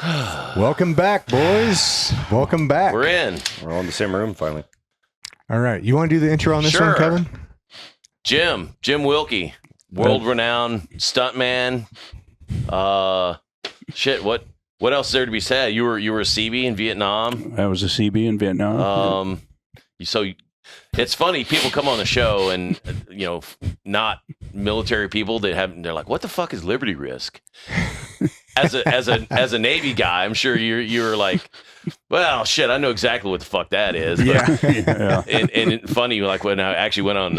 Welcome back, boys. Welcome back. We're in. We're all in the same room finally. All right. You want to do the intro on this one, Kevin? Jim Wilke, world-renowned stuntman. Shit. What else is there to be said? You were a Seabee in Vietnam. I was a Seabee in Vietnam. So it's funny. People come on the show and not military people. They're like, "What the fuck is Liberty Risk?" As a Navy guy, I'm sure you're like, well, shit, I know exactly what the fuck that is. But, yeah. And funny, like when I actually went on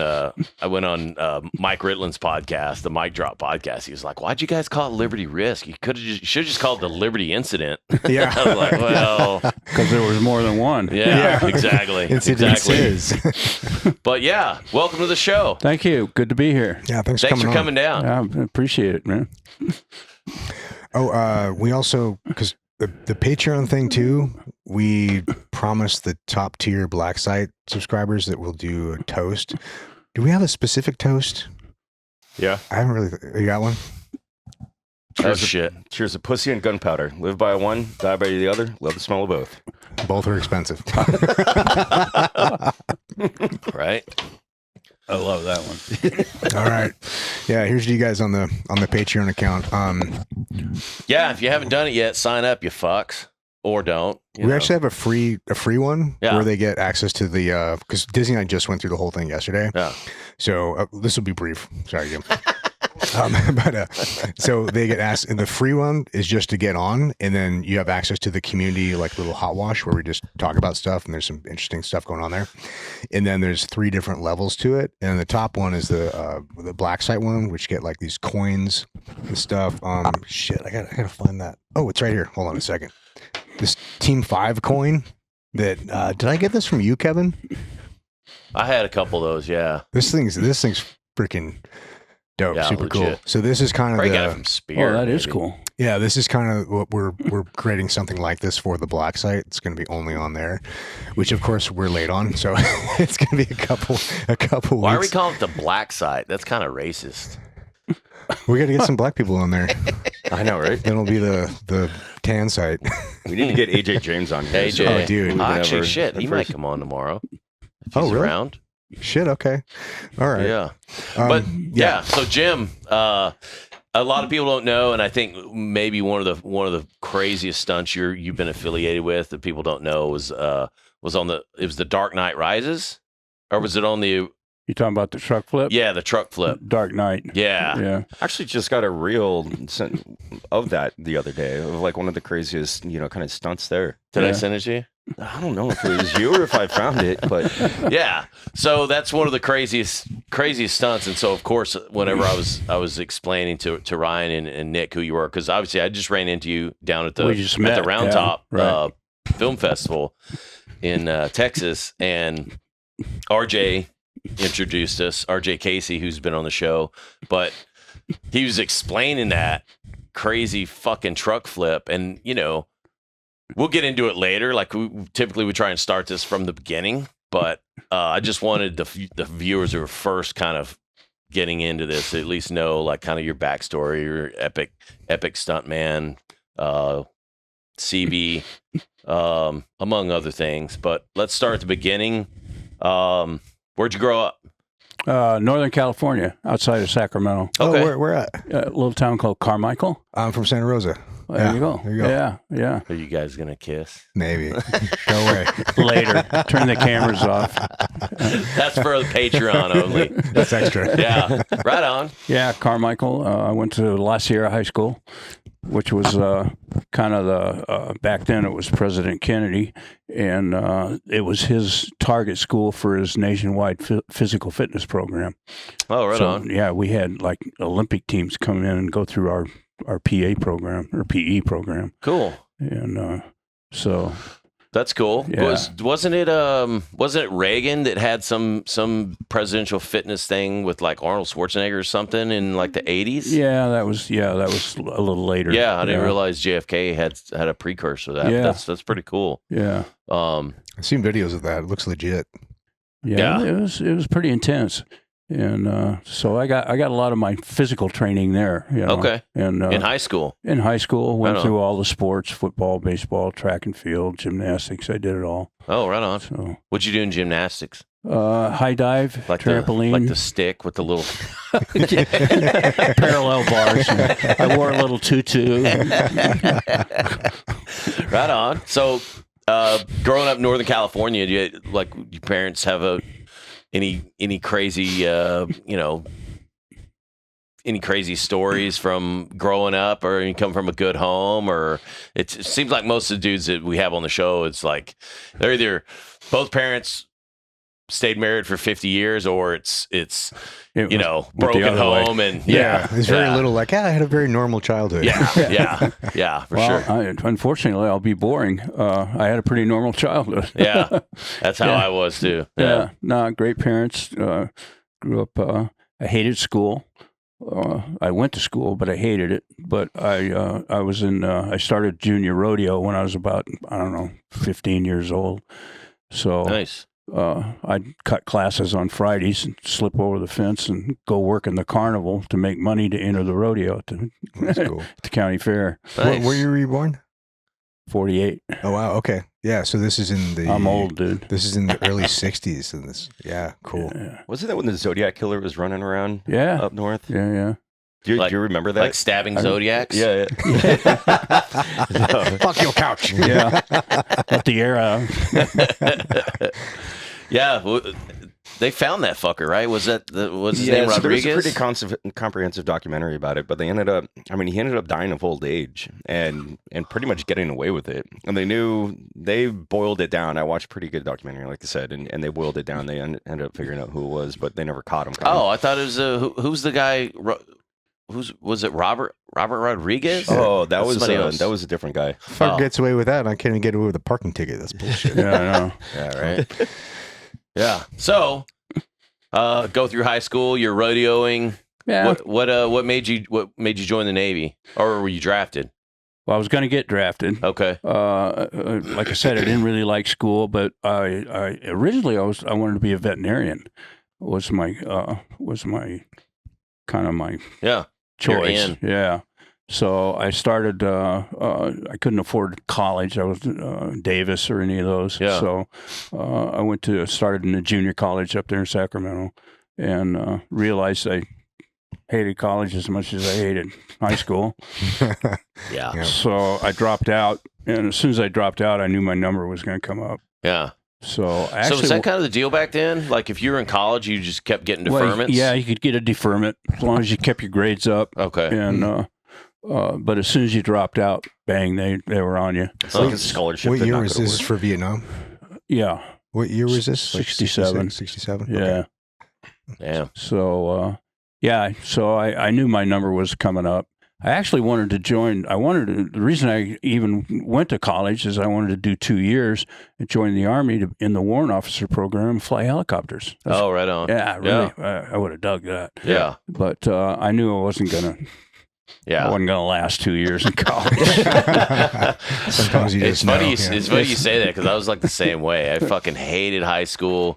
Mike Ritland's podcast, the Mic Drop podcast, he was like, "Why'd you guys call it Liberty Risk? You should have just called it the Liberty Incident." Yeah. I was like, well, Because there was more than one. yeah. Exactly. Exactly. But yeah, welcome to the show. Thank you. Good to be here. Yeah, thanks for on. coming down. I appreciate it, man. Oh, we also, because the Patreon thing too, we promised the top tier Black Site subscribers that we'll do a toast. Do we have a specific toast? Yeah. I haven't really. You got one? Cheers to pussy and gunpowder. Live by one, die by the other. Love the smell of both. Both are expensive. Right. I love that one. All right. Yeah, here's you guys on the Patreon account. Yeah, if you haven't done it yet, sign up, you fucks, or don't. We actually have a free one Yeah. where they get access to the because Disney and I just went through the whole thing yesterday. Yeah. So this will be brief. Sorry, Jim. So they get asked, and the free one is just to get on, and then you have access to the community like little hot wash where we just talk about stuff, and there's some interesting stuff going on there. And then there's 3 different levels to it, and the top one is the Black Site one, which get like these coins and stuff. Shit, I gotta find that. Oh, it's right here. Hold on a second. This Team 5 coin that did I get this from you, Kevin? I had a couple of those. Yeah. This thing's freaking dope, Yeah, super legit. cool. So this is kind of Probably got it from Spear. Oh, that is maybe. cool. yeah, this is kind of what we're creating something like this for the Black Site. It's going to be only on there, which of course we're late on, so it's going to be a couple Why are we weeks. calling it the Black Site? That's kind of racist. We got to get some black people on there. I know, right? Then it'll be the tan site. We need to get AJ James on here. AJ. Oh, dude. Actually, shit, he might come on tomorrow. If he's really? around. Shit. Okay. All right. Yeah. But yeah, so Jim, a lot of people don't know, and I think maybe one of the craziest stunts you've been affiliated with that people don't know was the Dark Knight Rises, or was it on the You talking about the truck flip? yeah the truck flip? Dark Knight. Yeah. Yeah. Actually, just got a reel of that the other day of like one of the craziest, kind of stunts there. Did I Yeah. send it to you? I don't know if it was you or if I found it, but Yeah. So that's one of the craziest stunts. And so of course, whenever I was explaining to Ryan and Nick who you were, because obviously I just ran into you down at the We just met, Round yeah, Top right. Film Festival in Texas, and RJ introduced us, RJ Casey, who's been on the show, but he was explaining that crazy fucking truck flip, and we'll get into it later. Like we try and start this from the beginning, but I just wanted the viewers who are first kind of getting into this to at least know like kind of your backstory, your epic stuntman, Seabee, among other things. But let's start at the beginning. Where'd you grow up? Northern California, outside of Sacramento. Okay. Oh, where at? A little town called Carmichael. I'm from Santa Rosa. There Yeah, you go. there you go. Yeah, yeah. Are you guys gonna kiss? Maybe. Go away. Later. Turn the cameras off. That's for the Patreon only. That's extra. Yeah, right on. Yeah, Carmichael. I went to La Sierra High School, which was kind of the back then it was President Kennedy, and it was his target school for his nationwide physical fitness program. Oh, right So, on. yeah, we had like Olympic teams come in and go through our PA program or PE program, Cool. and so That's cool. Yeah. Wasn't it Reagan that had some presidential fitness thing with like Arnold Schwarzenegger or something in like the 80s? yeah, that was a little later. Yeah, I didn't realize JFK had a precursor to that. Yeah. That's pretty cool. Yeah, I've seen videos of that. It looks legit. yeah, Yeah. it was pretty intense. And so I got a lot of my physical training there. You know? Okay. And In high school. in high school, went Right on. through all the sports: football, baseball, track and field, gymnastics. I did it all. Oh, right on. So What'd you do in gymnastics? high dive, trampoline, like the stick with the little. parallel bars. I wore a little tutu. Right on. So, growing up in Northern California, do you, like your parents have any crazy any crazy stories from growing up, or you come from a good home, or it seems like most of the dudes that we have on the show, it's like they're either both parents stayed married for 50 years, or it's broken home and There's very little like, I had a very normal childhood. Yeah, for Well, sure. unfortunately, I'll be boring. I had a pretty normal childhood. Yeah, that's how Yeah. I was too. Yeah, no, great parents. Grew up. I hated school. I went to school, but I hated it. But I was in. I started junior rodeo when I was about 15 years old. So Nice. I'd cut classes on Fridays and slip over the fence and go work in the carnival to make money to enter the rodeo to That's cool. the county fair. Nice. Where you were you born? 48. Oh, wow. Okay. Yeah. So this is in the. I'm old, dude. This is in the early 60s. And this. Yeah. Cool. Yeah. Wasn't that when the Zodiac Killer was running around Yeah. up north? Yeah. Do you Like- remember that? Like stabbing zodiacs. yeah. Fuck your couch. Yeah. Let the air out. Yeah, they found that fucker, right? Was his name So there was a Rodriguez? pretty comprehensive documentary about it, but he ended up dying of old age and pretty much getting away with it. And they boiled it down. I watched a pretty good documentary, like I said, and they boiled it down. They ended up figuring out who it was, but they never caught him. Oh, I thought it was who's the guy? Was it Robert Rodriguez? Oh, that was somebody else. a different guy. Fuck Oh. gets away with that, and I can't even get away with a parking ticket. That's bullshit. Yeah, I know. Yeah, right. Yeah. So, go through high school. You're rodeoing. Yeah. What made you join the Navy, or were you drafted? Well, I was going to get drafted. Okay. Like I said, I didn't really like school, but I originally I wanted to be a veterinarian. Was my kind of my Yeah. You're choice. in. Yeah. So I started. I couldn't afford college. I was Davis or any of those. Yeah. So I started in a junior college up there in Sacramento, and realized I hated college as much as I hated high school. Yeah. Yeah. So I dropped out, and as soon as I dropped out, I knew my number was going to come up. Yeah. So So actually, was that kind of the deal back then? Like if you were in college, you just kept getting well, deferments? yeah, you could get a deferment as long as you kept your grades up. Okay. And but as soon as you dropped out, bang, they were on you. It's like a scholarship. What that year not was gonna this work. for Vietnam? Yeah, What year was this? 67. 67? yeah. Yeah. So so I knew my number was coming up. I actually wanted to join. The reason I even went to college is I wanted to do 2 years and join the Army in the warrant officer program and fly helicopters. Oh, right on. Yeah, really. I would have dug that. Yeah. But I knew I wasn't gonna. I Yeah. wasn't gonna last 2 years in college. Sometimes you It's just funny. know. It's funny you say that because I was like the same way. I fucking hated high school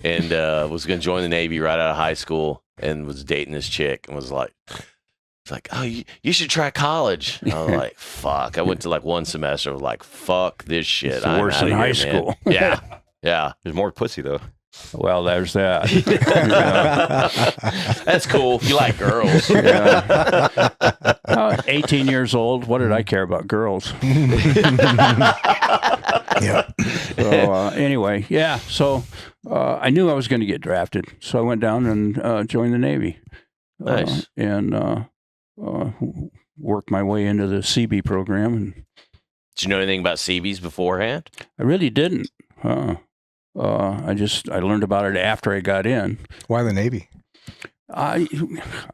and was going to join the Navy right out of high school and was dating this chick and was like, it's like, oh, you should try college. And I was like, fuck. I went to like one semester. I was like, fuck this shit. It's the I'm worse outta than high here, man. school. Yeah. Yeah. There's more pussy though. Well, there's that. That's cool. You like girls. Yeah. 18 years old. What did I care about girls? Yeah. So anyway, yeah. So I knew I was going to get drafted, so I went down and joined the Navy. Nice. And worked my way into the Seabee program, and Did you know anything about Seabees beforehand? I really didn't. I learned about it after I got in. Why the Navy? I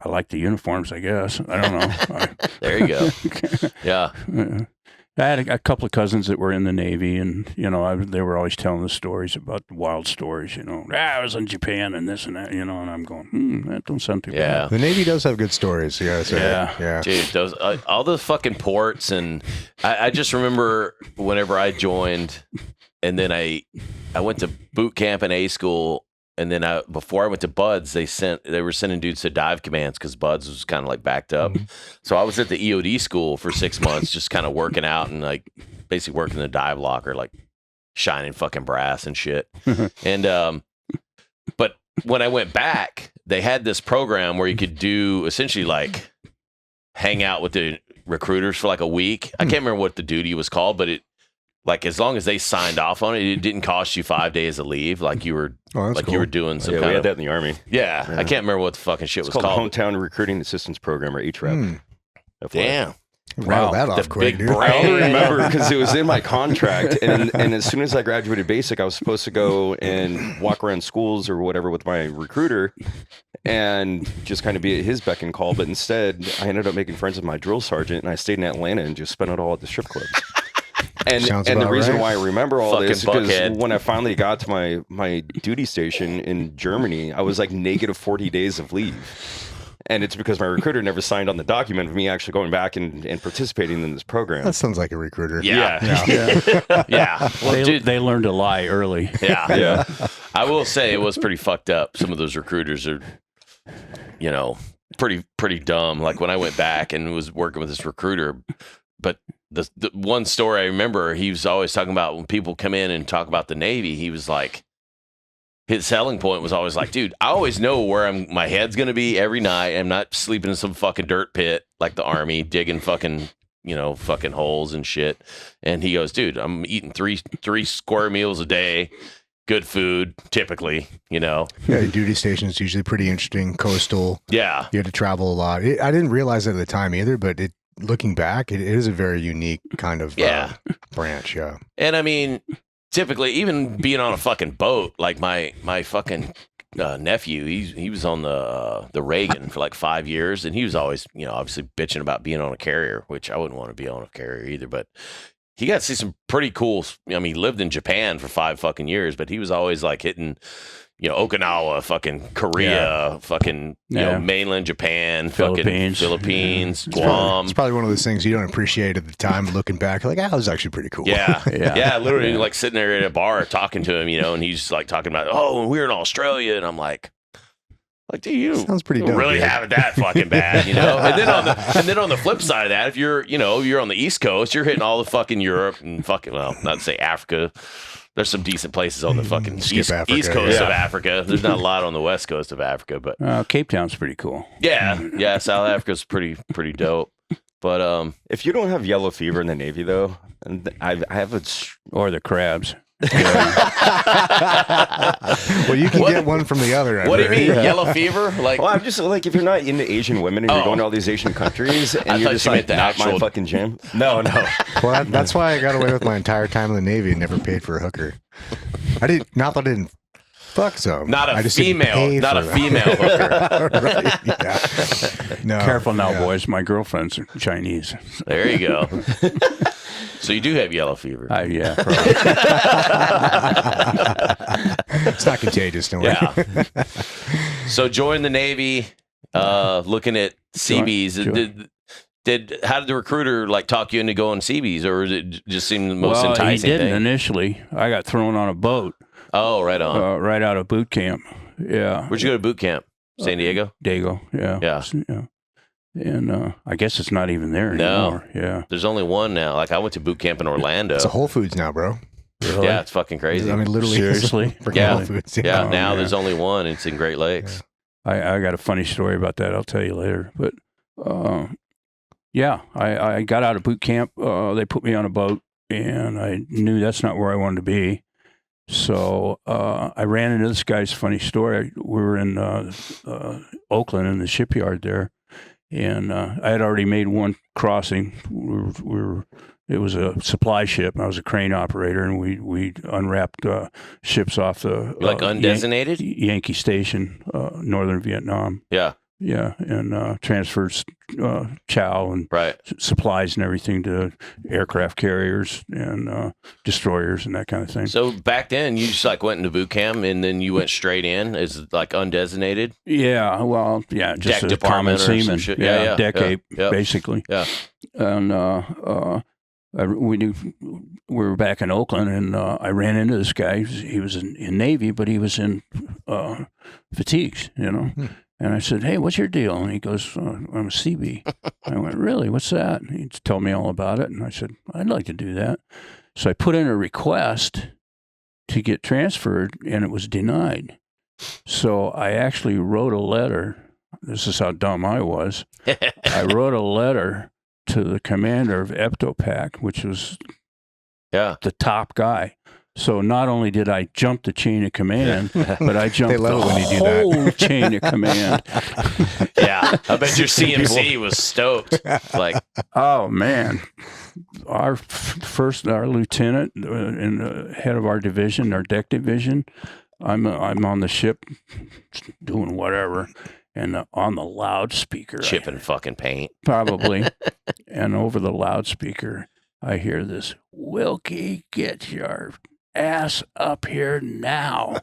like the uniforms, I guess. I don't know. There you go. Yeah. I had a couple of cousins that were in the Navy, and they were always telling the stories about wild stories. I was in Japan and this and that. And I'm going, that don't sound too Yeah. bad. The Navy does have good stories. Yeah. Yeah. Dude, those all the fucking ports, and I just remember whenever I joined, and then I went to boot camp and A school, and then before I went to Buds, they were sending dudes to dive commands because Buds was kind of like backed up. So I was at the EOD school for 6 months, just kind of working out and like basically working the dive locker, like shining fucking brass and shit. And but when I went back, they had this program where you could do essentially like hang out with the recruiters for like a week. I can't remember what the duty was called, but it like as long as they signed off on it, it didn't cost you 5 days of leave. Like you were you were doing some Yeah, kind we had of that in the Army. yeah. I can't remember what the fucking shit It's was called called. Hometown Recruiting Assistance Program, or HREP. Damn. Rattle that The off quick, big dude. brain. I only remember because it was in my contract, and as soon as I graduated basic, I was supposed to go and walk around schools or whatever with my recruiter, and just kind of be at his beck and call. But instead, I ended up making friends with my drill sergeant, and I stayed in Atlanta and just spent it all at the strip club. And Sounds the about reason right. why I remember all Fucking this is because buckhead. when I finally got to my duty station in Germany, I was like negative 40 days of leave. And it's because my recruiter never signed on the document of me actually going back and participating in this program. That sounds like a recruiter. Yeah. Yeah. Yeah. Well, dude, They learned to lie early. yeah. I will say it was pretty fucked up. Some of those recruiters are, you know, pretty dumb. Like when I went back and was working with this recruiter, but the one story I remember, he was always talking about when people come in and talk about the Navy, he was like, his selling point was always like, dude, I always know where my head's going to be every night. I'm not sleeping in some fucking dirt pit like the Army, digging fucking, fucking holes and shit. And he goes, dude, I'm eating three square meals a day, good food, typically, Yeah, duty station is usually pretty interesting, coastal. Yeah. You had to travel a lot. I didn't realize it at the time either, but looking back, it is a very unique kind of branch. Yeah. And I mean, typically, even being on a fucking boat, like my fucking nephew, he was on the Reagan for like 5 years, and he was always, obviously bitching about being on a carrier, which I wouldn't want to be on a carrier either. But he got to see some pretty cool. I mean, he lived in Japan for 5 fucking years, but he was always like hitting, Okinawa, fucking Korea, fucking mainland Japan, fucking Philippines, Guam. It's probably one of those things you don't appreciate at the time. Looking back, like, that was actually pretty cool. Yeah, literally, like sitting there at a bar talking to him, and he's like talking about, when we were in Australia, and I'm like, dude, you sounds pretty dope, really dude. have it that fucking bad, And then on the flip side of that, if you're on the East Coast, you're hitting all the fucking Europe and fucking, well, not to say Africa. There's some decent places on the fucking East Coast of Africa. There's not a lot on the West Coast of Africa, but Cape Town's pretty cool. Yeah, South Africa's pretty dope. But if you don't have yellow fever in the Navy, though, and I have a Or the crabs. Well, you can get one from the other. What do you mean, yellow fever? Like, well, I'm just like, if you're not into Asian women and you're going to all these Asian countries and you're just like, the not my fucking gym. No. Well, that's why I got away with my entire time in the Navy and never paid for a hooker. Not that I didn't fuck some. Not I a just didn't female, pay not for a them. female hooker. Right, yeah. No, Careful now, yeah. boys. My girlfriend's Chinese. There you go. So you do have yellow fever. Yeah. It's not contagious, don't worry. Yeah. So join the Navy, looking at Seabees. How did the recruiter like talk you into going Seabees, or did it just seem the most enticing he didn't thing? initially. I got thrown on a boat. Oh, right on. Right out of boot camp. Yeah. Where'd you go to boot camp? San Diego? Dago. Yeah. Yeah. And I guess it's not even there anymore. Yeah. There's only one now. Like I went to boot camp in Orlando. It's a Whole Foods now, bro. Really? Yeah, it's fucking crazy. I mean, literally. Seriously? Freaking Yeah. Whole Foods. Yeah, Oh, now yeah. there's only one. It's in Great Lakes. I got a funny story about that. I'll tell you later. But I got out of boot camp. They put me on a boat, and I knew that's not where I wanted to be. So I ran into this guy's funny story. We were in Oakland in the shipyard there, and I had already made one crossing. It was a supply ship. I was a crane operator, and we unwrapped ships off the Like undesignated? Yankee Station, northern Vietnam. Yeah. Yeah, and transferred chow and Right. supplies and everything to aircraft carriers and destroyers and that kind of thing. So back then, you just like went into boot camp and then you went straight in as like undesignated. Yeah, well, yeah, just Deck a common department or some seaman. shit. Yeah, Yeah, deck yeah, ape, yeah. basically. Yeah. And we were back in Oakland, and I ran into this guy. He was in Navy, but he was in fatigues, you know. And I said, "Hey, what's your deal?" And he goes, "I'm a Seabee." I went, "Really? What's that?" And he told me all about it, and I said, "I'd like to do that." So I put in a request to get transferred, and it was denied. So I actually wrote a letter. This is how dumb I was. I wrote a letter to the commander of Eptopac, which was the top guy. So not only did I jump the chain of command, but I jumped the whole chain of command. Yeah, I bet your CMC was stoked. Like, oh man, our lieutenant and head of our division, our deck division. I'm on the ship doing whatever, and on the loudspeaker, chipping fucking paint, probably, and over the loudspeaker, I hear this: "Wilkey, get your ass up here now."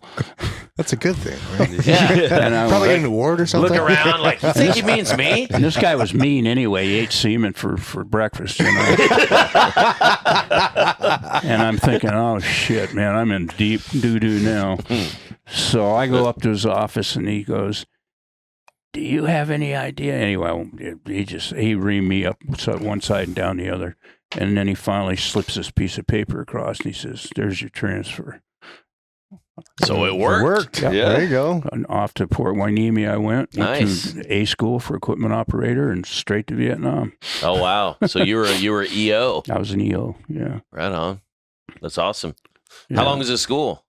That's a good thing, right? Yeah. And I Probably get an award or something. Look around like, you think he means me? And this guy was mean anyway. He ate semen for breakfast, you know. And I'm thinking, oh shit, man, I'm in deep doo-doo now. So I go up to his office and he goes, "Do you have any idea?" Anyway, he reamed me up one side and down the other. And then he finally slips this piece of paper across and he says, "There's your transfer." So it worked. Yep. Yeah. There you go. And off to Port Hueneme I went Nice. to A school for equipment operator and straight to Vietnam. Oh wow! So you were EO. I was an EO, yeah. Right on. That's awesome. Yeah. How long is this school?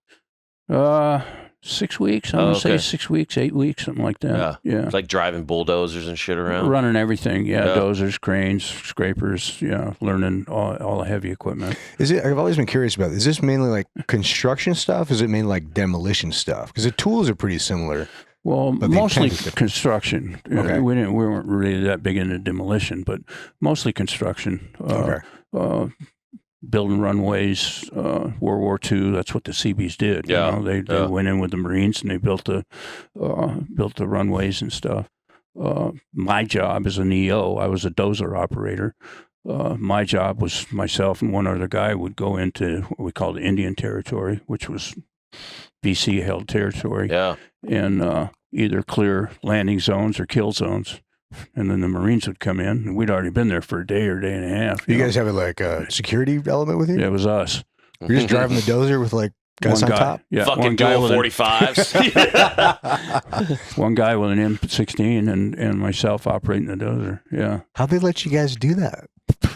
6 weeks. I'm gonna say 6 weeks, 8 weeks, something like that. Yeah. It's like driving bulldozers and shit around. Running everything, dozers, cranes, scrapers, learning all the heavy equipment. I've always been curious about this. Is this mainly like construction stuff? Is it mainly like demolition stuff? Because the tools are pretty similar. Well, but mostly construction. Okay. We weren't really that big into demolition, but mostly construction. Building runways, World War II. That's what the Seabees did. Yeah. You know, they went in with the Marines and they built the runways and stuff. My job as an EO, I was a dozer operator. My job was myself and one other guy would go into what we called Indian Territory, which was BC held territory. Yeah. And either clear landing zones or kill zones. And then the Marines would come in, and we'd already been there for a day or day and a half. You guys have like a security element with you? Yeah, it was us. You're just driving the dozer with like guys One on guy. top? Yeah, Fucking dual 45s. one guy with an M16 and myself operating the dozer. Yeah. How'd they let you guys do that?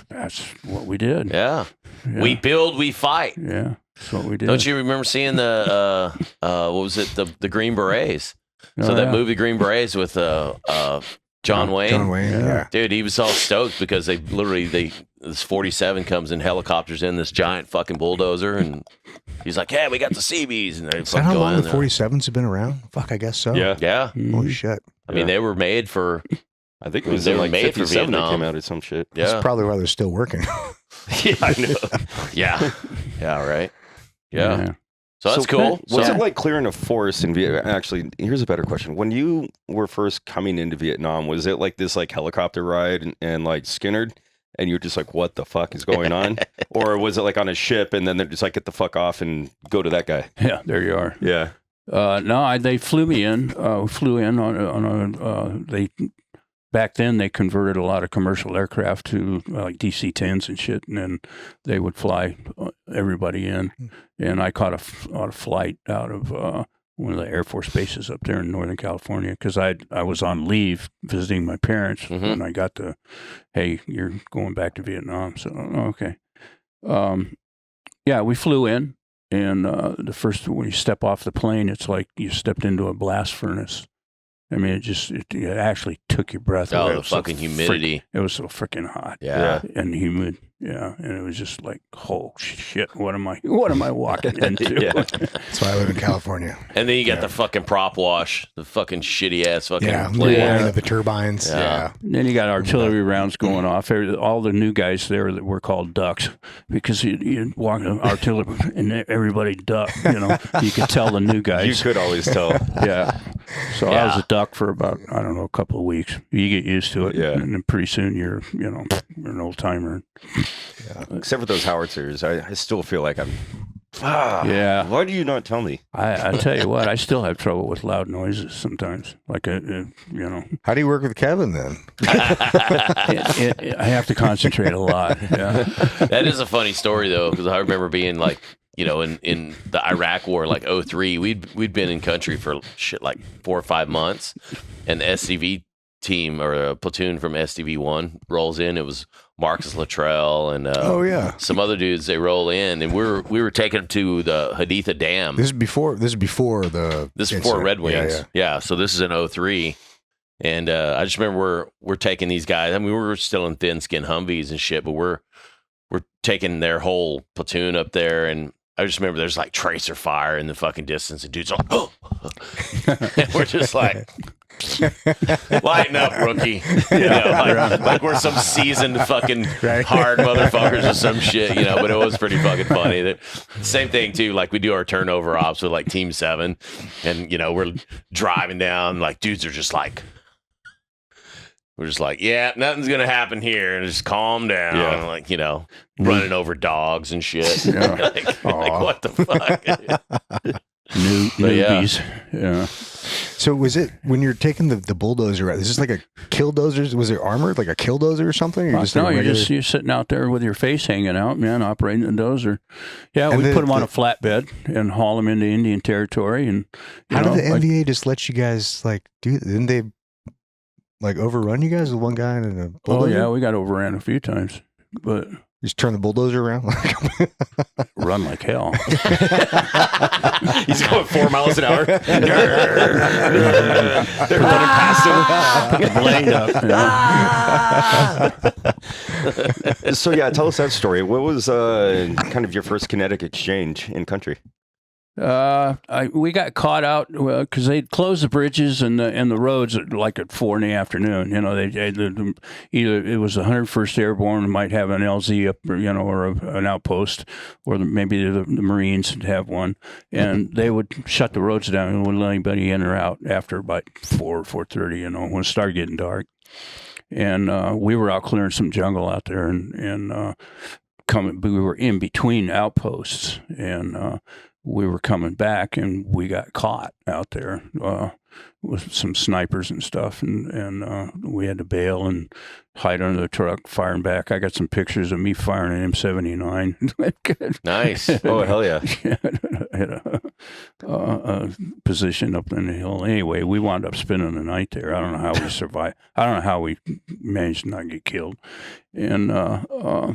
That's what we did. Yeah. Yeah. We build, we fight. Yeah, that's what we did. Don't you remember seeing the what was it, the Green Berets? So Oh, that yeah. movie Green Berets with John Wayne. John Wayne, yeah. Dude, he was all stoked because this 47 comes in helicopters in this giant fucking bulldozer, and he's like, "Yeah, we got the Seabees," and they Is that fucking how go long in the there. 47s have been around? Fuck, I guess so. Yeah. Yeah, Mhm. Holy shit. I mean, they were made for. I think it was They in were like made for 57 that Vietnam. came out or some shit. Yeah, That's probably why they're still working. Yeah, I know. yeah, yeah, right. Yeah, Yeah. so that's cool. What's So- it like clearing a forest in Vietnam? Actually, here's a better question. When you were first coming into Vietnam, was it like this like helicopter ride and like Skinnerd? And you're just like, what the fuck is going on? Or was it like on a ship and then they're just like, get the fuck off and go to that guy? Yeah, there you are. Yeah. No, they flew me in. Flew in on a. Back then, they converted a lot of commercial aircraft to like DC-10s and shit, and then they would fly everybody in. And I caught a flight out of one of the Air Force bases up there in Northern California because I was on leave visiting my parents when I got to, hey, you're going back to Vietnam. So, okay. Yeah, we flew in. And when you step off the plane, it's like you stepped into a blast furnace. I mean, it actually took your breath away. Oh, It the was so fucking humidity. it was so freaking hot. Yeah. And humid. Yeah. And it was just like, oh shit, what am I walking into? Yeah. That's why I live in California. And then you got the fucking prop wash, the fucking shitty ass fucking Yeah, the plane. wiring of the turbines. Yeah. Yeah. And then you got artillery rounds going off. All the new guys there that were called ducks because you walk in artillery and everybody ducked. You know, you could tell the new You guys. could always tell. Yeah. So I was a duck for about, I don't know, a couple of weeks. You get used to it. Yeah. And then pretty soon you're an old timer. Except for those howitzers, I still feel like I'm. Yeah. Why do you not tell me? I tell you what, I still have trouble with loud noises sometimes. Like, How do you work with Kevin then? I have to concentrate a lot. Yeah. That is a funny story though, because I remember being like, in the Iraq War, like 03, we'd been in country for shit like 4 or 5 months, and the SCV team or a platoon from SDV-1 rolls in. It was Marcus Luttrell and some other dudes. They roll in, and we were taken to the Haditha Dam. This is before Red Wings. Yeah. So this is in 03. And I just remember we're taking these guys. I mean, we were still in thin skin Humvees and shit, but we're taking their whole platoon up there, and I just remember there's like tracer fire in the fucking distance, and dudes are like, oh, and we're just like, lighten up, rookie. Like we're some seasoned fucking hard motherfuckers or some shit, but it was pretty fucking funny. Same thing too, like we do our turnover ops with like Team 7, and we're driving down, like dudes are just like, we're just like, yeah, nothing's gonna happen here, and just calm down. Yeah. Like, running over dogs and shit. like what the fuck? Newbies. Yeah. So was it when you're taking the bulldozer? Is this like a killdozer? Was it armored like a killdozer or something? Or you're sitting out there with your face hanging out, man, operating the dozer. Yeah, we put them on a flatbed and haul them into Indian territory. And how did the NVA just let you guys didn't they like overrun you guys with one guy and a bulldozer? Oh yeah, we got overran a few times, but. Just turn the bulldozer around. Run like hell. He's going 4 miles an hour. They're running past him. Put the blade up. So yeah, tell us that story. What was kind of your first kinetic exchange in country? We got caught out because they'd closed the bridges and the roads at 4 in the afternoon. Either it was the 101st Airborne might have an LZ up, or an outpost, or maybe the Marines would have one, and they would shut the roads down and wouldn't let anybody in or out after about 4:30. When it started getting dark, and we were out clearing some jungle out there, and we were in between outposts, and we were coming back, and we got caught out there with some snipers and stuff, and we had to bail and hide under the truck, firing back. I got some pictures of me firing an M79. Nice. Oh, hell yeah. I had a position up in the hill. Anyway, we wound up spending the night there. I don't know how we survived. I don't know how we managed to not get killed. And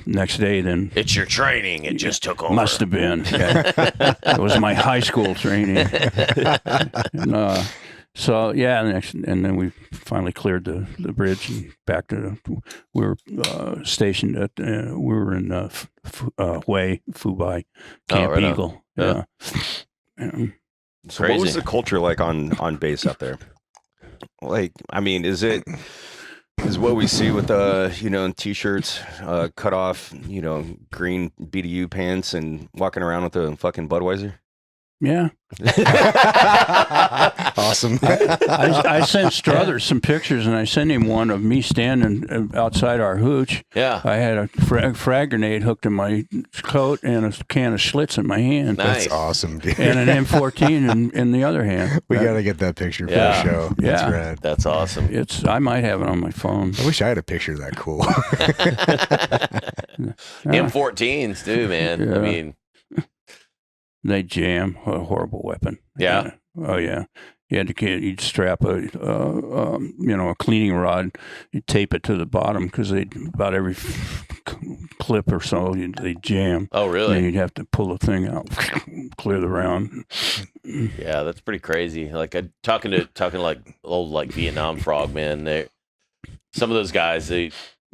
next day, then it's your training. It just took over. Must have been. Yeah. It was my high school training. And, so yeah, and then we finally cleared the bridge and back to we were stationed at we were in Fubai Camp Eagle. Yeah. So what was the culture like on base out there? Like, I mean, is what we see with t-shirts, cut off, green BDU pants and walking around with a fucking Budweiser? Yeah. Awesome. I sent Struthers some pictures, and I sent him one of me standing outside our hooch. Yeah. I had a frag grenade hooked in my coat and a can of Schlitz in my hand. Nice. That's awesome, dude. And an M14 in the other hand. We got to get that picture for the show. Yeah. That's rad. That's awesome. I might have it on my phone. I wish I had a picture that cool. M14s too, man. Yeah. I mean, they jam. What a horrible weapon. Yeah. Oh yeah. You'd strap a cleaning rod, you'd tape it to the bottom because about every clip or so they'd jam. Oh really? And you'd have to pull the thing out, clear the round. Yeah, that's pretty crazy. Like talking to like old like Vietnam frogmen. Some of those guys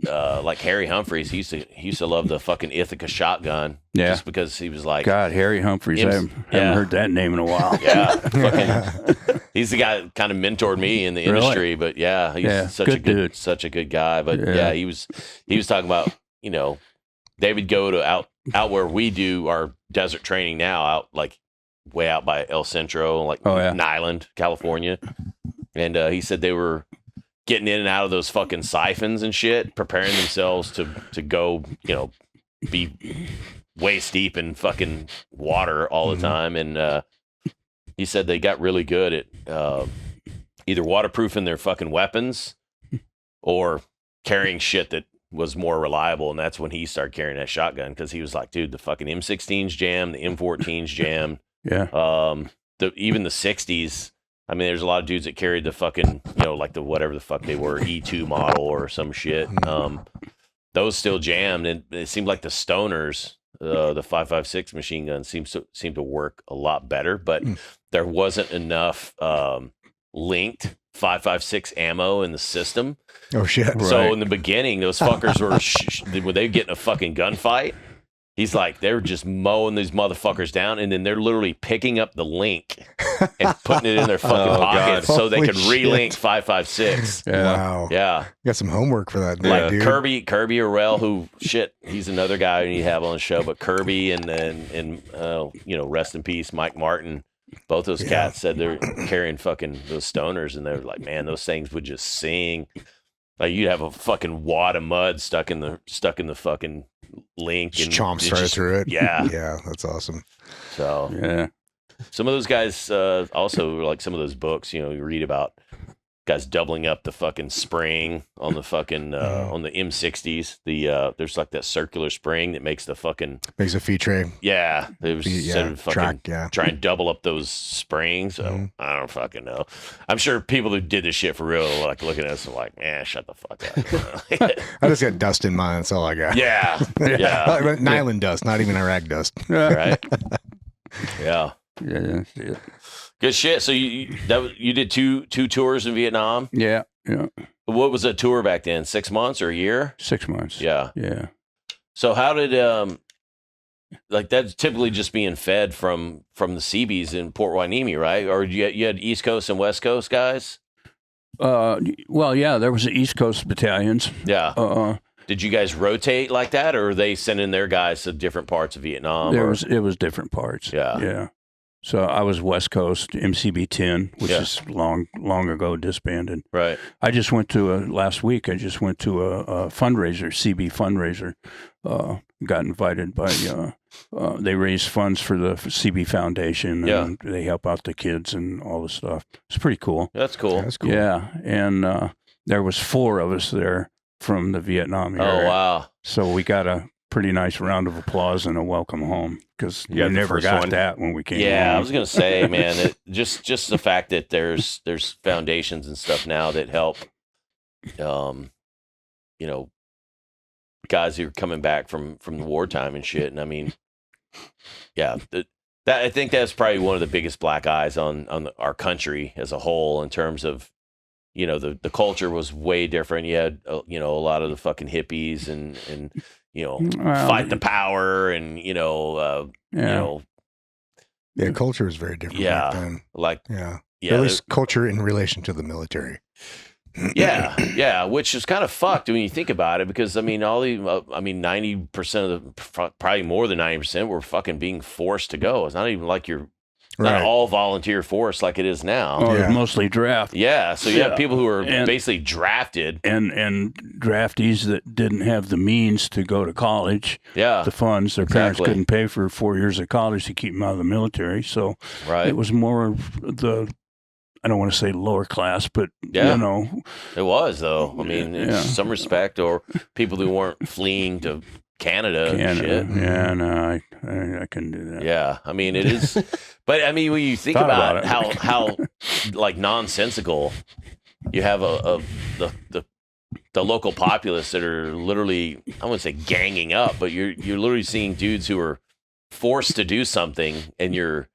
like Harry Humphreys, he used to love the fucking Ithaca shotgun. Yeah. Just because he was like, God, Harry Humphreys. I haven't heard that name in a while. Yeah. Fucking, he's the guy that kind of mentored me in the industry, but yeah, he's such a good guy. But yeah, he was talking about, they would go to out where we do our desert training now, out like way out by El Centro, like Nyland, California. And he said they were getting in and out of those fucking siphons and shit, preparing themselves to go, be waist deep in fucking water all the time. And he said they got really good at either waterproofing their fucking weapons or carrying shit that was more reliable. And that's when he started carrying that shotgun, because he was like, dude, the fucking M16's jammed, the M14's jammed. Yeah. Even the 60s. I mean, there's a lot of dudes that carried the fucking, like the whatever the fuck they were, E2 model or some shit. Those still jammed, and it seemed like the stoners, the 5.56 machine gun seemed to work a lot better, but there wasn't enough linked 5.56 ammo in the system. Oh shit! So in the beginning, those fuckers were they get in a fucking gunfight? He's like, they're just mowing these motherfuckers down, and then they're literally picking up the link and putting it in their fucking pockets so they could relink 5.56. Yeah. Wow. Yeah. You got some homework for that, Like dude. Kirby Orell, who he's another guy we need to have on the show, but Kirby and rest in peace, Mike Martin. Both those cats said they're carrying fucking those stoners, and they're like, man, those things would just sing. Like you'd have a fucking wad of mud stuck in the fucking link, Just and chomps right through it. Yeah. Yeah, that's awesome. So Yeah. some of those guys also, like some of those books, you read about guys doubling up the fucking spring on the fucking on the M60s. There's like that circular spring that makes the fucking a feed tray. Yeah, they was fucking try and double up those springs. So I don't fucking know. I'm sure people who did this shit for real, like looking at us, and like, man, shut the fuck up. I just got dust in mine. That's all I got. Yeah, yeah. Nylon dust, not even Iraq dust. Right? Yeah. Yeah. Good shit. So you did two tours in Vietnam? Yeah. Yeah. What was a tour back then? 6 months or a year? 6 months. Yeah. Yeah. So how did like that's typically just being fed from the Seabees in Port Hueneme, right? Or you had East Coast and West Coast guys? Well, yeah, there was the East Coast battalions. Yeah. Did you guys rotate like that, or are they sending their guys to different parts of Vietnam? It was different parts. Yeah. Yeah. So I was West Coast, MCB 10, which is long ago disbanded. Right. I just went to last week. I just went to a fundraiser, Seabee fundraiser. Got invited by. They raise funds for the Seabee Foundation. And they help out the kids and all the stuff. It's pretty cool. That's cool. Yeah, that's cool. Yeah, and there was 4 of us there from the Vietnam era. Oh wow! So we got a pretty nice round of applause and a welcome home, because we never got that when we came home. I was gonna say, man, just the fact that there's foundations and stuff now that help, guys who are coming back from the wartime and shit. And I mean, yeah, that I think that's probably one of the biggest black eyes on our country as a whole, in terms of, the culture was way different. You had a lot of the fucking hippies and fight the power, and culture is very different back then. At least culture in relation to the military. yeah, which is kind of fucked when you think about it, because I mean 90% of probably more than 90% were fucking being forced to go. It's not even like you're not all volunteer force like it is now. Oh, it's mostly draft. Yeah, so you have people who are basically drafted, and draftees that didn't have the means to go to college. Yeah, the funds, their parents couldn't pay for 4 years of college to keep them out of the military. So it was more of the, I don't want to say lower class, but it was though. I mean, in some respect, or people who weren't fleeing to Canada and shit. Yeah, no, I couldn't do that. Yeah, I mean it is, but I mean when you think about how like nonsensical, you have the local populace that are literally, I wouldn't say ganging up, but you're literally seeing dudes who are forced to do something, and you're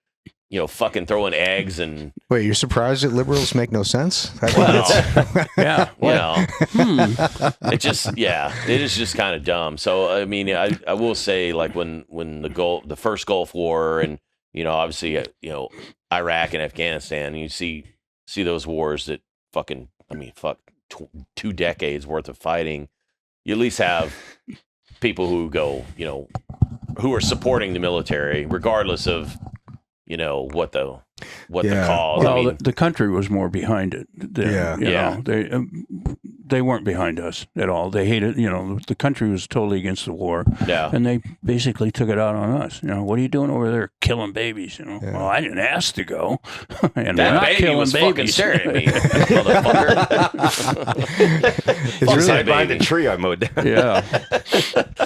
fucking throwing eggs and. Wait, you're surprised that liberals make no sense? It just, it is just kind of dumb. So, I mean, I will say, like when the first Gulf War, and, obviously, Iraq and Afghanistan, you see those wars that fucking, 2 decades worth of fighting, you at least have people who go, who are supporting the military, regardless of you know, what the Yeah. cause. Well, I mean, the country was more behind it. Yeah. You know, they weren't behind us at all. They hated, you know, the country was totally against the war. yeah. And they basically took it out on us. You know, what are you doing over there killing babies? You know, Yeah. well, I didn't ask to go. And we're That not baby killing was fucking babies. staring at me, motherfucker. It's Fuck really that Behind baby. the tree I mowed down. Yeah.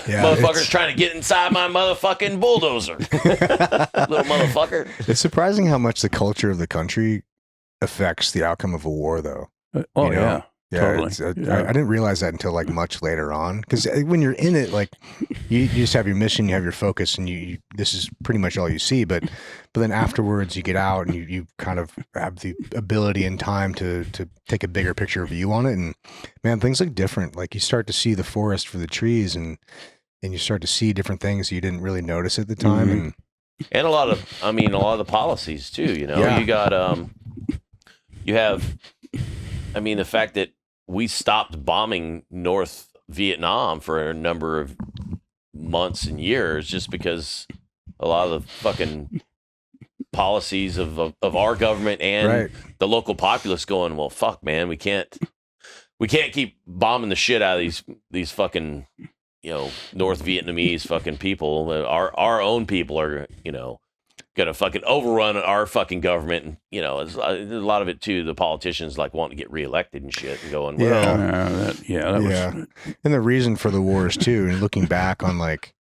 yeah, Motherfucker's trying to get inside my motherfucking bulldozer. Little motherfucker. it's surprising how much the culture of the country affects the outcome of a war, though. Oh, You know? yeah. Yeah, Totally. I didn't realize that until like much later on. Because when you're in it, like you just have your mission, you have your focus, and you this is pretty much all you see. But then afterwards, you get out and you kind of have the ability and time to take a bigger picture view on it. And man, things look different. Like you start to see the forest for the trees, and you start to see different things you didn't really notice at the time. Mhm. And a lot of the policies too, you know. Yeah. You got you have the fact that we stopped bombing North Vietnam for a number of months and years just because a lot of the fucking policies of our government and Right. the local populace going, well, fuck, man, we can't keep bombing the shit out of these fucking, you know, North Vietnamese fucking people. Our own people are, you know, gonna fucking overrun our fucking government. And, you know, there's a lot of it too. The politicians like wanting to get reelected and shit and going, well, Yeah. That Yeah. was. And the reason for the wars too, and looking back on like,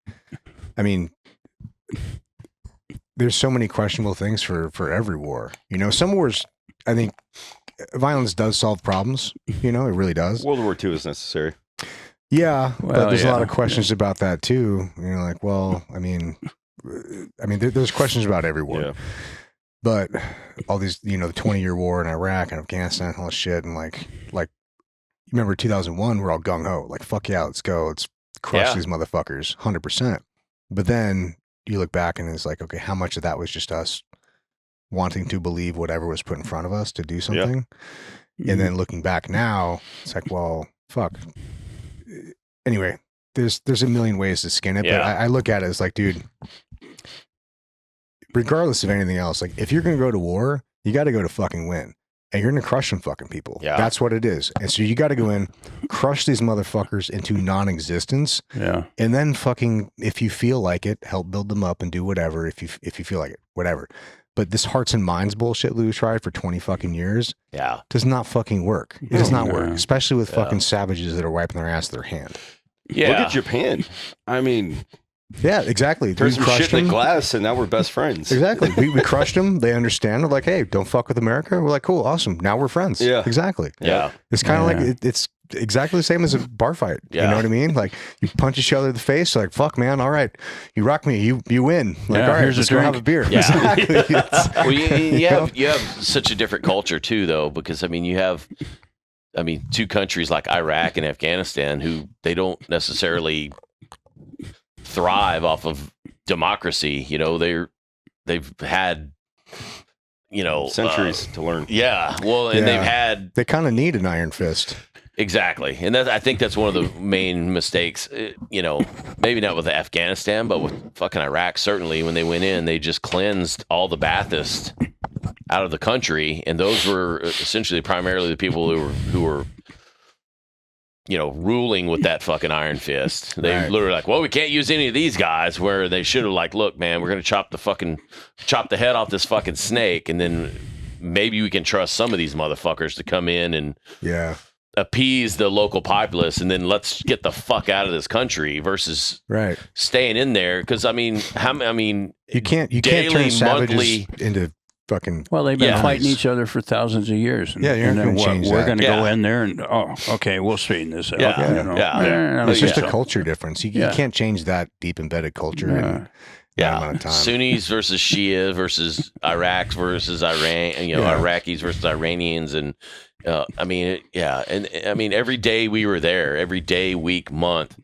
I mean, there's so many questionable things for every war. You know, some wars, I think violence does solve problems. You know, it really does. World War II is necessary. Yeah, but Well, there's a lot yeah, of questions about that too. You know, like, well, I mean, there's questions about every war. Yeah. But all these, you know, the 20-year war in Iraq and Afghanistan, all this shit, and like, you remember 2001, we're all gung ho, like, fuck yeah, let's go, let's crush Yeah. these motherfuckers, 100%. But then you look back and it's like, okay, how much of that was just us wanting to believe whatever was put in front of us to do something? And then looking back now, it's like, well, fuck. Anyway, there's a million ways to skin it, but Yeah. I look at it as like, dude, regardless of anything else, like if you're going to go to war, you got to go to fucking win. And you're going to crush some fucking people. Yeah. That's what it is. And so you got to go in, crush these motherfuckers into non-existence, Yeah. and then fucking, if you feel like it, help build them up and do whatever if you feel like it, whatever. But this hearts and minds bullshit Lou tried for 20 fucking years yeah. does not fucking work. It does No, not work, no. especially with Yeah. fucking savages that are wiping their ass with their hand. Yeah. Look at Japan. I mean, Yeah, exactly. turn We some crushed shit in them. the glass, and now we're best friends. Exactly. We crushed them. They understand. They're like, hey, don't fuck with America. We're like, cool, awesome. Now we're friends. Yeah. Exactly. Yeah. It's kind of Yeah. like it's exactly the same as a bar fight. You Yeah. know what I mean? Like you punch each other in the face. Like, fuck, man. All right, you rock me. You win. Like, Yeah, all right, here's a let's go have a drink. beer. Yeah. Exactly. It's- Well, you know? have such a different culture too, though, because you have, two countries like Iraq and Afghanistan who they don't necessarily thrive off of democracy. You know, they've had, Centuries to learn. Yeah, well, and Yeah. they've had they kind of need an iron fist. exactly, and I think that's one of the main mistakes. Maybe not with Afghanistan, but with fucking Iraq. Certainly, when they went in, they just cleansed all the Baathists out of the country, and those were essentially primarily the people who were ruling with that fucking iron fist. They Right. literally like, well, we can't use any of these guys, where they should have like, look, man, we're gonna chop the head off this fucking snake, and then maybe we can trust some of these motherfuckers to come in and Yeah. appease the local populace, and then let's get the fuck out of this country versus Right. staying in there. Because You can't daily, turn savages monthly- into fucking. Well, they've been Yeah. fighting each other for thousands of years. And, Yeah, you're and not then gonna change we're that. going to go Yeah. in there and, okay, we'll straighten this out. Yeah. You know? Yeah. It's just yeah. a culture difference. You Yeah. can't change that deep embedded culture in that amount of time. Sunnis versus Shia versus Iraq versus Iran, Iraqis versus Iranians, and every day we were there, every day, week, month.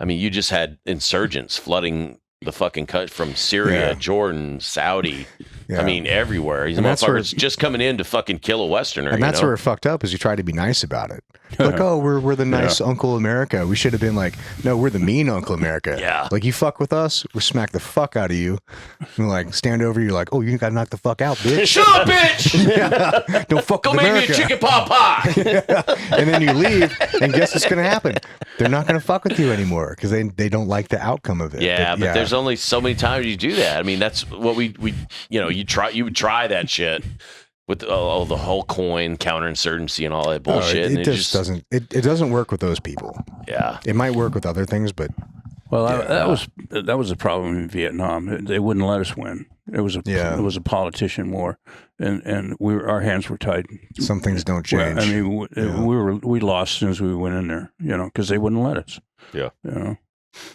You just had insurgents flooding the fucking cut from Syria, Yeah. Jordan, Saudi, Yeah. I mean, everywhere. These And that's where- motherfuckers just coming in to fucking kill a Westerner. And that's you know? where it fucked up is you try to be nice about it. Like, oh, we're the nice Uncle America. We should have been like, no, we're the mean Uncle America. Yeah. Like, you fuck with us, we smack the fuck out of you. And like, stand over you like, oh, you got to knock the fuck out, bitch. Shut up, bitch! Yeah. Don't fuck Go with make America. me a chicken pot pie. And then you leave, and guess what's going to happen? They're not going to fuck with you anymore because they don't like the outcome of it. Yeah, but there's only so many times you do that. I mean, that's what we you would try that shit with the whole coin counterinsurgency and all that bullshit. It and just doesn't. It doesn't work with those people. Yeah, It might work with other things, but Well, that was a problem in Vietnam. They wouldn't let us win. It was a politician war, and our hands were tied. some things don't change. Well, I mean, we lost as soon as we went in there, because they wouldn't let us. Yeah.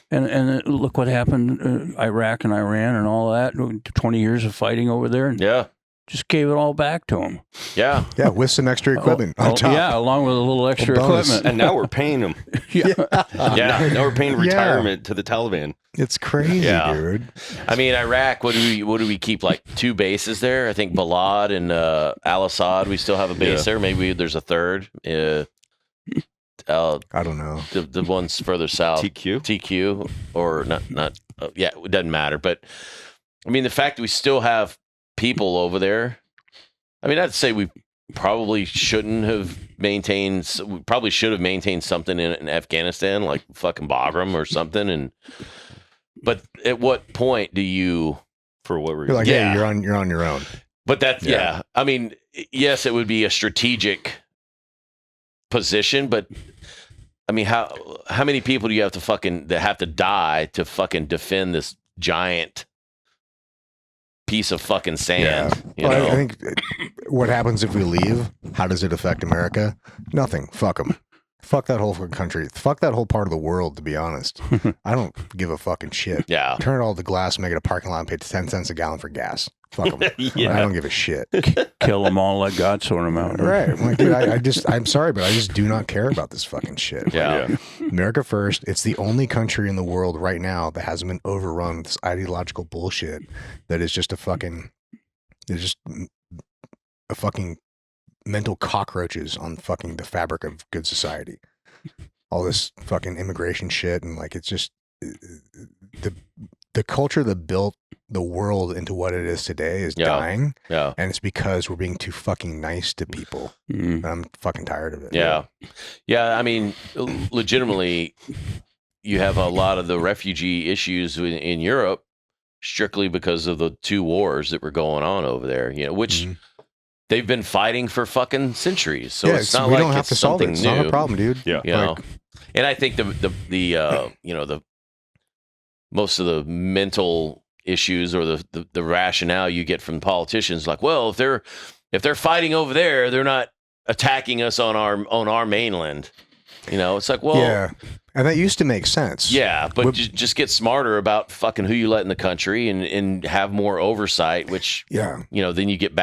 And look what happened, Iraq and Iran and all that. 20 years of fighting over there, and yeah, just gave it all back to them. yeah. Yeah, with some extra equipment on top. Yeah, along with a little extra bonus. equipment. And now we're paying them. Yeah. Yeah. Now we're paying Yeah. retirement to the Taliban. It's crazy, Yeah. dude. I mean, Iraq. What do we keep? Like 2 bases there. I think Balad and Al Assad. We still have a base there. Maybe there's a third. I don't know. The ones further south. TQ or not. Yeah, it doesn't matter. But I mean, the fact that we still have people over there. I mean, I'd say we probably shouldn't have maintained. We probably should have maintained something in Afghanistan, like fucking Bagram or something. But at what point do you? For what reason? You're like, Yeah. hey, you're on your own. But yeah. I mean, yes, it would be a strategic position, but I mean, how many people do you have to die to fucking defend this giant piece of fucking sand? You know? I think what happens if we leave? How does it affect America? Nothing. Fuck them. Fuck that whole fucking country. Fuck that whole part of the world, to be honest. I don't give a fucking shit. Yeah. Turn it all to glass, make it a parking lot, and pay 10 cents a gallon for gas. Fuck them. Yeah. I don't give a shit. Kill them all, let God sort them out. Right. I'm like, dude, I'm sorry, but I just do not care about this fucking shit. Yeah. America first. It's the only country in the world right now that hasn't been overrun with this ideological bullshit that is just a fucking mental cockroaches on fucking the fabric of good society. All this fucking immigration shit and like it's just the culture that built the world into what it is today is dying. Yeah. And it's because we're being too fucking nice to people. And I'm fucking tired of it. Yeah. Yeah. I mean, legitimately, you have a lot of the refugee issues in Europe strictly because of the 2 wars that were going on over there, which they've been fighting for fucking centuries. So it's not we like don't have to solve it. something It's new. not a problem, dude. Yeah. You know? And I think the most of the mental issues or the rationale you get from politicians, like, well, if they're fighting over there, they're not attacking us on our mainland. It's like, well, yeah, and that used to make sense. Yeah, but just get smarter about fucking who you let in the country and have more oversight. Which then you get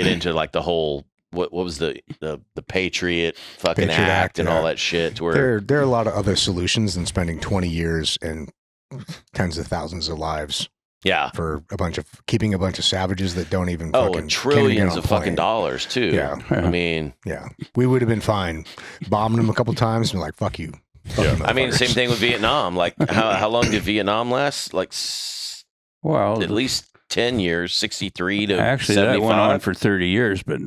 into like the whole what was the Patriot fucking Patriot Act and yeah. all that shit. Where there are a lot of other solutions than spending 20 years and tens of thousands of lives. Yeah, for keeping a bunch of savages that don't even and trillions of fucking dollars too. Yeah, I mean, we would have been fine bombing them a couple times and be like, fuck you. I mean, same thing with Vietnam. Like, how long did Vietnam last? Like, at least 10 years, 63 to actually 75. that went on for 30 years, but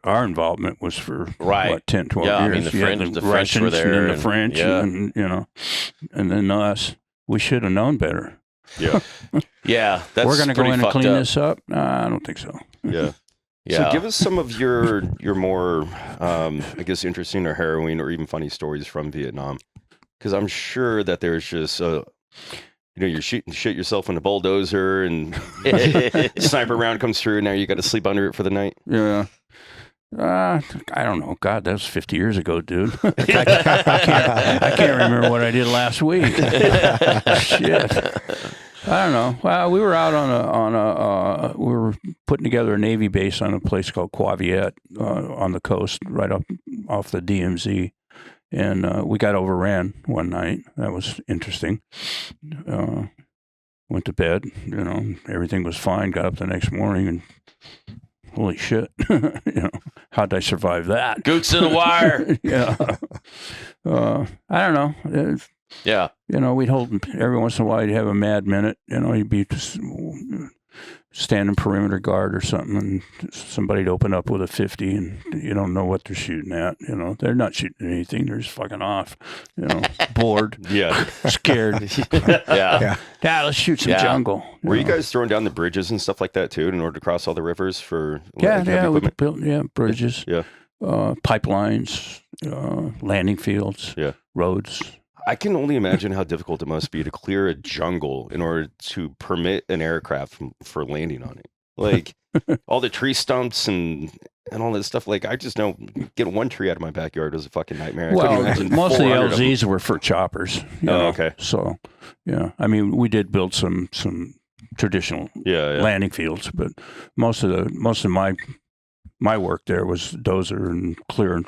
our involvement was for what 10, 12 years. I mean, the French were there, and then the French, and then us. We should have known better. Yeah. Yeah, that's we're going to go in and clean up. this up. I don't think so. Yeah. Yeah. So give us some of your more, I guess, interesting or harrowing or even funny stories from Vietnam, because I'm sure that there's just, you're shooting shit yourself in a bulldozer and sniper round comes through. And now you got to sleep under it for the night. Yeah. I don't know. God, that was 50 years ago, dude. I can't remember what I did last week. Shit. I don't know. Well, we were out we were putting together a Navy base on a place called Quaviet on the coast, right up off the DMZ. And we got overran one night. That was interesting. went to bed. Everything was fine. Got up the next morning and holy shit, how'd I survive that? Goots in the wire. Yeah. I don't know. Yeah. We'd hold every once in a while. You'd have a mad minute. You'd be just standing perimeter guard or something, and somebody'd open up with a 50, and you don't know what they're shooting at. They're not shooting anything. They're just fucking off. Bored. Yeah. Scared. Yeah. Yeah. Let's shoot some jungle. Were you guys throwing down the bridges and stuff like that too, in order to cross all the rivers for? Yeah. We built bridges. Yeah. Pipelines, landing fields. Yeah. Roads. I can only imagine how difficult it must be to clear a jungle in order to permit an aircraft for landing on it. Like all the tree stumps and all that stuff. Like I just know get one tree out of my backyard was a fucking nightmare. Well, most of the LZs were for choppers. Okay. So, yeah, I mean, we did build some traditional landing fields, but most of my work there was dozer and clear.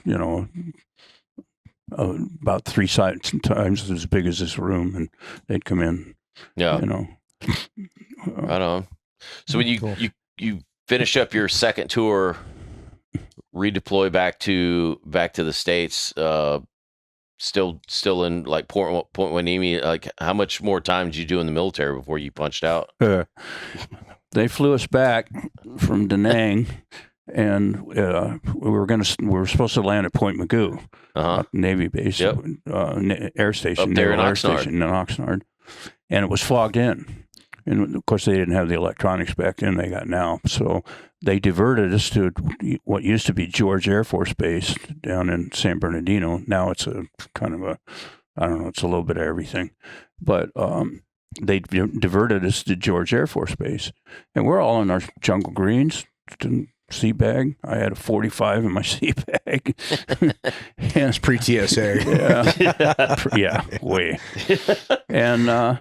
About 3 times as big as this room, and they'd come in. Yeah. Right on. So when you finish up your second tour, redeploy back to the States, still in like Point Hueneme, like how much more time did you do in the military before you punched out? They flew us back from Da Nang. And we were supposed to land at Point Magoo, Navy base, air station, up there in air Oxnard. Station in Oxnard, and it was fogged in. And of course, they didn't have the electronics back then they got now, so they diverted us to what used to be George Air Force Base down in San Bernardino. Now it's a kind of it's a little bit of everything, but they diverted us to George Air Force Base, and we're all in our jungle greens. Sea bag. I had a 45 in my sea bag. It's pre-TSA. Yeah, way. And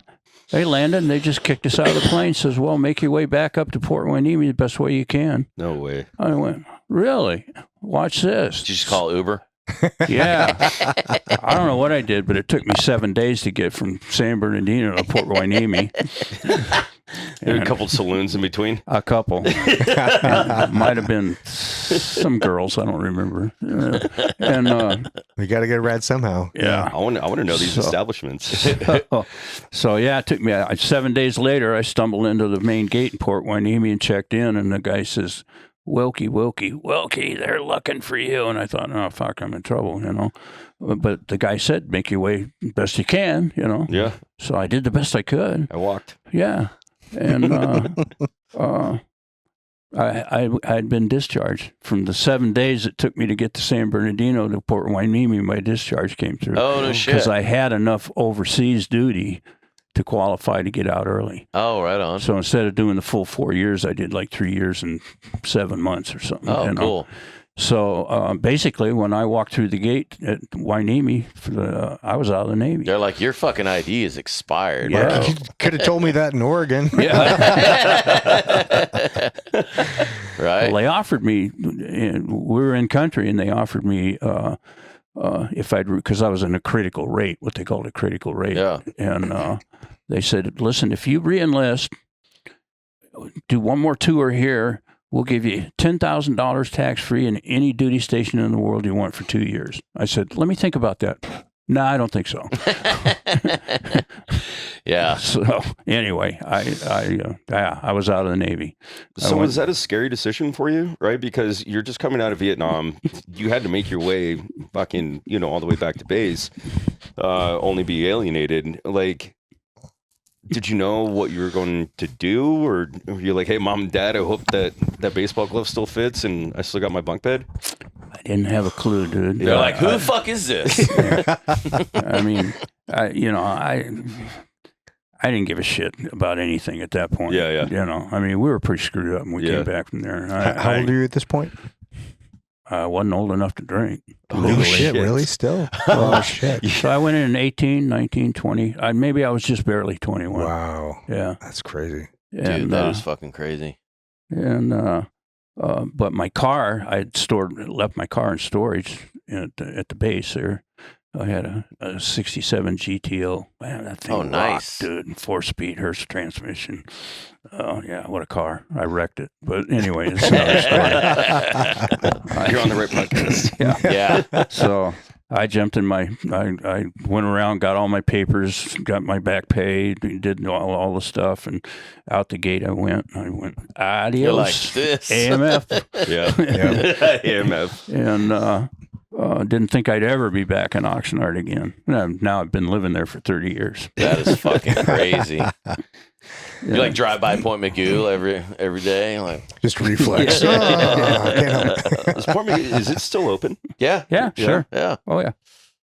they landed and they just kicked us out of the plane. Says, well, make your way back up to Port Hueneme the best way you can. No way. I went, really? Watch this. Did you just call Uber? Yeah. I don't know what I did, but it took me 7 days to get from San Bernardino to Port Hueneme. There were a couple saloons in between. A couple. Might have been some girls. I don't remember. And we got to get a ride somehow. Yeah. I want to know these establishments. So yeah, it took me 7 days later. I stumbled into the main gate in Port Hueneme and checked in, and the guy says, Wilkey, they're looking for you. And I thought, oh, fuck, I'm in trouble, But the guy said, make your way best you can, Yeah. So I did the best I could. I walked. Yeah. And I'd been discharged. From the 7 days it took me to get to San Bernardino to Port Hueneme, my discharge came through. Oh, no shit. Because I had enough overseas duty to qualify to get out early. Oh, right on. So instead of doing the full 4 years, I did like 3 years and 7 months or something. Oh, cool. So basically, when I walked through the gate at Hueneme, I was out of the Navy. They're like, your fucking ID is expired. Yeah. Bro. You could have told me that in Oregon. Yeah. Right. Well, they offered me, we were in country, and they offered me if because I was in a critical rate, what they called a critical rate. Yeah. And they said, listen, if you re-enlist, do one more tour here, we'll give you $10,000 tax-free in any duty station in the world you want for 2 years. I said, let me think about that. No, I don't think so. Yeah. So anyway, I was out of the Navy. So was that a scary decision for you, right? Because you're just coming out of Vietnam. You had to make your way fucking, all the way back to base, only be alienated. Like, did you know what you were going to do? Or were you like, hey, mom and dad, I hope that baseball glove still fits and I still got my bunk bed? I didn't have a clue, dude. They're like, who the fuck is this? I mean, I didn't give a shit about anything at that point. Yeah. I mean, we were pretty screwed up when we came back from there. How old are you at this point? I wasn't old enough to drink. Oh, shit, really? Still? Oh, shit. So I went in 18, 19, 20. Maybe I was just barely 21. Wow. Yeah. That's crazy. Dude, that is fucking crazy. And, but my car, left my car in storage at the base there. I had a 67 GTO. Man, that thing rocked, nice. dude. 4-speed Hurst transmission. Oh, yeah, what a car. I wrecked it. But anyway, it's another story. You're on the right podcast. Yeah. So I jumped in I went around, got all my papers, got my back paid, did all the stuff, and out the gate I went, adios. You're like this. AMF. Yeah. AMF. And didn't think I'd ever be back in Oxnard again. Now I've been living there for 30 years. That is fucking crazy. You like drive by Point Magoo every day, like Just reflex. Oh, I can't help it. Is it still open? yeah, Yeah, sure. yeah. Oh, yeah.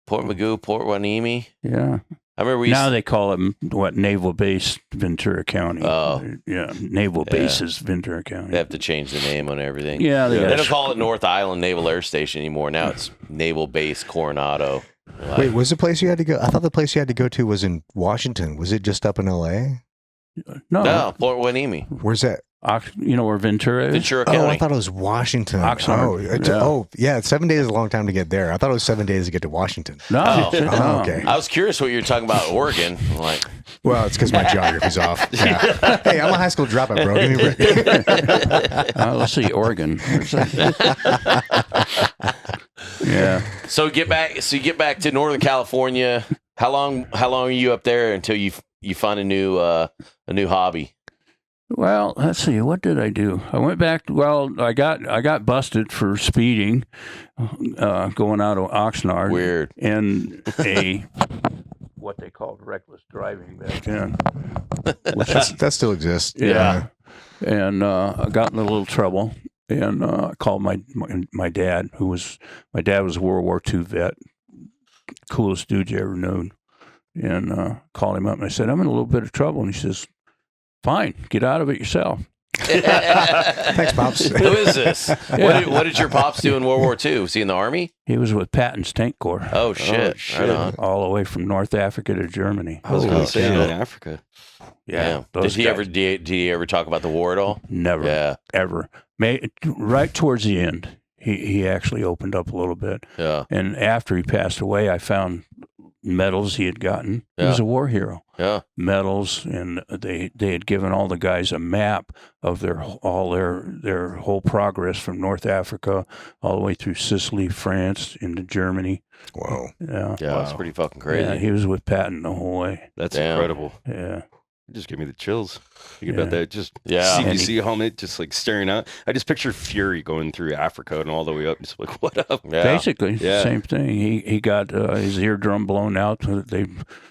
Port Magoo, Port Hueneme. Yeah. I remember we Now they call it, Naval Base Ventura County. Oh. Yeah, Naval Bases Ventura County. they have to change the name on everything. Yeah, They got don't call it North Island Naval Air Station anymore. Now it's Naval Base Coronado. Like, Wait, was the place you had to go? I thought the place you had to go to was in Washington. Was it just up in L.A.? no, Port Hueneme, Where's that? You know where Ventura is? Ventura Oh, I County. thought it was Washington. Oxnard. Yeah. 7 days is a long time to get there. I thought it was 7 days to get to Washington. No. Oh. shit, Oh, no. okay. I was curious what you were talking about, Oregon. Like, Well, it's because my geography's off. Yeah. Hey, I'm a high school dropout, bro. Give me a break. Let's see, Oregon. Where's that? Yeah. so you get back to Northern California. How long are you up there until you find a new hobby? Well, let's see. What did I do? I went back. Well, I got busted for speeding, going out of Oxnard. Weird. And what they called reckless driving back then. That still exists. Yeah. And I got in a little trouble, and I called my dad, my dad was a World War II vet, coolest dude you ever known, and called him up and I said, I'm in a little bit of trouble, and he says, fine, get out of it yourself. Thanks, Pops. Who is this? What did your pops do in World War II? Was he in the Army? He was with Patton's Tank Corps. Oh shit! Right on. All the way from North Africa to Germany. I was going Oh, to say shit. in Africa. Yeah. Did he ever talk about the war at all? Never. Yeah. Ever. Right towards the end, he actually opened up a little bit. Yeah. And after he passed away, I found medals he had gotten. He Yeah. was a war hero. Yeah. Medals, and they had given all the guys a map of their whole progress from North Africa all the way through Sicily, France, into Germany. Whoa. Yeah. Yeah. That's pretty fucking crazy. Yeah, he was with Patton the whole way. That's Damn. incredible. Yeah. It just gave me the chills. Think Yeah. about that. Just Yeah. CBC helmet, just like staring out. I just picture Fury going through Africa and all the way up. Just like, what up? Yeah. Basically, Yeah. same thing. He got his eardrum blown out.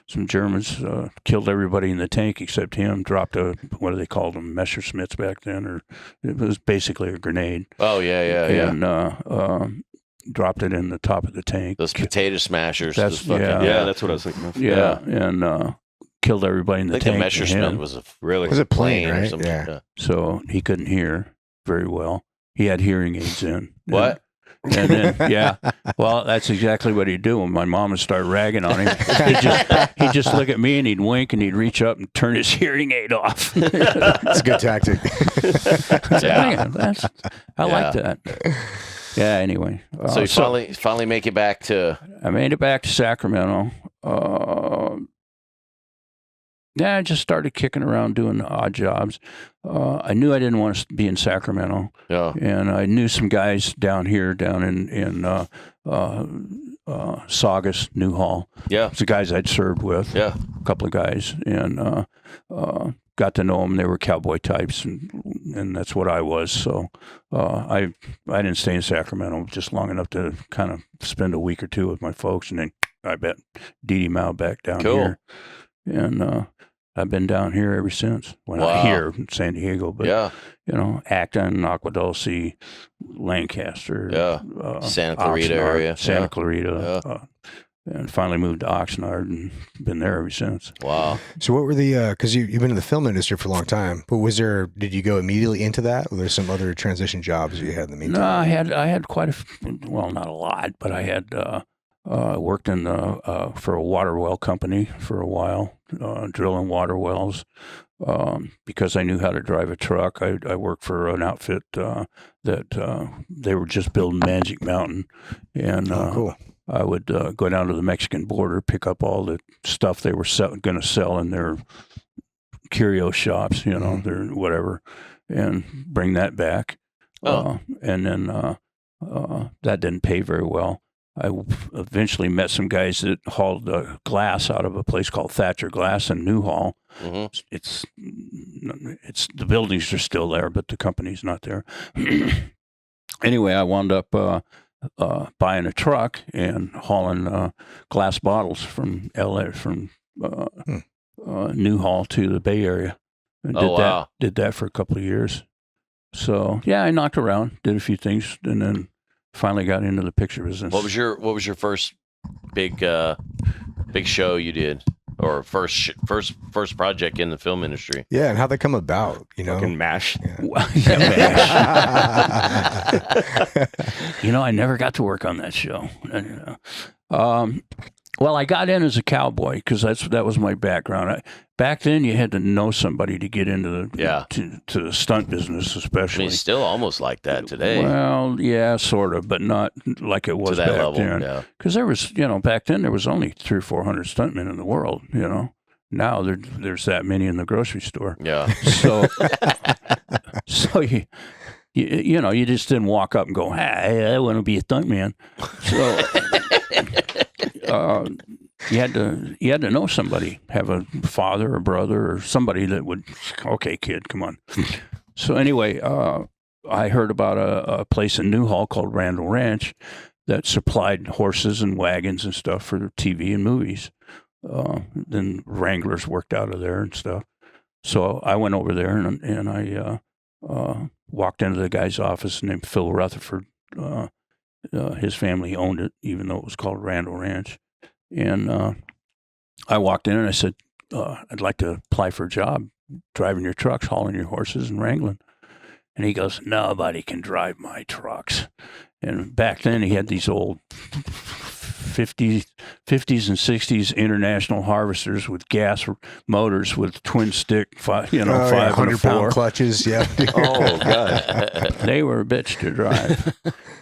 Some Germans killed everybody in the tank except him. Dropped what do they call them, Messerschmitts back then, or it was basically a grenade. Oh yeah. And dropped it in the top of the tank. Those potato smashers. That's- those fucking, yeah. Yeah, that's what I was thinking of. Yeah, and killed everybody in I the think the tank. Messerschmitt and was a Really? Was it plane, plane or right? something. Yeah. so he couldn't hear very well. He had hearing aids in. What? And then, yeah, well, that's exactly what he'd do when my mom would start ragging on him. He'd just look at me and he'd wink and he'd reach up and turn his hearing aid off. That's a good tactic. Yeah. I like that. Yeah, anyway. So you finally make it back to. I made it back to Sacramento. I just started kicking around doing odd jobs. I knew I didn't want to be in Sacramento. Yeah. And I knew some guys down in Saugus, Newhall. Yeah. It's the guys I'd served with. Yeah. A couple of guys, and got to know them. They were cowboy types, and that's what I was. So I didn't stay in Sacramento just long enough to kind of spend a week or two with my folks, and then I bet Dee Dee Mao back down Cool. here, and I've been down here ever since. Well, Wow. not here in San Diego, but Yeah. Acton, Aqua Dulce, Lancaster, Yeah. Santa Clarita Oxnard, area. Santa Yeah. Clarita. And finally moved to Oxnard and been there ever since. Wow. So what were the, because you've been in the film industry for a long time, but did you go immediately into that? Or there some other transition jobs you had in the meantime? No, I had quite well, not a lot, but I had worked in for a water well company for a while, drilling water wells. Because I knew how to drive a truck. I worked for an outfit that they were just building Magic Mountain, and cool. I would go down to the Mexican border, pick up all the stuff they were going to sell in their curio shops, their whatever, and bring that back. And then that didn't pay very well. I eventually met some guys that hauled glass out of a place called Thatcher Glass in Newhall. Mm-hmm. It's the buildings are still there, but the company's not there. Anyway, I wound up buying a truck and hauling glass bottles from LA, from Newhall to the Bay Area. And did that for a couple of years. So yeah, I knocked around, did a few things, and then finally got into the picture business. What was your first big show you did, or first project in the film industry? Yeah, and how'd that come about? Fucking MASH. Yeah. I never got to work on that show. Well, I got in as a cowboy because that was my background. Back then, you had to know somebody to get into the to the stunt business, especially. I mean, it's still almost like that today. Well, yeah, sort of, but not like it was back level, then. Because there was, back then there was only 300 or 400 stuntmen in the world. Now there's that many in the grocery store. Yeah. So you just didn't walk up and go, "Hey, I want to be a stuntman." So. You had to know somebody, have a father or brother or somebody that would, okay, kid, come on. So anyway, I heard about a place in Newhall called Randall Ranch that supplied horses and wagons and stuff for TV and movies. Then Wranglers worked out of there and stuff. So I went over there and I walked into the guy's office named Phil Rutherford. His family owned it, even though it was called Randall Ranch. And I walked in and I said, I'd like to apply for a job driving your trucks, hauling your horses and wrangling. And he goes, nobody can drive my trucks. And back then he had these old 50s and 60s international harvesters with gas motors with twin stick, 500-pound clutches. Yeah. Oh, God. They were a bitch to drive.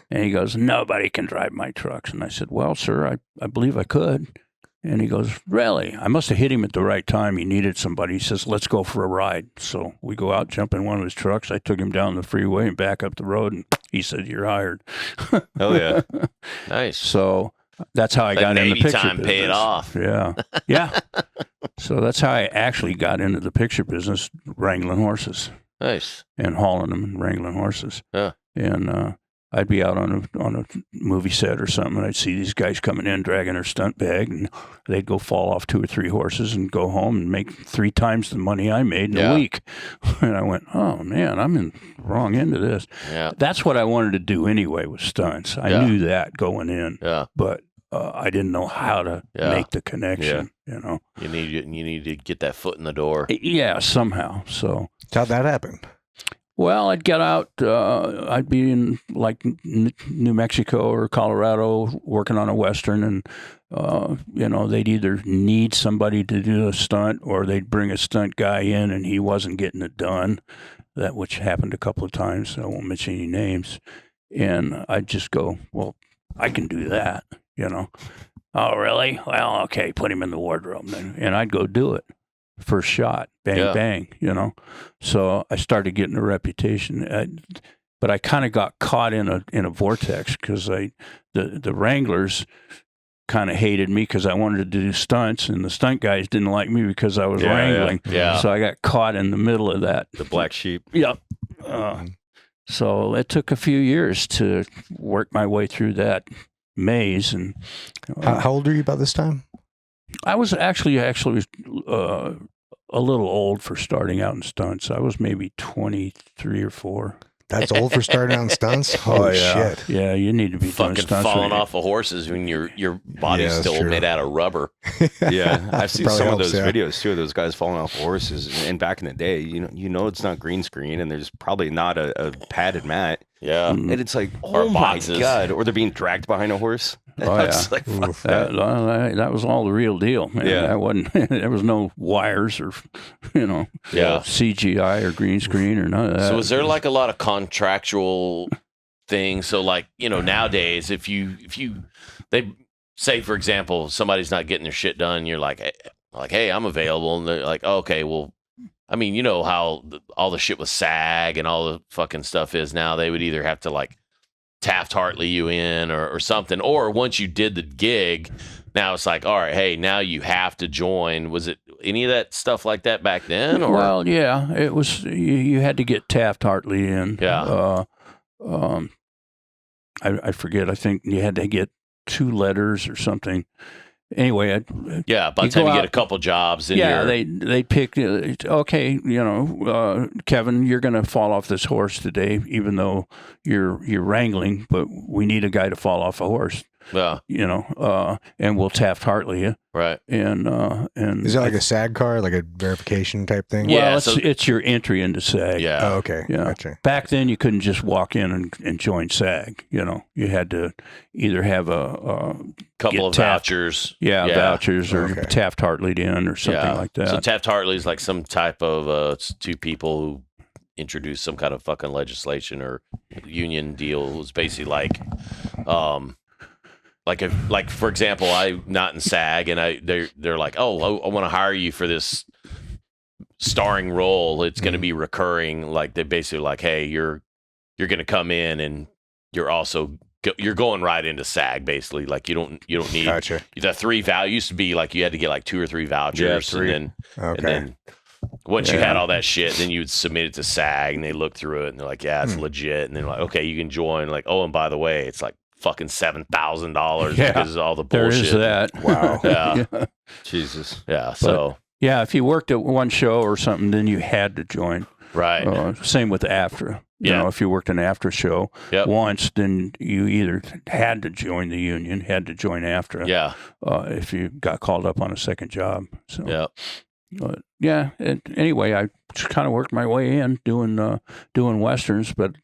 And he goes, nobody can drive my trucks. And I said, well, sir, I believe I could. And he goes, really? I must have hit him at the right time. He needed somebody. He says, let's go for a ride. So we go out, jump in one of his trucks. I took him down the freeway and back up the road. And he said, you're hired. Oh, yeah. Nice. So that's how I got into the picture business. Paid off. Yeah. Yeah. So that's how I actually got into the picture business, wrangling horses. Nice. And hauling them and wrangling horses. Yeah. And I'd be out on a movie set or something, and I'd see these guys coming in, dragging their stunt bag, and they'd go fall off 2 or 3 horses and go home and make 3 times the money I made in a week. And I went, oh, man, I'm in the wrong end of this. Yeah. That's what I wanted to do anyway with stunts. I knew that going in, but I didn't know how to make the connection, You need to get that foot in the door. Yeah, somehow. So how'd that happen? Well, I'd get out. I'd be in like New Mexico or Colorado working on a Western, and they'd either need somebody to do a stunt or they'd bring a stunt guy in and he wasn't getting it done. That which happened a couple of times. I won't mention any names. And I'd just go, well, I can do that. Oh, really? Well, okay, put him in the wardrobe then, and I'd go do it. First shot, bang, bang, So I started getting a reputation, but I kind of got caught in a vortex because the Wranglers kind of hated me because I wanted to do stunts, and the stunt guys didn't like me because I was wrangling. Yeah. So I got caught in the middle of that. The black sheep. Yep. So it took a few years to work my way through that maze. And how old are you about this time? I was actually a little old for starting out in stunts. I was maybe 23 or 4. That's old for starting out in stunts? Holy shit. Yeah, you need to be fucking doing stunts falling off of horses when your body's still made out of rubber. Yeah, I've seen some of those helps, videos too, of those guys falling off horses. And back in the day, it's not green screen, and there's probably not a padded mat. Yeah. And it's like, Or oh my boxes. God. Or they're being dragged behind a horse. Oh, yeah. It's like, fuck That was all the real deal, man. Yeah. That wasn't. There was no wires or, Yeah. CGI or green screen or none of that. So is there like a lot of contractual things? So like, nowadays, if they say, for example, somebody's not getting their shit done, you're like, hey, I'm available. And they're like, oh, okay, well, I mean, you know how all the shit with SAG and all the fucking stuff is now. They would either have to like Taft-Hartley you in or something. Or once you did the gig, now it's like, all right, hey, now you have to join. Was it any of that stuff like that back then? Or? Well, yeah, it was. You had to get Taft-Hartley in. Yeah. I forget. I think you had to get 2 letters or something. Anyway, Yeah, by the time you get a couple jobs in your... they picked, okay, Kevin, you're going to fall off this horse today, even though you're wrangling, but we need a guy to fall off a horse. Yeah. And we'll Taft-Hartley you. Right. And is that like a SAG card, like a verification type thing? Yeah, Well, it's your entry into SAG. Yeah. Oh, okay. Yeah. Gotcha. Back then, you couldn't just walk in and join SAG. You had to either have a Couple of vouchers. vouchers, or Okay. Taft-Hartley'd in or something like that. So Taft-Hartley is like some type of 2 people who introduced some kind of fucking legislation or union deal. It was basically like, like for example, I'm not in SAG, and they're like, oh, I want to hire you for this starring role. It's going to be recurring. Like they basically like, hey, you're going to come in, and you're also you're going right into SAG basically. Like you don't need Gotcha. the 3 used to be like you had to get like 2 or 3 vouchers, 3. and Okay. then once you had all that shit, then you would submit it to SAG, and they look through it, and they're like, yeah, it's legit, and they're like, okay, you can join. Like, oh, and by the way, it's like fucking $7,000 Yeah, because of all the there bullshit. is that. Wow. Yeah. Jesus. Yeah. So Yeah, if you worked at one show or something, then you had to join. right. Same with AFTRA. Yeah. If you worked an AFTRA show Yep. once, then you either had to join the union, had to join AFTRA. Yeah. If you got called up on a second job. So Yeah. But yeah. Anyway, I just kind of worked my way in doing westerns, but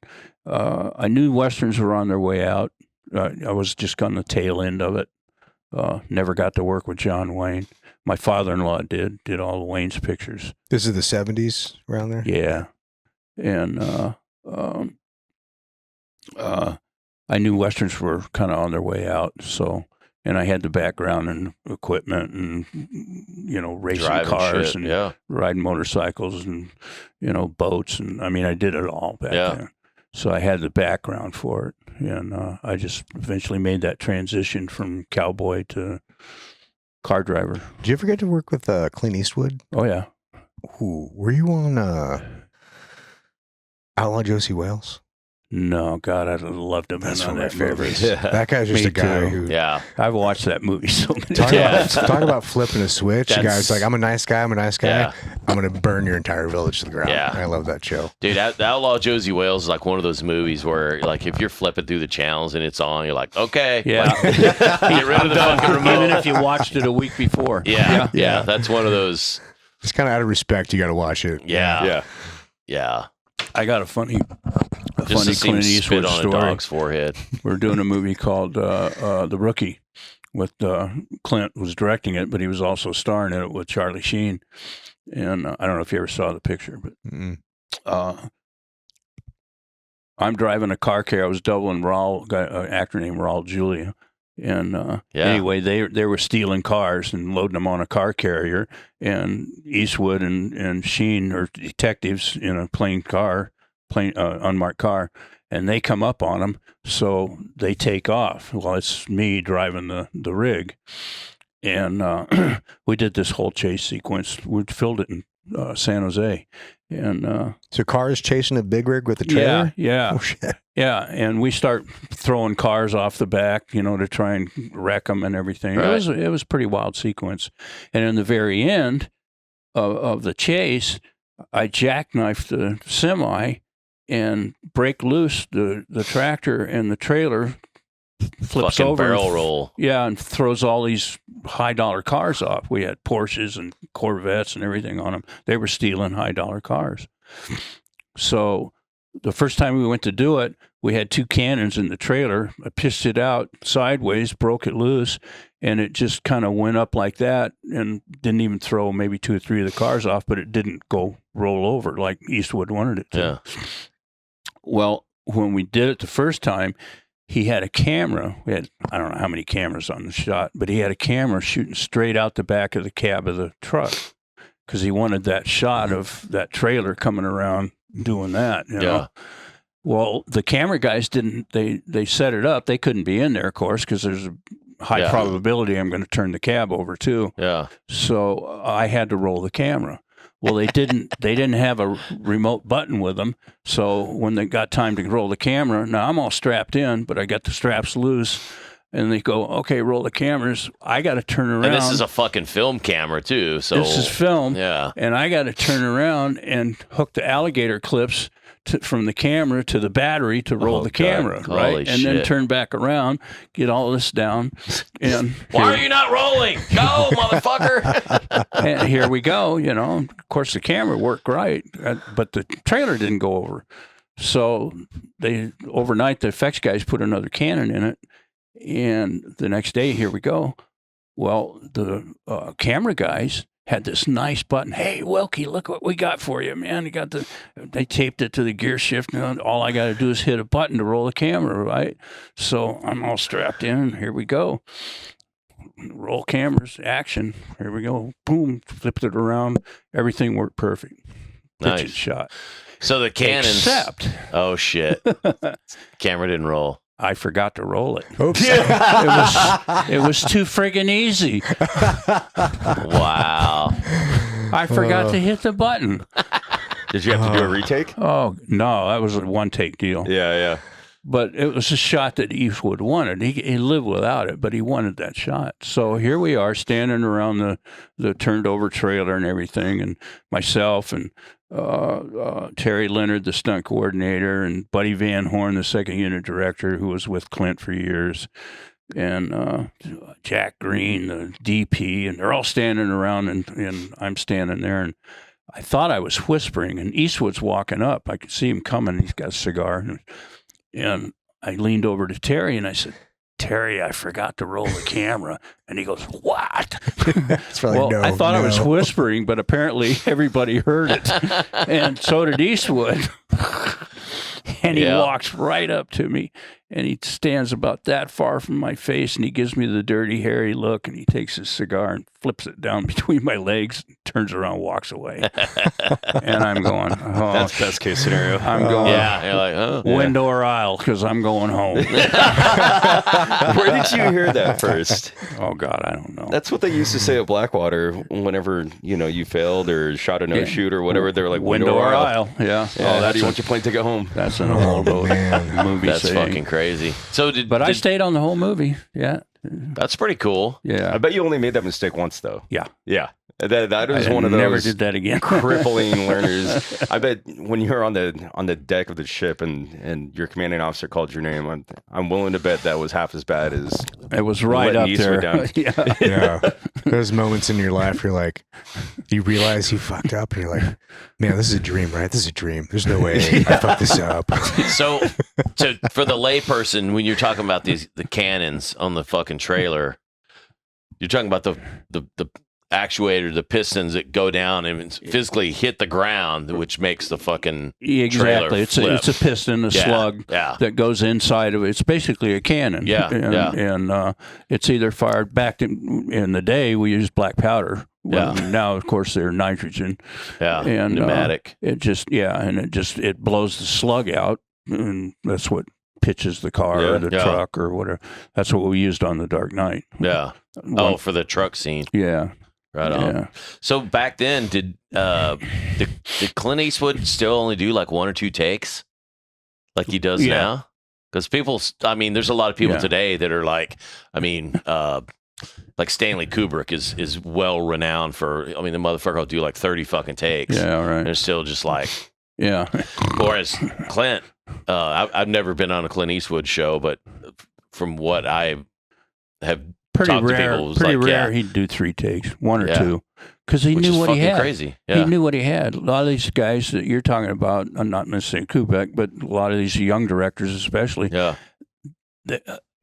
I knew westerns were on their way out. I was just on the tail end of it. Never got to work with John Wayne. My father-in-law did all the Wayne's pictures. This is the 70s around there? Yeah, and I knew westerns were kind of on their way out. So, and I had the background and equipment and racing Driving cars shit. and Yeah. riding motorcycles and boats, and I mean I did it all back Yeah. then. So I had the background for it, and I just eventually made that transition from cowboy to car driver. Did you ever get to work with Clint Eastwood? Oh yeah, Ooh, were you on Outlaw Josie Wales? no, God, I loved him. That's on one of my that movie. favorites. Yeah. That guy's just Me a guy too. who Yeah. I've watched that movie so many talk times. about flipping a switch. The That's- guy's like, I'm a nice guy. Yeah. I'm gonna burn your entire village to the ground. Yeah. I love that show. Dude, the Outlaw Josie Wales is like one of those movies where, like, if you're flipping through the channels and it's on, you're like, okay, Yeah. like, get rid of the fucking remote. Even if you watched it a week before. Yeah, that's one of those. It's kind of out of respect. You got to watch it. Yeah, Yeah. I got a funny Just to see him Clint spit Eastwood on a story. dog's forehead. We're doing a movie called The Rookie with Clint was directing it, but he was also starring in it with Charlie Sheen. And I don't know if you ever saw the picture, but Mm-mm. I'm driving a car carrier. I was doubling Raul, an actor named Raul Julia. And anyway, they were stealing cars and loading them on a car carrier. And Eastwood and Sheen are detectives in a unmarked car, and they come up on them. So they take off. Well, it's me driving the rig. And we did this whole chase sequence. We filmed it in San Jose. And So cars chasing a big rig with a trailer? yeah. Oh shit. Yeah, and we start throwing cars off the back, to try and wreck them and everything. Right. It was a pretty wild sequence. And in the very end of the chase, I jackknifed the semi and break loose the tractor, and the trailer flips Fucking over. barrel roll. Yeah, and throws all these high-dollar cars off. We had Porsches and Corvettes and everything on them. They were stealing high-dollar cars. So the first time we went to do it, we had 2 cannons in the trailer. I pitched it out sideways, broke it loose, and it just kind of went up like that and didn't even throw maybe 2 or 3 of the cars off, but it didn't go roll over like Eastwood wanted it to. Yeah. Well, when we did it the first time, he had a camera. We had, I don't know how many cameras on the shot, but he had a camera shooting straight out the back of the cab of the truck because he wanted that shot of that trailer coming around doing that. You know? Well, the camera guys didn't, they set it up. They couldn't be in there, of course, because there's a high probability I'm going to turn the cab over too. Yeah. So I had to roll the camera. Well, they didn't have a remote button with them. So when they got time to roll the camera, now I'm all strapped in, but I got the straps loose. And they go, okay, roll the cameras. I got to turn around. And this is a fucking film camera too. So this is film. Yeah. And I got to turn around and hook the alligator clips from the camera to the battery to roll the camera, right? And then turn back around, get all this down. And why are you not rolling? Go, motherfucker. And here we go. You know, of course, the camera worked right, but the trailer didn't go over. So overnight, the effects guys put another cannon in it. And the next day, here we go. Well, the camera guys had this nice button. Hey, Wilkey, look what we got for you, man. They taped it to the gear shift. And all I got to do is hit a button to roll the camera, right? So I'm all strapped in. Here we go. Roll cameras, action. Here we go. Boom, flipped it around. Everything worked perfect. Nice Pitch shot. So the cannons. Except. Oh, shit. Camera didn't roll. I forgot to roll it. Oops. It was too friggin' easy. Wow. I forgot to hit the button. Did you have to do a retake? Oh, no, that was a one-take deal. Yeah. But it was a shot that Eastwood wanted. He lived without it, but he wanted that shot. So here we are standing around the turned-over trailer and everything, and myself and Terry Leonard, the stunt coordinator, and Buddy Van Horn, the second unit director, who was with Clint for years, and Jack Green, the DP, and they're all standing around, and I'm standing there, and I thought I was whispering, and Eastwood's walking up. I could see him coming. He's got a cigar, and I leaned over to Terry, and I said, Terry, I forgot to roll the camera. And he goes, what? Well, I thought I was whispering, but apparently everybody heard it. And so did Eastwood. And he walks right up to me, and he stands about that far from my face, and he gives me the dirty, hairy look, and he takes his cigar and flips it down between my legs, turns around, walks away. And I'm going, oh. That's best case scenario. I'm going, you're like, oh. Window or aisle, because I'm going home. Where did you hear that first? Oh, God, I don't know. That's what they used to say at Blackwater whenever, you failed or shot a no-shoot or whatever. They were like, window or aisle. Yeah. How do you want your plane ticket home? That's an old movie That's saying. fucking crazy. So I stayed on the whole movie. Yeah. That's pretty cool. Yeah. I bet you only made that mistake once, though. Yeah. Yeah. That is one of those. Never did that again. Crippling learners. I bet when you're on the deck of the ship and your commanding officer called your name, I'm willing to bet that was half as bad as it was right up there. Down. Yeah. There's moments in your life where you're like, you realize you fucked up, and you're like, man, this is a dream, right? This is a dream. There's no way I fucked this up. So for the layperson, when you're talking about the cannons on the fucking trailer, you're talking about the actuator, the pistons that go down and physically hit the ground, which makes the fucking trailer it's flip. a piston, slug that goes inside of it. It's basically a cannon. And it's either fired back in the day we used black powder. Now of course they're nitrogen. And pneumatic. It blows the slug out, and that's what pitches the car or the truck or whatever. That's what we used on The Dark Knight. Yeah. For the truck scene. Yeah. Right on. Yeah. So back then, did Clint Eastwood still only do like 1 or 2 takes, like he does now? Because there's a lot of people today that are like, like Stanley Kubrick is well renowned for. The motherfucker will do like 30 fucking takes. Yeah, right. And it's still just like, Whereas Clint, I've never been on a Clint Eastwood show, but from what I have. Pretty rare. He'd do 3 takes, 1 or 2, because he which knew is what he fucking had. crazy. He Yeah. knew what he had. A lot of these guys that you're talking about, not necessarily Kubeck, but a lot of these young directors, especially, Yeah.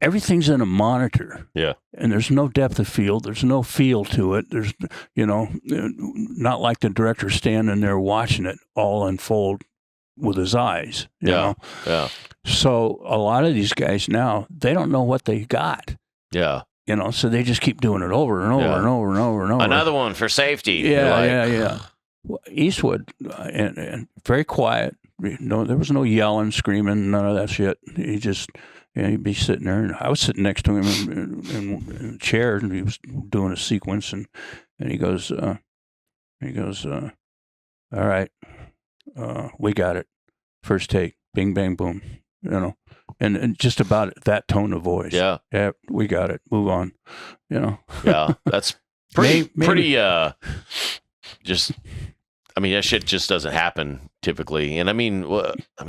everything's in a monitor. Yeah. And there's no depth of field. There's no feel to it. There's, not like the director standing there watching it all unfold with his eyes. You know? Yeah. So a lot of these guys now, they don't know what they got. Yeah. So they just keep doing it over and over and over and over and over. Another one for safety. Yeah. Well, Eastwood, and very quiet. No, there was no yelling, screaming, none of that shit. He just, he'd be sitting there, and I was sitting next to him in a chair, and he was doing a sequence, and he goes, all right, we got it. First take, bing, bang, boom, and just about that tone of voice. Yeah. Yeah, we got it. Move on. Yeah. That's pretty, just, I mean, that shit just doesn't happen typically. And I mean,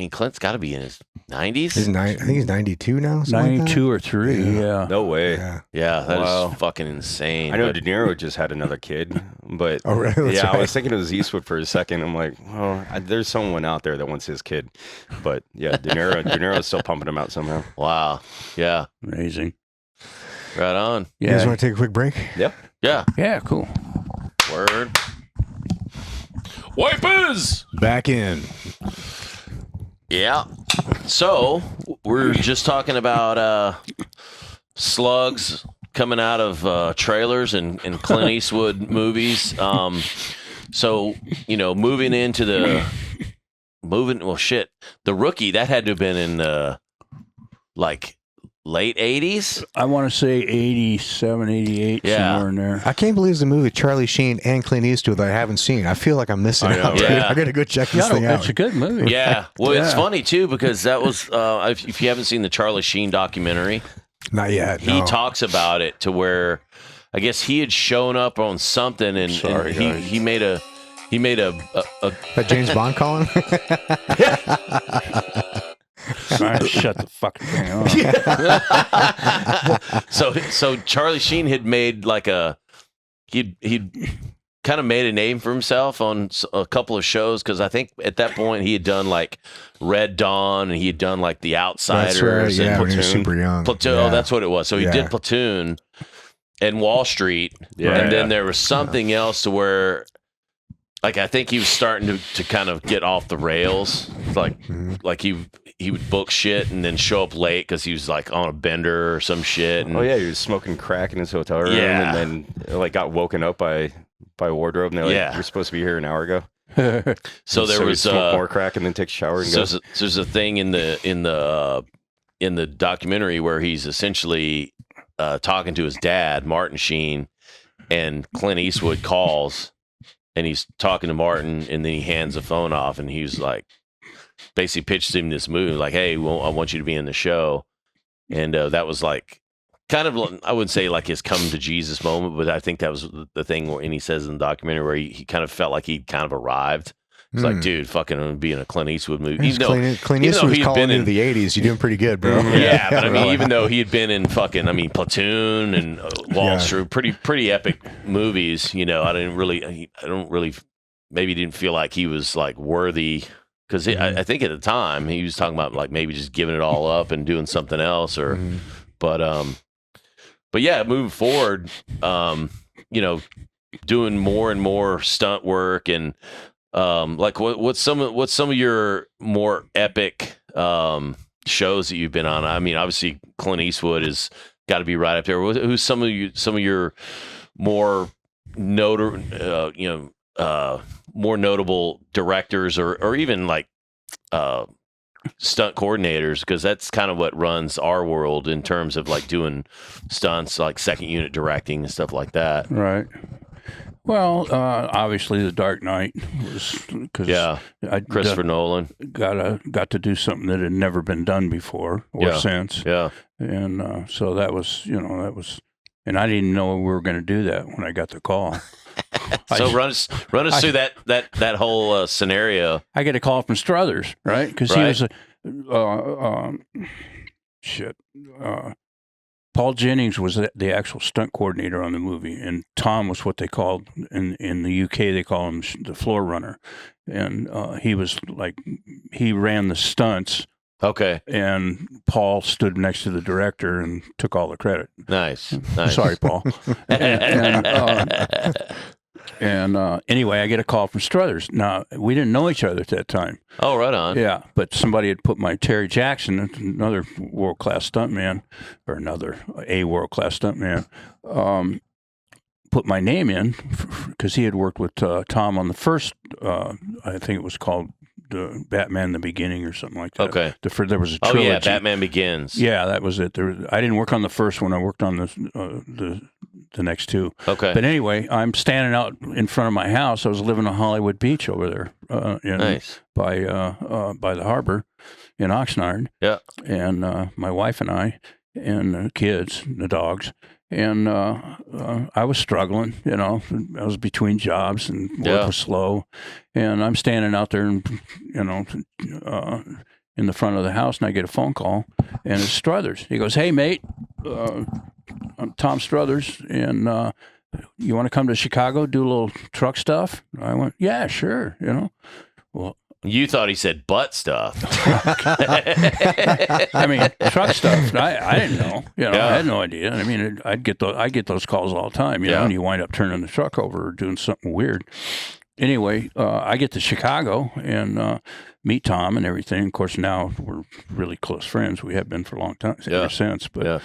Clint's got to be in his 90s. I think he's 92 now. 92 or 3. Yeah. No way. Yeah, that is fucking insane. I know De Niro just had another kid, but Oh, really? That's yeah, I right. was thinking it was Eastwood for a second. I'm like, well, there's someone out there that wants his kid, but yeah, De Niro's still pumping him out somehow. Wow. Yeah. Amazing. Right on. You guys Yeah. want to take a quick break? Yep. Yeah. Yeah, cool. Word. Wipers! Back in. Yeah. So we're just talking about slugs coming out of trailers and Clint Eastwood movies. So moving into the the Rookie, that had to have been in late 80s. I want to say 87, 88, Yeah. somewhere in there. I can't believe it's a movie with Charlie Sheen and Clint Eastwood that I haven't seen. I feel like I'm missing I know, out. right? dude. Yeah. I got to go check this thing It's out. a good movie. Yeah. Well, it's Yeah. funny too because that was if you haven't seen the Charlie Sheen documentary, Not yet. he no. talks about it to where I guess he had shown up on something and, Sorry, and guys. he made a That James Bond calling? Trying to shut the fucking thing off. so Charlie Sheen had made he'd kind of made a name for himself on a couple of shows because I think at that point he had done like Red Dawn and he had done like The Outsiders. That's right. Yeah, and when he was super young. Platoon. Yeah. Oh, that's what it was. So he Yeah. did Platoon and Wall Street, Yeah. and then there was something else to where. Like I think he was starting to kind of get off the rails, like he would book shit and then show up late because he was like on a bender or some shit. And, Oh yeah, he was smoking crack in his hotel room, Yeah. and then like got woken up by a wardrobe, and they're like, Yeah. "You're supposed to be here an hour ago." so there he'd was smoke more crack and then take a shower and so go. there's a thing in the documentary where he's essentially talking to his dad, Martin Sheen, and Clint Eastwood calls. And he's talking to Martin, and then he hands the phone off, and he's like, basically pitched him this movie, like, "Hey, well, I want you to be in the show," and that was like, kind of, I wouldn't say like his come to Jesus moment, but I think that was the thing. And he says in the documentary where he kind of felt like he'd kind of arrived. It's like, dude, fucking be in a Clint Eastwood movie. Clint even Eastwood though was he'd calling been in in the 80s. You're doing pretty good, bro. yeah, but I mean, even though he had been in Platoon and Wall Street, pretty epic movies, I don't really, maybe didn't feel like he was like worthy because I think at the time he was talking about like maybe just giving it all up and doing something else, but yeah, moving forward, doing more and more stunt work and. Like what's some of your more epic shows that you've been on? I mean, obviously Clint Eastwood has got to be right up there. Who's some of your more more notable directors or even like stunt coordinators, because that's kind of what runs our world in terms of like doing stunts, like second unit directing and stuff like that. Right. Well, obviously, The Dark Knight was because Christopher Nolan got to do something that had never been done before or since. Yeah, and so that was, and I didn't know we were going to do that when I got the call. So run us through that whole scenario. I get a call from Struthers, right? Because he was Paul Jennings was the actual stunt coordinator on the movie, and Tom was what they called in the UK. They call him the floor runner, and he was like he ran the stunts. Okay. And Paul stood next to the director and took all the credit. Nice. Sorry, Paul. Anyway, I get a call from Struthers. Now, we didn't know each other at that time. Oh, right on. Yeah, but somebody had put Terry Jackson, another world-class stuntman, or a world-class stuntman, put my name in because he had worked with Tom on the first, I think it was called the Batman: The Beginning or something like that. Okay. There was a trilogy. Oh yeah, Batman Begins. Yeah, that was it. I didn't work on the first one. I worked on the next two. Okay. But anyway, I'm standing out in front of my house. I was living on Hollywood Beach over there, Nice. by the harbor in Oxnard. Yeah. And my wife and I and the kids, the dogs. And I was struggling, I was between jobs and work was slow. And I'm standing out there, in the front of the house, and I get a phone call, and it's Struthers. He goes, "Hey, mate, I'm Tom Struthers, and you want to come to Chicago, do a little truck stuff?" I went, "Yeah, sure, Well, You thought he said butt stuff. I mean, truck stuff. I didn't know. I had no idea. I mean, I get those calls all the time. And you wind up turning the truck over or doing something weird. Anyway, I get to Chicago and meet Tom and everything. Of course, now we're really close friends. We have been for a long time ever since. But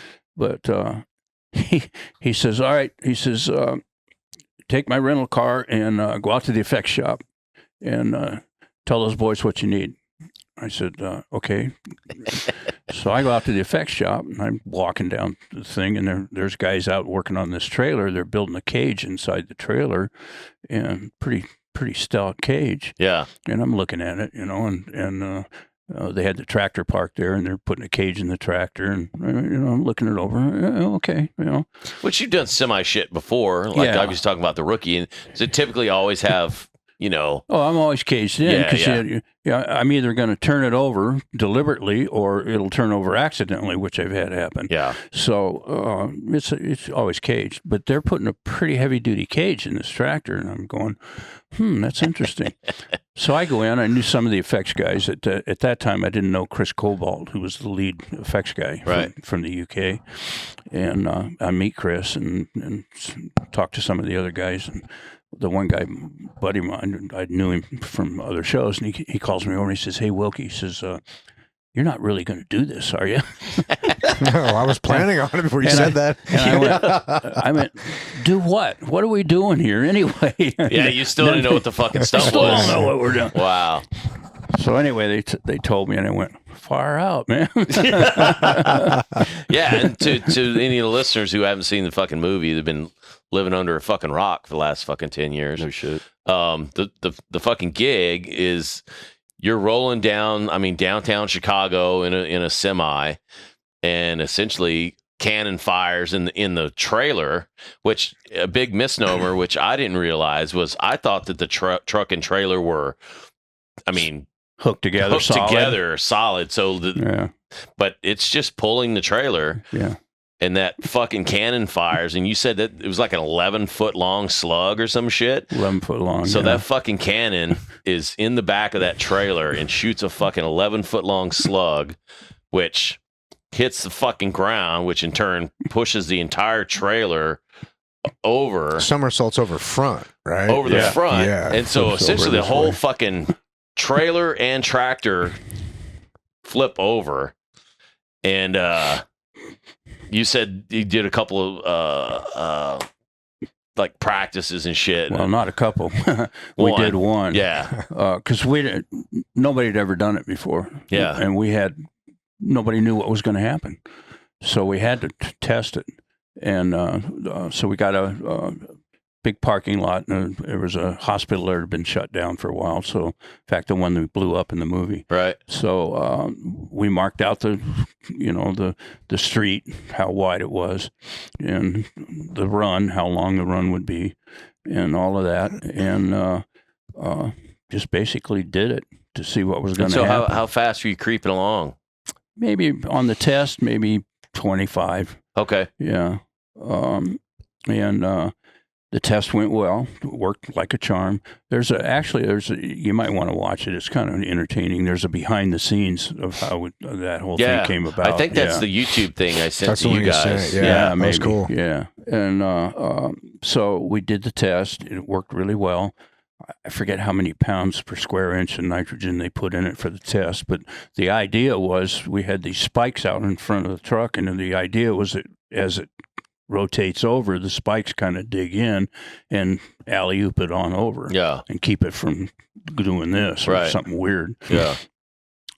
he says, "All right." He says, "Take my rental car and go out to the effects shop and." Tell those boys what you need." I said, "Okay." So I go out to the effects shop, and I'm walking down the thing, and there's guys out working on this trailer. They're building a cage inside the trailer, and pretty stout cage. Yeah. And I'm looking at it, and they had the tractor parked there, and they're putting a cage in the tractor, and I'm looking it over. Okay, Which you've done semi shit before. Like I was talking about the Rookie, and does it typically always have Oh, I'm always caged in because I'm either going to turn it over deliberately or it'll turn over accidentally, which I've had happen. Yeah. So it's always caged, but they're putting a pretty heavy duty cage in this tractor, and I'm going, that's interesting. So I go in. I knew some of the effects guys at that time. I didn't know Chris Cobalt, who was the lead effects guy from the UK, and I meet Chris and talk to some of the other guys and. The one guy, buddy of mine, I knew him from other shows, and he calls me over and he says, "Hey, Wilkey," he says, "You're not really going to do this, are you?" No, I was planning on it before you said that. And I went, "Do what? What are we doing here anyway?" Yeah, you still didn't know what the fucking stuff still was. don't know what we're doing. Wow. So anyway, they told me, and I went, "Far out, man." Yeah, and to any of the listeners who haven't seen the fucking movie, they've been living under a fucking rock for the last fucking 10 years. No shit. The fucking gig is you're rolling down, downtown Chicago in a semi, and essentially cannon fires in the trailer, which a big misnomer, which I didn't realize was I thought that the truck and trailer were, hooked together, solid. So but it's just pulling the trailer. Yeah. And that fucking cannon fires, and you said that it was like an 11-foot long slug or some shit. 11-foot long. So that fucking cannon is in the back of that trailer and shoots a fucking 11-foot long slug, which hits the fucking ground, which in turn pushes the entire trailer over. Somersaults over front, right? Over the front. Yeah. And so essentially the whole fucking trailer and tractor flip over. And you said you did a couple of like practices and shit. Well, not a couple. We did one. Yeah. Because nobody had ever done it before. Yeah. And nobody knew what was going to happen. So we had to test it. And so we got a big parking lot, and there was a hospital that had been shut down for a while. So, in fact, the one that blew up in the movie. Right. So we marked out the street, how wide it was, and the run, how long the run would be, and all of that, and just basically did it to see what was going to happen. So how fast were you creeping along? Maybe on the test, maybe 25. Okay. Yeah. And the test went well. It worked like a charm. You might want to watch it. It's kind of entertaining. There's a behind the scenes of how that whole thing came about. I think that's the YouTube thing I sent That's to the you one you guys. sent, yeah. maybe. That's cool. Yeah. And so we did the test. It worked really well. I forget how many pounds per square inch of nitrogen they put in it for the test, but the idea was we had these spikes out in front of the truck, and the idea was that as it rotates over, the spikes kind of dig in and alley-oop it on over and keep it from doing this or something weird. Yeah.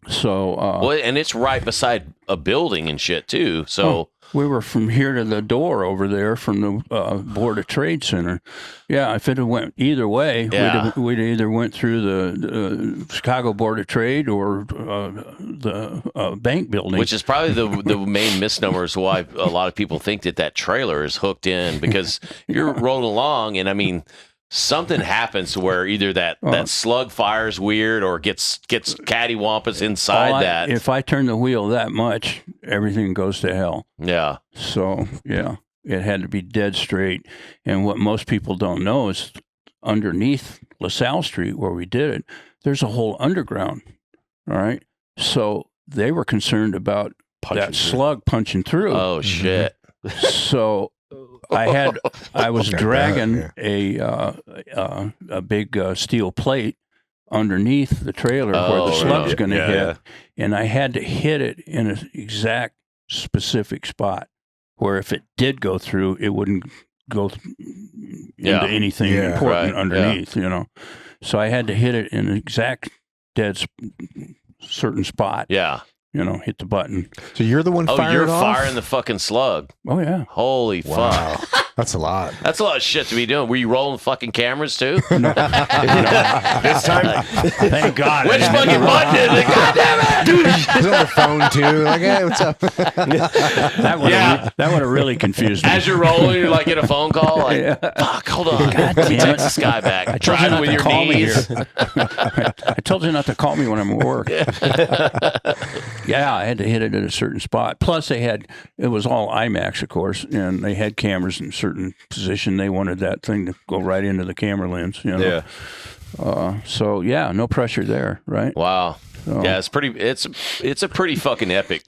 So, well, and it's right beside a building and shit too. So we were from here to the door over there from the Board of Trade Center. Yeah, if it had went either way, we'd either went through the Chicago Board of Trade or the bank building. Which is probably the main misnomer is why a lot of people think that trailer is hooked in, because you're rolling along and I mean, something happens to where either that slug fires weird or gets cattywampus inside that. If I turn the wheel that much, everything goes to hell. Yeah. So, yeah, it had to be dead straight. And what most people don't know is underneath LaSalle Street, where we did it, there's a whole underground. All right. So they were concerned about that slug punching through. Oh, shit. So I was dragging a big steel plate underneath the trailer where the slug's going to hit, and I had to hit it in an exact specific spot where if it did go through, it wouldn't go into anything important underneath, you know. So I had to hit it in an exact certain spot. Yeah. You know, hit the button. So you're the one firing you're it off? firing the fucking slug. Oh, yeah. Holy Wow. fuck. That's a lot. That's a lot of shit to be doing. Were you rolling fucking cameras too? No. This time, thank God. Which fucking button is it? God damn it! He's on the phone too. Like, hey, what's up? That would have really confused me. As you're rolling, you're like in a phone call. Like, fuck, hold on. God Let me damn text this guy back. I told you Driving not with to your call me knees. here. I told you not to call me when I'm at work. Yeah, I had to hit it at a certain spot. Plus, it was all IMAX, of course, and they had cameras in a certain position. They wanted that thing to go right into the camera lens, you know. yeah. So yeah, no pressure there, right? Wow. So, Yeah, it's a pretty fucking epic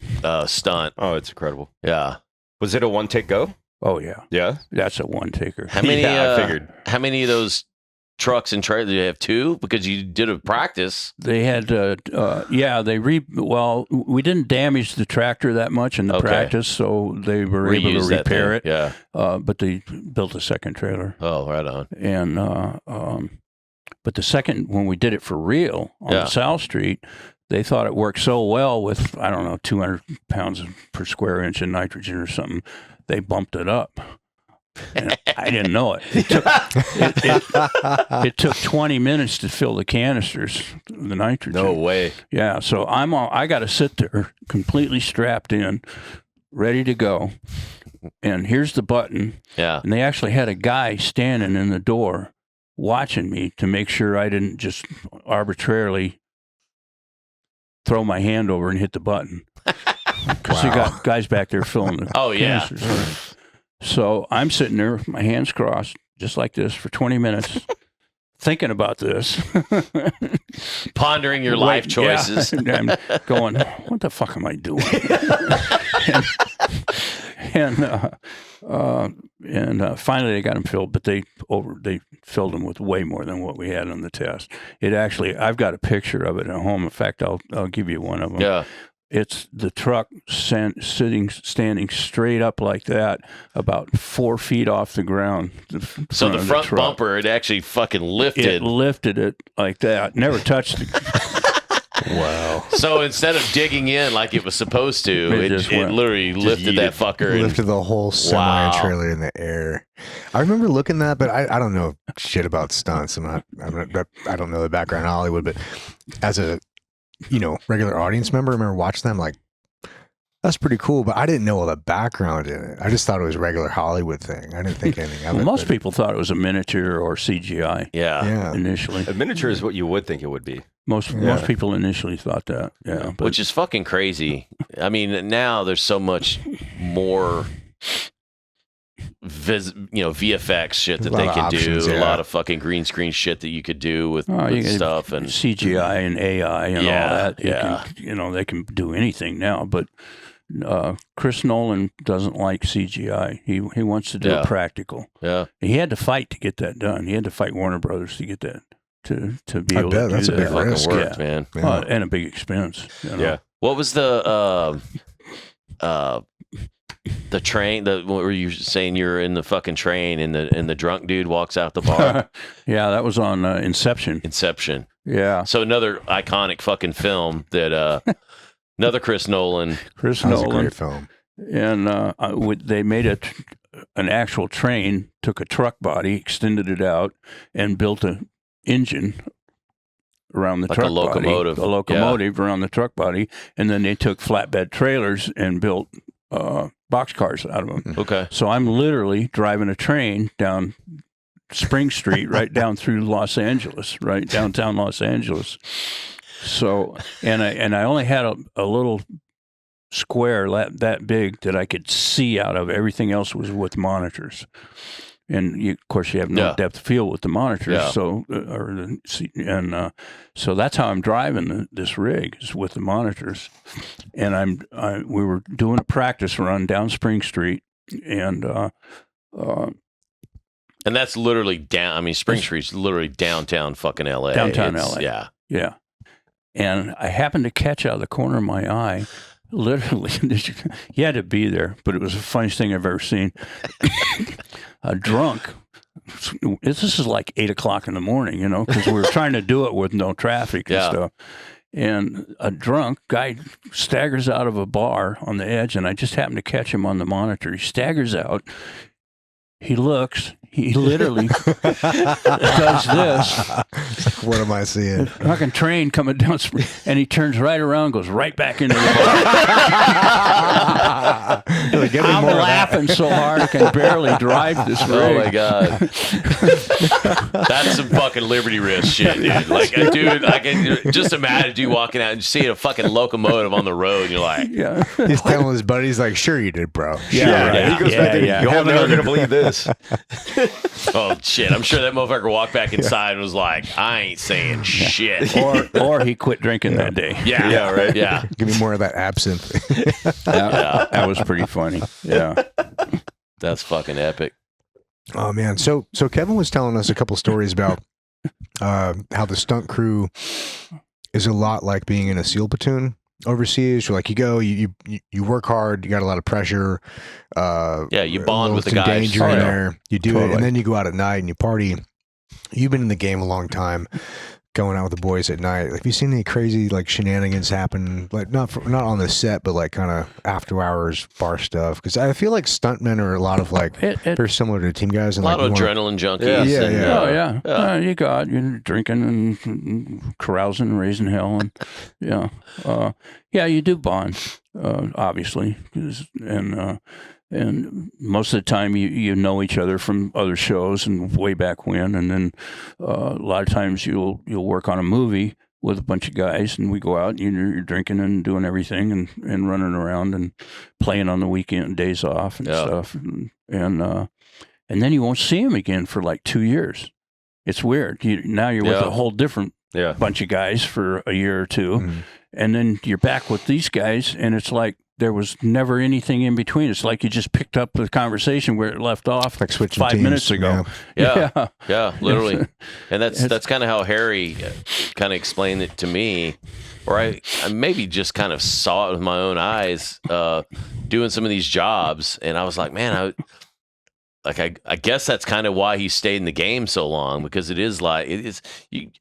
stunt. Oh, it's incredible. Yeah. Was it a one take go? oh yeah, Yeah. that's a one taker. How many? Yeah, I figured. How many of those trucks and trailers do you have? Two? Because you did a practice. They had, we didn't damage the tractor that much in the practice, so they were able Reuse to that repair thing. it. Yeah. But they built a second trailer. Oh, right on. And but the second, when we did it for real on South Street, they thought it worked so well with, I don't know, 200 pounds per square inch of nitrogen or something. They bumped it up. And I didn't know it. It took 20 minutes to fill the canisters, the nitrogen. No way. Yeah, so I got to sit there completely strapped in, ready to go. And here's the button. Yeah. And they actually had a guy standing in the door watching me to make sure I didn't just arbitrarily throw my hand over and hit the button. Because you got guys back there filling the canisters. Right? So I'm sitting there with my hands crossed, just like this, for 20 minutes, thinking about this. Pondering your life choices. Yeah. And I'm going, what the fuck am I doing? and finally they got them filled, but they filled them with way more than what we had on the test. It actually, I've got a picture of it at home. In fact, I'll give you one of them. Yeah. It's the truck standing straight up like that, about 4 feet off the ground. So the front bumper, it actually fucking lifted. It lifted it like that. Never touched it. Wow. So instead of digging in like it was supposed to, it literally lifted that fucker. Lifted the whole semi-trailer in the air. I remember looking at that, but I don't know shit about stunts. I don't know the background in Hollywood, but as a regular audience member, I remember watching them like, that's pretty cool, but I didn't know all the background in it. I just thought it was a regular Hollywood thing. I didn't think anything of it. Most people thought it was a miniature or CGI. Yeah. Initially. A miniature is what you would think it would be. Most people initially thought that. Yeah. Which is fucking crazy. I mean, now there's so much more VFX shit that A lot they of can options, do. yeah. A lot of fucking green screen shit that you could do with You got stuff and CGI and AI and all that. Yeah. They can do anything now. But Chris Nolan doesn't like CGI. He wants to do it practical. Yeah. He had to fight to get that done. He had to fight Warner Brothers to get that to be I able bet to do that's a that. big Fucking risk. worked, man. Yeah. And a big expense. Yeah. What was the train? What were you saying? You're in the fucking train, and the drunk dude walks out the bar. Yeah, that was on Inception. Inception. Yeah, So another iconic fucking film that another Chris Nolan. Chris That was a Nolan. great film. And they made an actual train, took a truck body, extended it out, and built an engine around the Like a truck locomotive. body, a locomotive around the truck body, and then they took flatbed trailers and built boxcars out of them. Okay. So I'm literally driving a train down Spring Street, right down through Los Angeles, right downtown Los Angeles. So, and I only had a little square that big that I could see out of. Everything else was with monitors. And of course, you have no depth of field with the monitors. Yeah. So, so that's how I'm driving this rig, is with the monitors. And we were doing a practice run down Spring Street, and that's literally down. I mean, Spring Street's literally downtown fucking LA. Downtown It's- LA. Yeah. yeah. And I happened to catch out of the corner of my eye, literally, you had to be there, but it was the funniest thing I've ever seen. A drunk. This is like 8 o'clock in the morning, because we were trying to do it with no traffic and stuff. And a drunk guy staggers out of a bar on the edge, and I just happened to catch him on the monitor. He staggers out. He looks. He literally does this. What am I seeing? Fucking train coming down, and he turns right around, goes right back into the bar. Like, give me I'm more of that. laughing so hard I can barely drive this rig. Oh my god, that's some fucking Liberty Risk shit, dude. Like, dude, I can just imagine you walking out and seeing a fucking locomotive on the road, and you're like, Yeah. He's telling his buddies, like, sure you did, bro. Yeah, he goes back there. yeah. You're never gonna believe this. oh shit. I'm sure that motherfucker walked back inside and was like, I ain't saying shit. Or he quit drinking that day. Yeah, right. Yeah. Give me more of that absinthe. That was pretty funny. Yeah. That's fucking epic. Oh man, so Kevin was telling us a couple stories about how the stunt crew is a lot like being in a SEAL platoon overseas. You're like, you go, you work hard, you got a lot of pressure. You bond with the some guys. danger in Oh, yeah. there. You do it, Totally. and then you go out at night and you party. You've been in the game a long time, going out with the boys at night. Have you seen any crazy like shenanigans happen? Like not on the set, but like kind of after hours bar stuff. Because I feel like stuntmen are a lot of like they're similar to team guys. And A lot like, of you wanna- adrenaline junkies. Yeah, and, yeah. Oh yeah. You go out, you're drinking and carousing, raising hell, and you do bond, obviously, and most of the time you know each other from other shows and way back when, and then a lot of times you'll work on a movie with a bunch of guys, and we go out, and you're drinking and doing everything and running around and playing on the weekend, days off and stuff, and then you won't see him again for like 2 years. It's weird. Now you're with a whole different bunch of guys for a year or two, and then you're back with these guys, and it's like there was never anything in between. It's like you just picked up the conversation where it left off, like switching 5 teams. minutes ago. Yeah, literally. And that's kind of how Harry kind of explained it to me, or I maybe just kind of saw it with my own eyes, doing some of these jobs, and I was like, man, I guess that's kind of why he stayed in the game so long, because it is like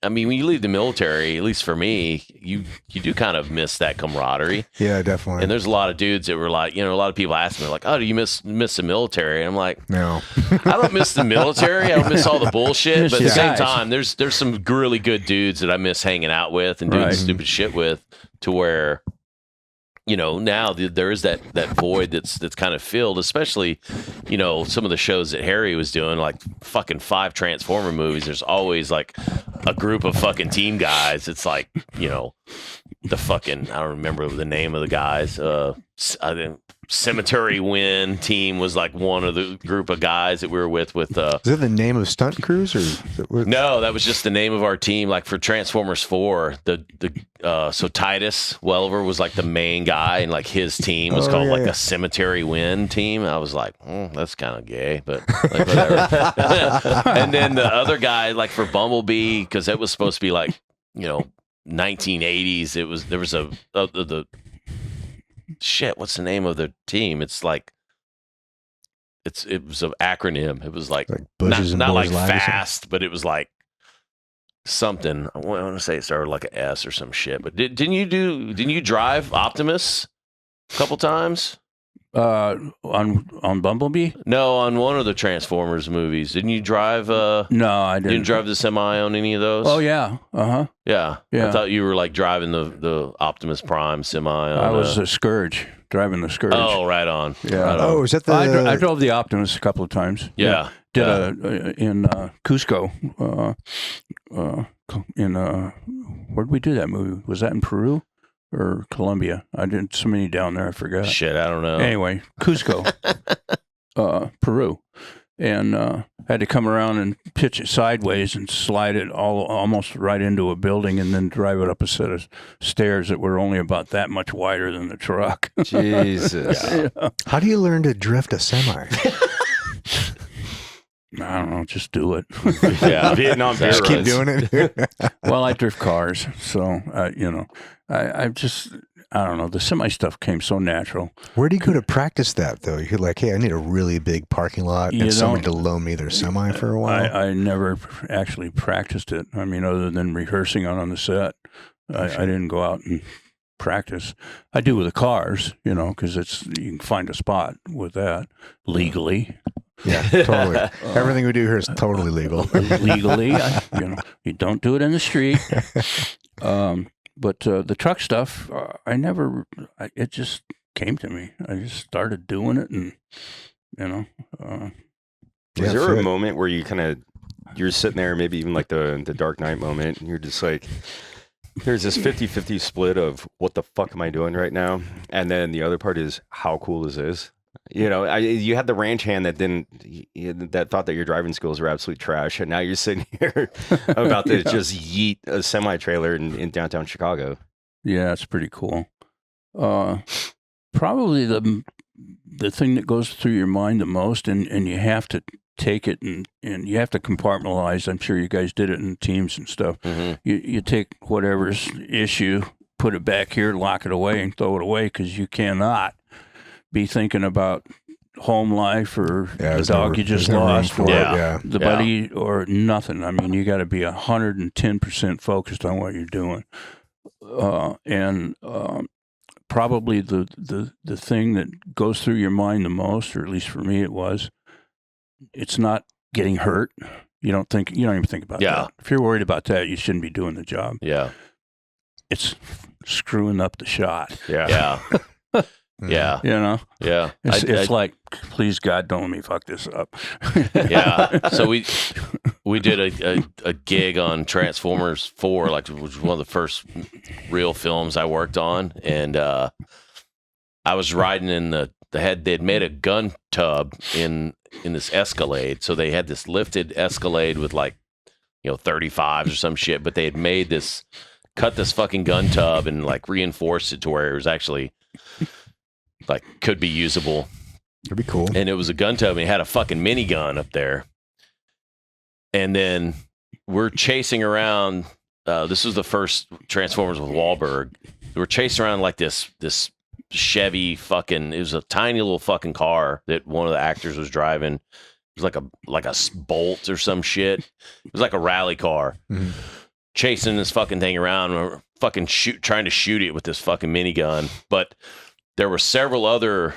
I mean, when you leave the military, at least for me, you do kind of miss that camaraderie. Yeah, definitely. And there's a lot of dudes that were like, a lot of people ask me like, oh, do you miss the military? And I'm like, no, I don't miss the military. I don't miss all the bullshit. But at the same guys. time, there's some really good dudes that I miss hanging out with and doing Right. stupid shit with, to where, now there is that void that's kind of filled, especially, some of the shows that Harry was doing, like fucking 5 Transformer movies. There's always like a group of fucking team guys. It's like, the fucking, I don't remember the name of the guys. I think Cemetery Wind team was like one of the group of guys that we were with. Is that the name of stunt crews or? No, that was just the name of our team. Like for Transformers 4, so Titus Welliver was like the main guy, and like his team was called a Cemetery Wind team. I was like, that's kind of gay, but like, whatever. And then the other guy, like for Bumblebee, because it was supposed to be like, 1980s. There was the shit. What's the name of the team? It's like it was an acronym. It was like not like fast, but it was like something. I want to say it started like an S or some shit. But didn't you drive Optimus a couple times? On Bumblebee? No, on one of the Transformers movies. Didn't you drive? No, I didn't. You didn't drive the semi on any of those? Oh yeah, yeah. Yeah. I thought you were like driving the Optimus Prime semi. I was a Scourge, driving the Scourge. Oh, right on. Yeah. Right on. Oh, is that the? I drove the Optimus a couple of times. Yeah. Did in Cusco. Where'd we do that movie? Was that in Peru or Colombia? I did so many down there, I forgot. Shit, I don't know. Anyway, Cusco, Peru, and had to come around and pitch it sideways and slide it almost right into a building, and then drive it up a set of stairs that were only about that much wider than the truck. Jesus. Yeah. How do you learn to drift a semi? I don't know, just do it. Yeah, Vietnam beer Just keep runs. doing it. Well, I drift cars, so I don't know. The semi stuff came so natural. Where do you go to practice that though? You're like, hey, I need a really big parking lot and somebody to loan me their semi for a while. I never actually practiced it. I mean, other than rehearsing on the set, I didn't go out and practice. I do with the cars, because you can find a spot with that legally. Yeah, totally. Everything we do here is totally legal. Legally, you don't do it in the street. But the truck stuff, it just came to me. I just started doing it, and Was there a moment where you're sitting there, maybe even like the Dark Knight moment, and you're just like, there's this 50-50 split of what the fuck am I doing right now? And then the other part is, how cool is this? You had the ranch hand that thought that your driving skills were absolute trash, and now you're sitting here about to just yeet a semi-trailer in downtown Chicago. Yeah, it's pretty cool. Probably the thing that goes through your mind the most, and you have to take it and you have to compartmentalize. I'm sure you guys did it in teams and stuff. Mm-hmm. You take whatever's issue, put it back here, lock it away, and throw it away, because you cannot be thinking about home life or the dog you just lost or the buddy or nothing. I mean, you got to be 110% focused on what you're doing. And probably the thing that goes through your mind the most, or at least for me it was, it's not getting hurt. You don't even think about that. If you're worried about that, you shouldn't be doing the job. Yeah. It's screwing up the shot. Yeah. Yeah. Yeah. It's like, please God, don't let me fuck this up. Yeah. So we did a gig on Transformers 4, which was one of the first real films I worked on, and I was riding in they'd made a gun tub in this Escalade, so they had this lifted Escalade with 35s or some shit, but they had cut this fucking gun tub and reinforced it to where it was actually could be usable. It'd be cool. And it was a gun tub, and it had a fucking minigun up there. And then we're chasing around. This was the first Transformers with Wahlberg. We're chasing around this Chevy fucking. It was a tiny little fucking car that one of the actors was driving. It was like a Bolt or some shit. It was like a rally car. Mm-hmm. Chasing this fucking thing around. We're fucking trying to shoot it with this fucking minigun, but there were several other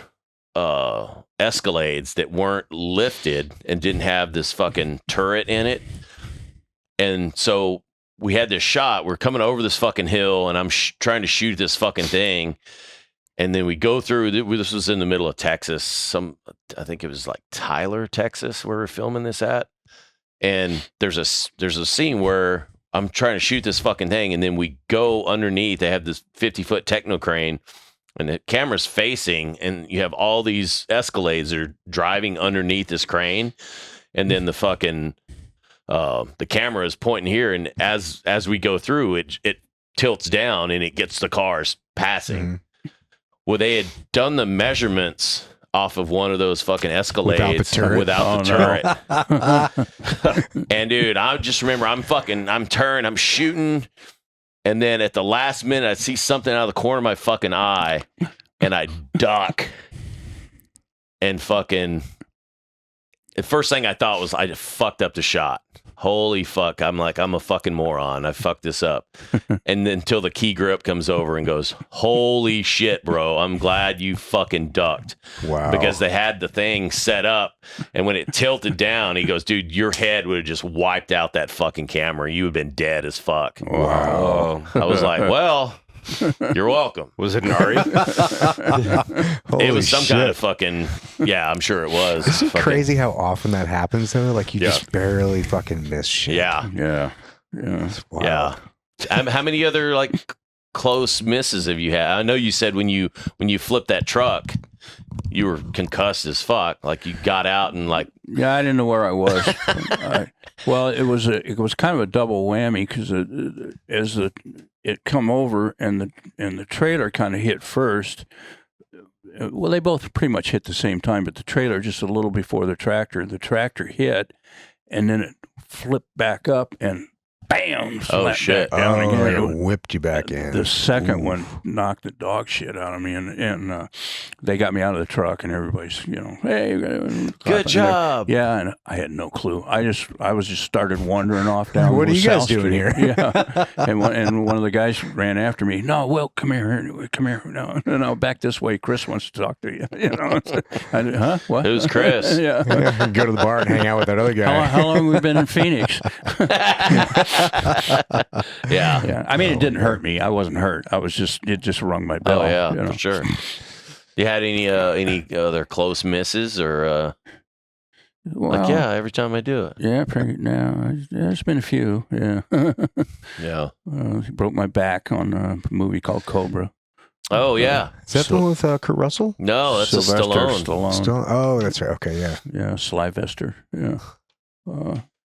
Escalades that weren't lifted and didn't have this fucking turret in it. And so we had this shot. We're coming over this fucking hill, and I'm trying to shoot this fucking thing. And then we go through. This was in the middle of Texas. I think it was Tyler, Texas, where we're filming this at. And there's a scene where I'm trying to shoot this fucking thing, and then we go underneath. They have this 50-foot techno crane, and the camera's facing, and you have all these Escalades that are driving underneath this crane, and then the fucking the camera is pointing here, and as we go through, it tilts down and it gets the cars passing. Well, they had done the measurements off of one of those fucking Escalades without the turret. And dude, I just remember I'm shooting, and then at the last minute I see something out of the corner of my fucking eye, and I duck, and fucking the first thing I thought was I just fucked up the shot. Holy fuck. I'm like, I'm a fucking moron. I fucked this up. And then until the key grip comes over and goes, holy shit, bro. I'm glad you fucking ducked. Wow. Because they had the thing set up, and when it tilted down, he goes, dude, your head would have just wiped out that fucking camera. You would have been dead as fuck. Wow. I was like, well, you're welcome. Was it an Ari? It was some kind of fucking, yeah, I'm sure it was. Isn't it fucking crazy how often that happens though? Like you just barely fucking miss shit. Yeah. It's wild. Yeah. How many other like close misses have you had? I know you said when you flipped that truck, you were concussed as fuck. Like you got out and like. Yeah, I didn't know where I was. Well, it was kind of a double whammy because as it come over and the trailer kind of hit first. Well, they both pretty much hit the same time, but the trailer just a little before the tractor. The tractor hit, and then it flipped back up and bam! Oh shit! Down again. It whipped you back in. The second one knocked the dog shit out of me, and they got me out of the truck, and everybody's, hey, good job. Yeah, and I had no clue. I was just started wandering off down. What are you guys doing Street. here? Yeah, and one of the guys ran after me. No, Will, come here. No, back this way. Chris wants to talk to you. Huh? What? Who's Chris? Yeah. Go to the bar and hang out with that other guy. How long have we been in Phoenix? Yeah. I mean, it didn't hurt me. I wasn't hurt. It just rung my bell. Oh yeah, for sure. You had any other close misses or Well, every time I do it. Yeah, there's been a few. Yeah. Yeah. Broke my back on a movie called Cobra. Oh yeah. Is that the one with Kurt Russell? No, that's a Sylvester Stallone. Oh, that's right. Okay, yeah. Yeah, Sylvester. Yeah.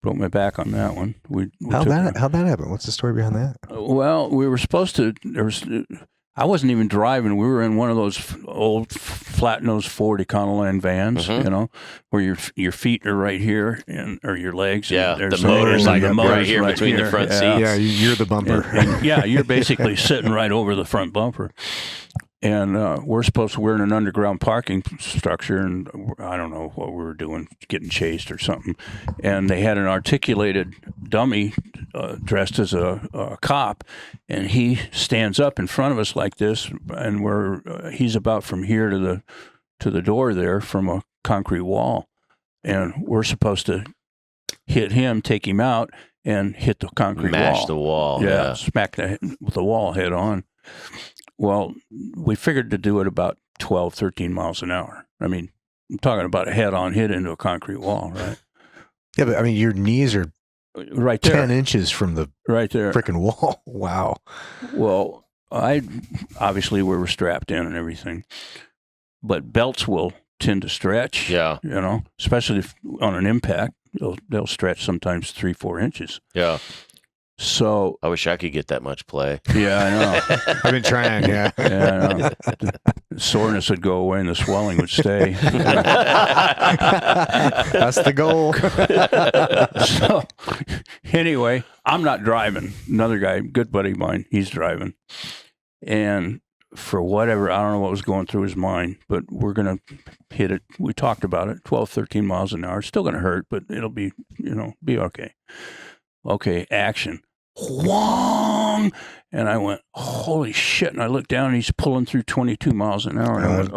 Broke my back on that one. How'd that happen? What's the story behind that? Well, we were supposed to. I wasn't even driving. We were in one of those old flat-nosed Ford Econoline vans, where your feet are right here or your legs. Yeah, and the motor's like right here right between the front seats. Yeah, you're the bumper. And you're basically sitting right over the front bumper. And we're in an underground parking structure, and I don't know what we were doing, getting chased or something. And they had an articulated dummy dressed as a cop, and he stands up in front of us like this, and he's about from here to the door there from a concrete wall, and we're supposed to hit him, take him out, and hit the concrete wall. Mash the wall. Yeah. Smack the wall head on. Well, we figured to do it about 12, 13 miles an hour. I mean, I'm talking about a head-on hit into a concrete wall, right? Yeah, but I mean, your knees are right there, 10 inches from the right there freaking wall. Wow. Well, obviously we were strapped in and everything, but belts will tend to stretch. Yeah. Especially on an impact, they'll stretch sometimes 3-4 inches. Yeah. So I wish I could get that much play. Yeah, I know. I've been trying. Yeah. Yeah, I know. The soreness would go away and the swelling would stay. That's the goal. So, anyway, I'm not driving. Another guy, good buddy of mine, he's driving. And for whatever, I don't know what was going through his mind, but we're going to hit it. We talked about it, 12, 13 miles an hour. It's still going to hurt, but it'll be, be okay. Okay, action. Whong! And I went, holy shit. And I looked down and he's pulling through 22 miles an hour. And I went,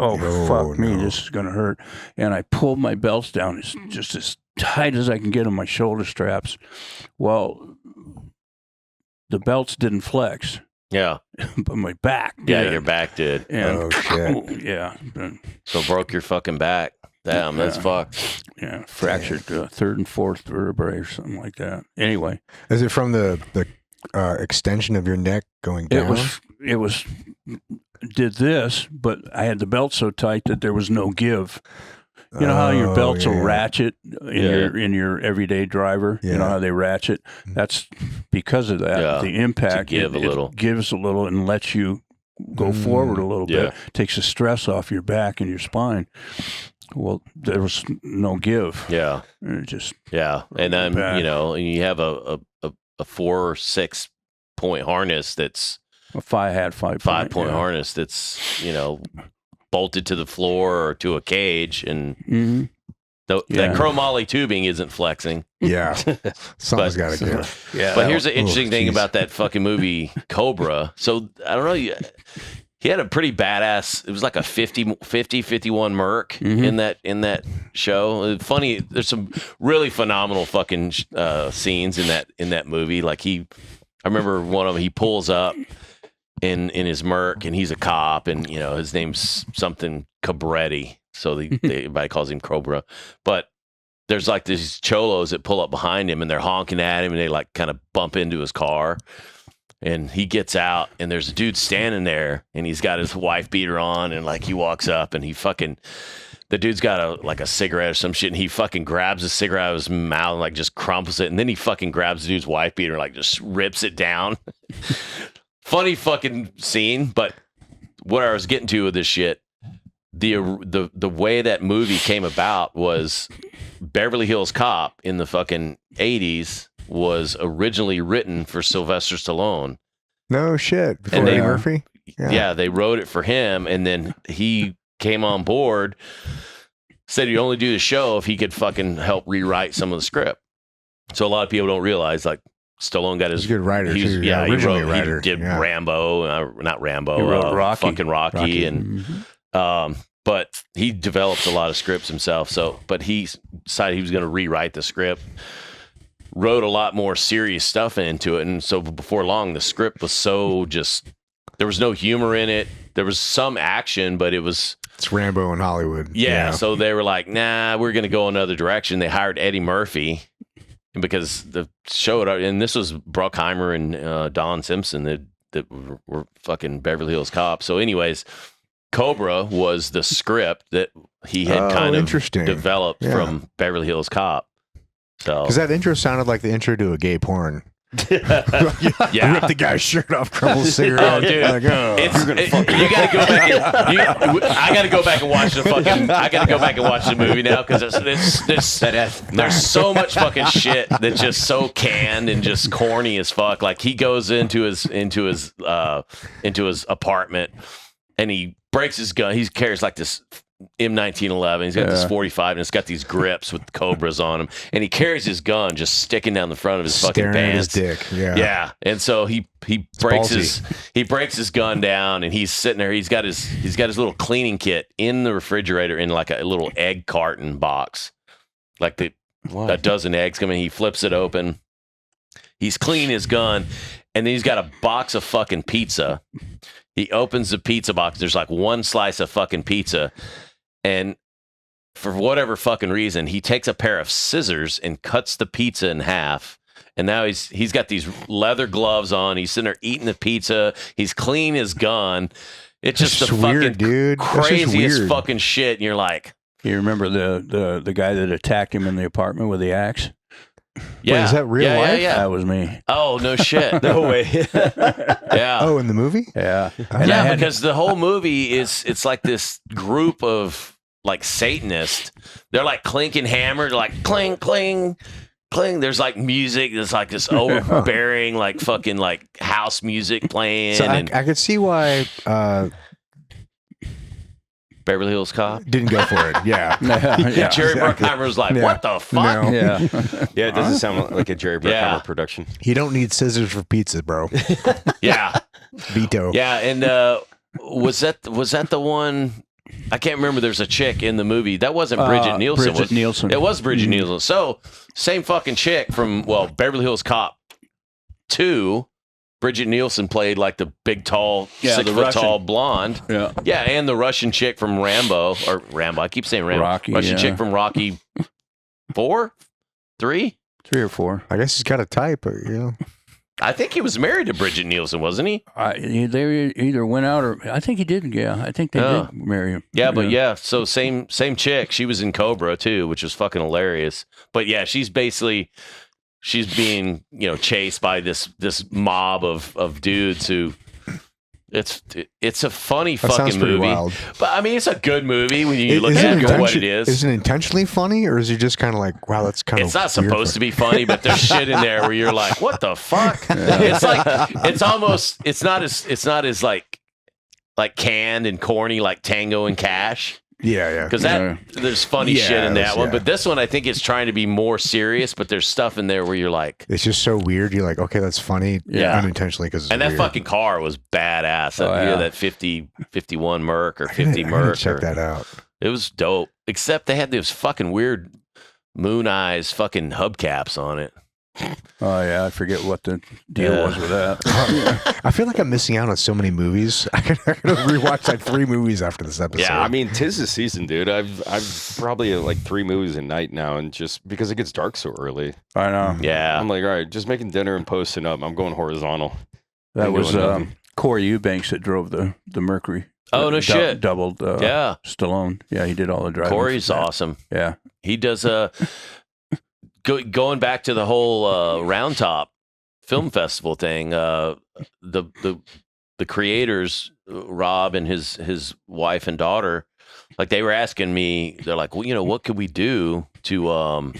fuck me, this is going to hurt. And I pulled my belts down. It's just as tight as I can get on my shoulder straps. Well, the belts didn't flex. Yeah. But my back did. Yeah, your back did. And, oh, shit. Yeah. So broke your fucking back. Damn, that's fucked. Yeah, fractured third and fourth vertebrae or something like that. Anyway, Is it from the extension of your neck going down? it was did this, but I had the belt so tight that there was no give. You know how your belts will ratchet in your everyday driver. Yeah. You know how they ratchet. That's because of that. Yeah. The impact It gives a little and lets you go forward a little bit. Takes the stress off your back and your spine. Well, there was no give. Yeah. It just and then you have a 4 or 6 point harness that's a 5 point harness that's bolted to the floor or to a cage, and that chromoly tubing isn't flexing. Yeah, something's got to give. Yeah, but here's the interesting thing about that fucking movie Cobra. So I don't know, he had a pretty badass. It was like a 51 Merc in that show. Funny, there's some really phenomenal fucking scenes in that movie. Like I remember one of them. He pulls up in his Merc, and he's a cop, and his name's something Cabretti, so everybody calls him Cobra. But there's like these cholos that pull up behind him, and they're honking at him, and they like kind of bump into his car, and he gets out, and there's a dude standing there, and he's got his wife beater on, and like he walks up, and the dude's got a cigarette or some shit, and he fucking grabs a cigarette out of his mouth and like just crumples it, and then he fucking grabs the dude's wife beater and like just rips it down. Funny fucking scene, but what I was getting to with this shit, the way that movie came about was Beverly Hills Cop in the fucking 80s was originally written for Sylvester Stallone. No shit. Before And Eddie Murphy? Yeah, they wrote it for him, and then he came on board, said he'd only do the show if he could fucking help rewrite some of the script. So a lot of people don't realize, like, Stallone got his... He's a good writer, too. Yeah, he writer. did Rambo, not Rambo. He wrote Rocky. Fucking Rocky. And, but he developed a lot of scripts himself. But he decided he was going to rewrite the script, wrote a lot more serious stuff into it. And so before long, the script was so just... There was no humor in it. There was some action, but it's Rambo in Hollywood. Yeah, so they were like, nah, we're going to go another direction. They hired Eddie Murphy because the show, and this was Bruckheimer and Don Simpson that were fucking Beverly Hills Cops. So anyways, Cobra was the script that he had kind of developed from Beverly Hills Cop. So because that intro sounded like the intro to a gay porn. Yeah, rip the guy's shirt off, crumble a cigarette. Oh, dude, like, you gotta go back. I gotta go back and watch the fucking. I gotta go back and watch the movie now because there's so much fucking shit that's just so canned and just corny as fuck. Like he goes into his apartment and he breaks his gun. He carries like this M1911. He's got this 45 and it's got these grips with cobras on him, and he carries his gun just sticking down the front of his fucking pants. At his dick. Yeah. And so he breaks his gun down, and he's sitting there. He's got his little cleaning kit in the refrigerator in like a little egg carton box, like a dozen eggs come in. He flips it open. He's cleaning his gun, and then he's got a box of fucking pizza. He opens the pizza box. There's like one slice of fucking pizza. And for whatever fucking reason, he takes a pair of scissors and cuts the pizza in half. And now he's got these leather gloves on. He's sitting there eating the pizza. He's cleaning his gun. It's just the weird, fucking dude. craziest fucking shit. And you're like, you remember the guy that attacked him in the apartment with the axe? yeah, wait, is that real life? Yeah. That was me. Oh no shit, No way. yeah. Oh, in the movie? Yeah. Because the whole movie it's like this group of like Satanists. They're like clinking hammers, like cling, cling, cling. There's like music. There's like this overbearing, like fucking like house music playing. So and I could see why Beverly Hills Cop didn't go for it. Yeah. Jerry Bruckheimer was like, "What the fuck?" No. Yeah. Yeah, it doesn't sound like a Jerry Bruckheimer production. You don't need scissors for pizza, bro. Yeah, Veto. yeah. And was that the one? I can't remember. There's a chick in the movie that wasn't Bridget Nielsen. Bridget Nielsen. It was Bridget Nielsen. So same fucking chick from Beverly Hills Cop 2 Bridget Nielsen played like the big, tall, Yeah, 6 the foot Russian. tall blonde. Yeah. Yeah, and the Russian chick from Rambo. I keep saying Rambo. Rocky, Russian yeah. chick from Rocky 4? 3? 3 or 4. I guess he's got a type, but, you know. I think he was married to Bridget Nielsen, wasn't he? They either went out or I think he did. Yeah, I think they did marry him. Yeah, but yeah, so same chick. She was in Cobra too, which was fucking hilarious. But yeah, she's being, chased by this mob of dudes who it's a funny That sounds fucking pretty movie. wild. But I mean, it's a good movie when you look Is at it what it is. Is it intentionally funny, or is he just kind of like, wow, that's kind of It's not supposed to be funny, but there's shit in there where you're like, what the fuck? It's like it's not as like canned and corny like Tango and Cash. Yeah. Because there's funny shit in that one, but this one I think it's trying to be more serious. But there's stuff in there where you're like, It's just so weird. You're like, okay, that's funny, Yeah. unintentionally because. and that fucking car was badass. That 51 Merc or 50 Merc. Check that out. It was dope. Except they had those fucking weird moon eyes fucking hubcaps on it. Oh yeah, I forget what the deal was with that. I feel like I'm missing out on so many movies. I gotta rewatch like 3 movies after this episode. Yeah, I mean, 'tis the season, dude. I've probably like 3 movies a night now, and just because it gets dark so early, I know. Yeah. I'm like, all right, just making dinner and posting up. I'm going horizontal. That Ain't was doing nothing. Corey Eubanks that drove the Mercury. Oh, no shit. Doubled Yeah. Stallone. Yeah, he did all the driving. Corey's for that. awesome. Yeah. He does going back to the whole Round Top Film Festival thing. The creators, Rob and his wife and daughter, like they were asking me, they're like, well, what could we do to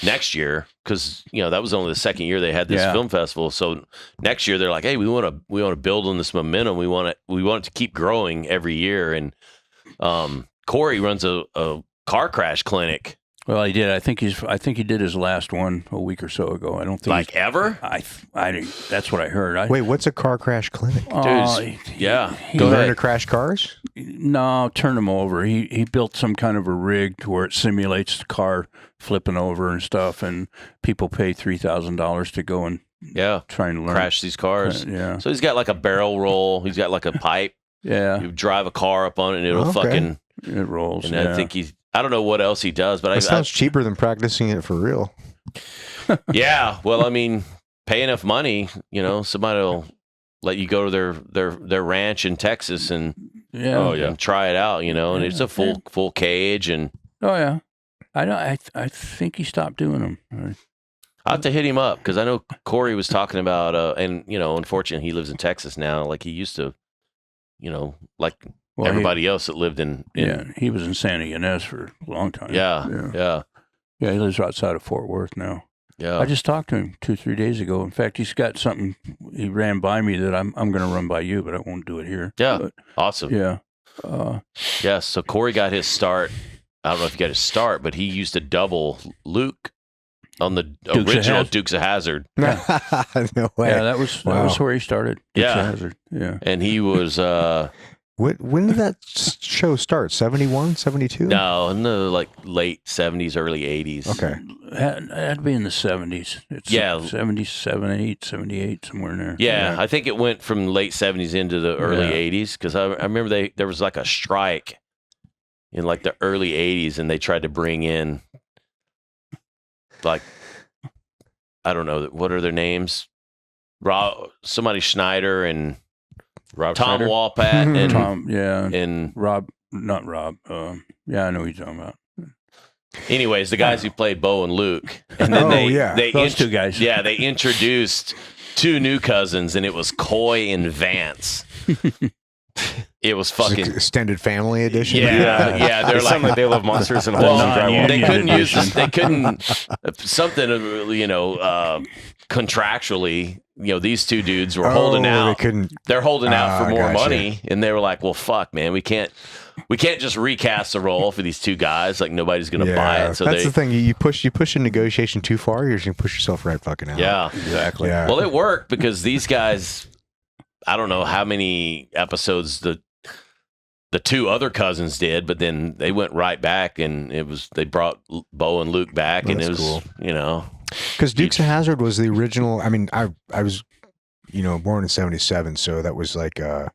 next year? Because that was only the second year they had this film festival. So next year they're like, hey, we want to build on this momentum. We want it to keep growing every year. And Corey runs a car crash clinic. Well, he did. I think he did his last one a week or so ago. I don't think Like ever? I that's what I heard. Wait, what's a car crash clinic? Yeah. You Go learn ahead. to crash cars? No, turn him over. He built some kind of a rig to where it simulates the car flipping over and stuff, and people pay $3,000 to go and try and learn Crash these cars. Yeah. So he's got like a barrel roll. He's got like a pipe. Yeah. You drive a car up on it and it'll Okay. fucking. It rolls. And I think I don't know what else he does, but That sounds cheaper than practicing it for real. yeah. Well, I mean, pay enough money, somebody will let you go to their ranch in Texas and and try it out, and it's a full cage and. Oh yeah, I know. I think he stopped doing them. I'll have to hit him up because I know Corey was talking about, and unfortunately he lives in Texas now, like he used to, like everybody else that lived in. He was in Santa Ynez for a long time. Yeah. He lives outside of Fort Worth now. Yeah. I just talked to him 2-3 days ago. In fact, he's got something he ran by me that I'm going to run by you, but I won't do it here. Yeah. But, Awesome. yeah. So Corey got his start. I don't know if he got his start, but he used to double Luke on the original Dukes of Hazzard. No way. Yeah, that was where he started. Dukes of Hazzard. Yeah. And he was when did that show start? 71, 72? no, in the like late 70s, early 80s. Okay. It had to be in the 70s. It's 77, 8, 78, somewhere in there. Yeah, I think it went from late 70s into the early 80s because I remember there was like a strike in like the early 80s and they tried to bring in like, I don't know, what are their names? Somebody Schneider and Rob Tom Schneider? Walpat and Tom, and not Rob. I know who you're talking about. anyways, the guys who played Bo and Luke, and then they those two guys. Yeah, they introduced 2 new cousins, and it was Coy and Vance. It was fucking extended family edition. Yeah. They're They sound like they love monsters and holes and drywall. they couldn't use this. They couldn't something. Contractually, these 2 dudes were holding out. They're holding out for more money, and they were like, "Well, fuck, man, we can't just recast the role for these 2 guys. Like nobody's gonna buy it." So that's the thing. You push a negotiation too far, you're just gonna push yourself right fucking out. Yeah, exactly. Yeah. Well, it worked because these guys, I don't know how many episodes the 2 other cousins did, but then they went right back, and they brought Bo and Luke back, and it was cool. cool. Because Dukes of Hazzard was the original. I mean, I was born in 77, so that was like you're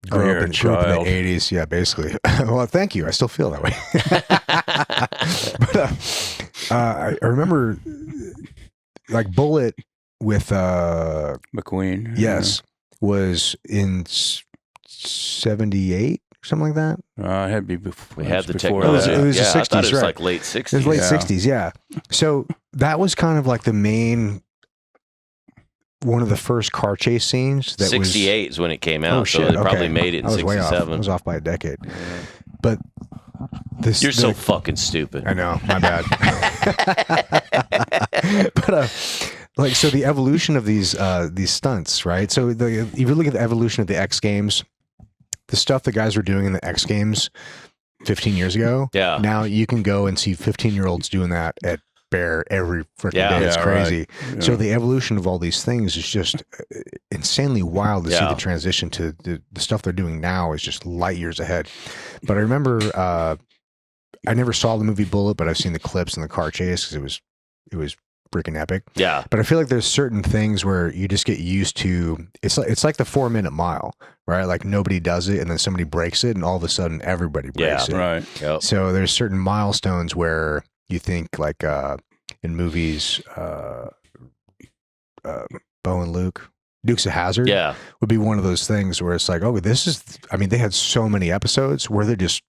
grew a up in child. the 80s. Yeah, basically. Well, thank you. I still feel that way. But I remember like Bullet with McQueen. yes, was in 78 or something like that. It had to be before. We had the before technology. It was the I thought 60s, it was right. like late 60s. It was late Yeah. 60s, yeah. So that was kind of like the main, one of the first car chase scenes. That 68 is when it came out, Oh, so shit, they probably okay. made it in I was way off. I 67. was off by a decade. But this, You're so fucking stupid. I know, my bad. But like, so the evolution of these stunts, right? So if you look at the evolution of the X Games, the stuff the guys were doing in the X Games 15 years ago, Yeah. now you can go and see 15-year-olds doing that at Bear every freaking Yeah. day. It's Yeah, crazy. right. So Yeah. the evolution of all these things is just insanely wild to see Yeah. the transition to the stuff they're doing now is just light years ahead. But I remember I never saw the movie Bullet, but I've seen the clips and the car chase because it was freaking epic. Yeah. But I feel like there's certain things where you just get used to. It's like the 4-minute mile, right? Like nobody does it, and then somebody breaks it, and all of a sudden everybody breaks it. Right. Yep. So there's certain milestones where you think like in movies, Bo and Luke, Dukes of Hazzard, Yeah. would be one of those things where it's like, oh, this is. I mean, they had so many episodes where they're just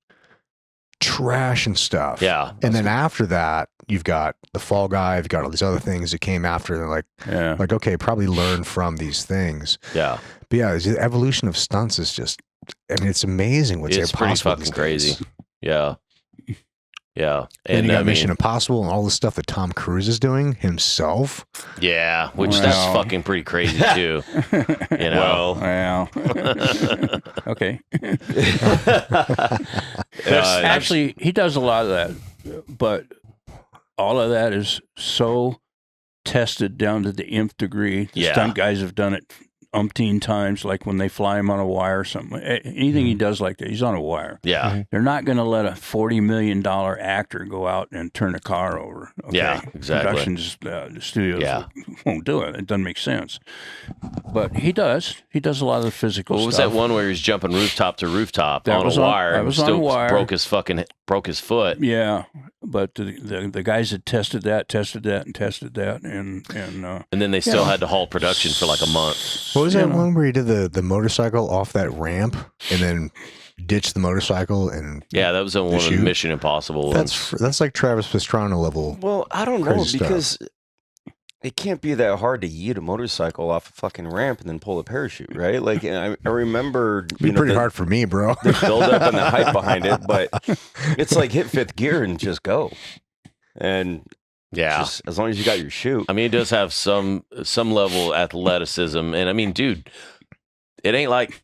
trash and stuff. Yeah. And then after that, you've got the Fall Guy. You've got all these other things that came after. They're Yeah. like, okay, probably learn from these things. Yeah. But yeah, the evolution of stunts is just. I mean, it's amazing what's It's pretty possible fucking these crazy. days. Yeah. Yeah. And you I got mean, Mission Impossible and all the stuff that Tom Cruise is doing himself. yeah, which Well. that's fucking pretty crazy too. You know. Well. Okay. Uh, Actually, he does a lot of that, but all of that is so tested down to the nth degree. The Yeah. stunt guys have done it umpteen times, like when they fly him on a wire or something. Anything he does like that, he's on a wire. Yeah. They're not going to let a $40 million actor go out and turn a car over. Okay? Yeah, exactly. Productions, the studios Yeah. won't do it. It doesn't make sense. But he does. He does a lot of the physical What was stuff. that one where he was jumping rooftop to rooftop That on was a on- wire? that and was on still a wire. broke his foot. Yeah, but the guys that tested that, and And then they still Yeah. had to halt production for like a month. What was you that know. one where he did the motorcycle off that ramp and then ditched the motorcycle and Yeah, that was one of the shoot? Mission Impossible ones. that's like Travis Pastrana level. Well, I don't know Crazy stuff. because it can't be that hard to yeet a motorcycle off a fucking ramp and then pull a parachute, right? Like I remember, It'd be pretty hard for me, bro. the build up and the hype behind it, but it's like hit fifth gear and just go. And Yeah. just, as long as you got your chute. I mean, it does have some level of athleticism. And I mean, dude, it ain't like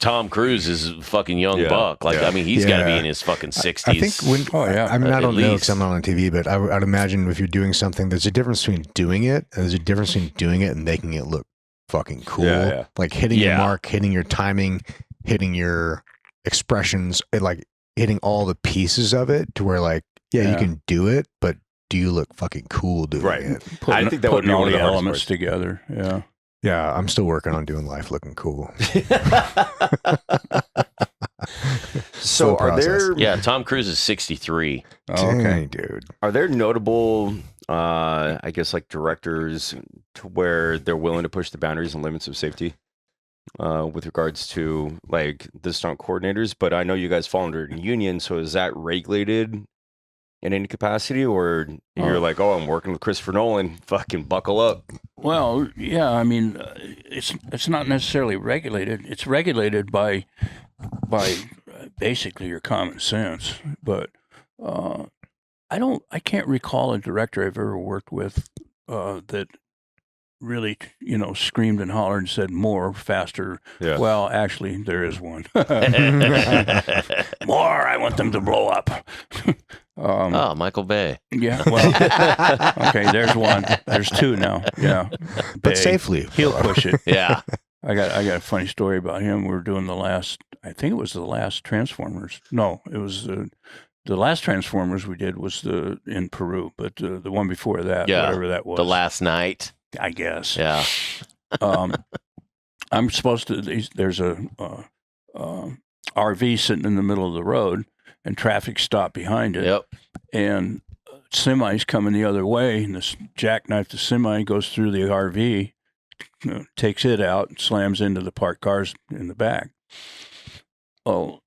Tom Cruise is a fucking young Yeah. buck. Like, Yeah. I mean, he's got to be Yeah. in his fucking 60s. I think when I mean, I at don't know least. because I'm not on TV, but I'd imagine if you're doing something, there's a difference between doing it and there's a difference between doing it and making it look fucking cool. Yeah. Like hitting your Yeah. mark, hitting your timing, hitting your expressions, and like hitting all the pieces of it to where like, yeah, you Yeah. can do it, but do you look fucking cool doing Right. it? putting, think that would putting be all one of the the hardest elements parts. together. Yeah. Yeah, I'm still working on doing life looking cool. So are process. there yeah, Tom Cruise is 63. Oh, okay. Dang, dude. are there notable I guess like directors to where they're willing to push the boundaries and limits of safety with regards to like the stunt coordinators? But I know you guys fall under a union, so is that regulated in any capacity, or you're like, oh, I'm working with Christopher Nolan, fucking buckle up? Well, yeah. I mean, it's not necessarily regulated. It's regulated by basically your common sense. But I can't recall a director I've ever worked with that really, screamed and hollered and said more, faster. Yeah. Well, actually, there is one. More. I want them to blow up. Oh, Michael Bay. Yeah. Well, okay. There's one. There's two now. Yeah. But Bay. safely. He'll push it. Yeah. I got a funny story about him. We were doing I think it was the last Transformers. No, it was the last Transformers we did was in Peru, but the one before that, Yeah, whatever that was. The Last Night. I guess. Yeah. I'm supposed to. There's a RV sitting in the middle of the road, and traffic stopped behind it. Yep. And semi's coming the other way, and this jackknife the semi goes through the RV, takes it out, and slams into the parked cars in the back. Oh,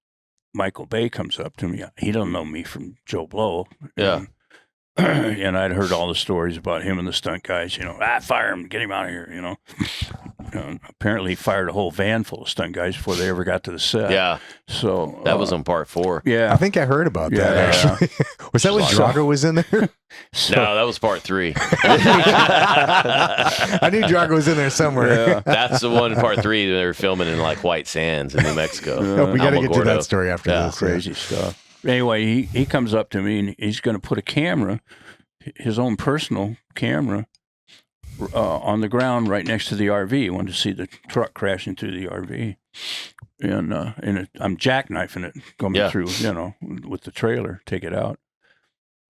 Michael Bay comes up to me. He don't know me from Joe Blow. Yeah. And I'd heard all the stories about him and the stunt guys, fire him, get him out of here, apparently he fired a whole van full of stunt guys before they ever got to the set. Yeah. So That was on part 4. Yeah. I think I heard about that, actually. Was that when So- Drago was in there? No, that was part 3. I knew Drago was in there somewhere. Yeah. That's the one, part 3, they were filming in like White Sands in New Mexico. We got to get to Alamogordo. that story after Yeah. this. Crazy stuff. Anyway, he comes up to me and he's going to put a camera, his own personal camera, on the ground right next to the RV. He wanted to see the truck crashing through the RV. And I'm jackknifing it, going through, with the trailer, take it out.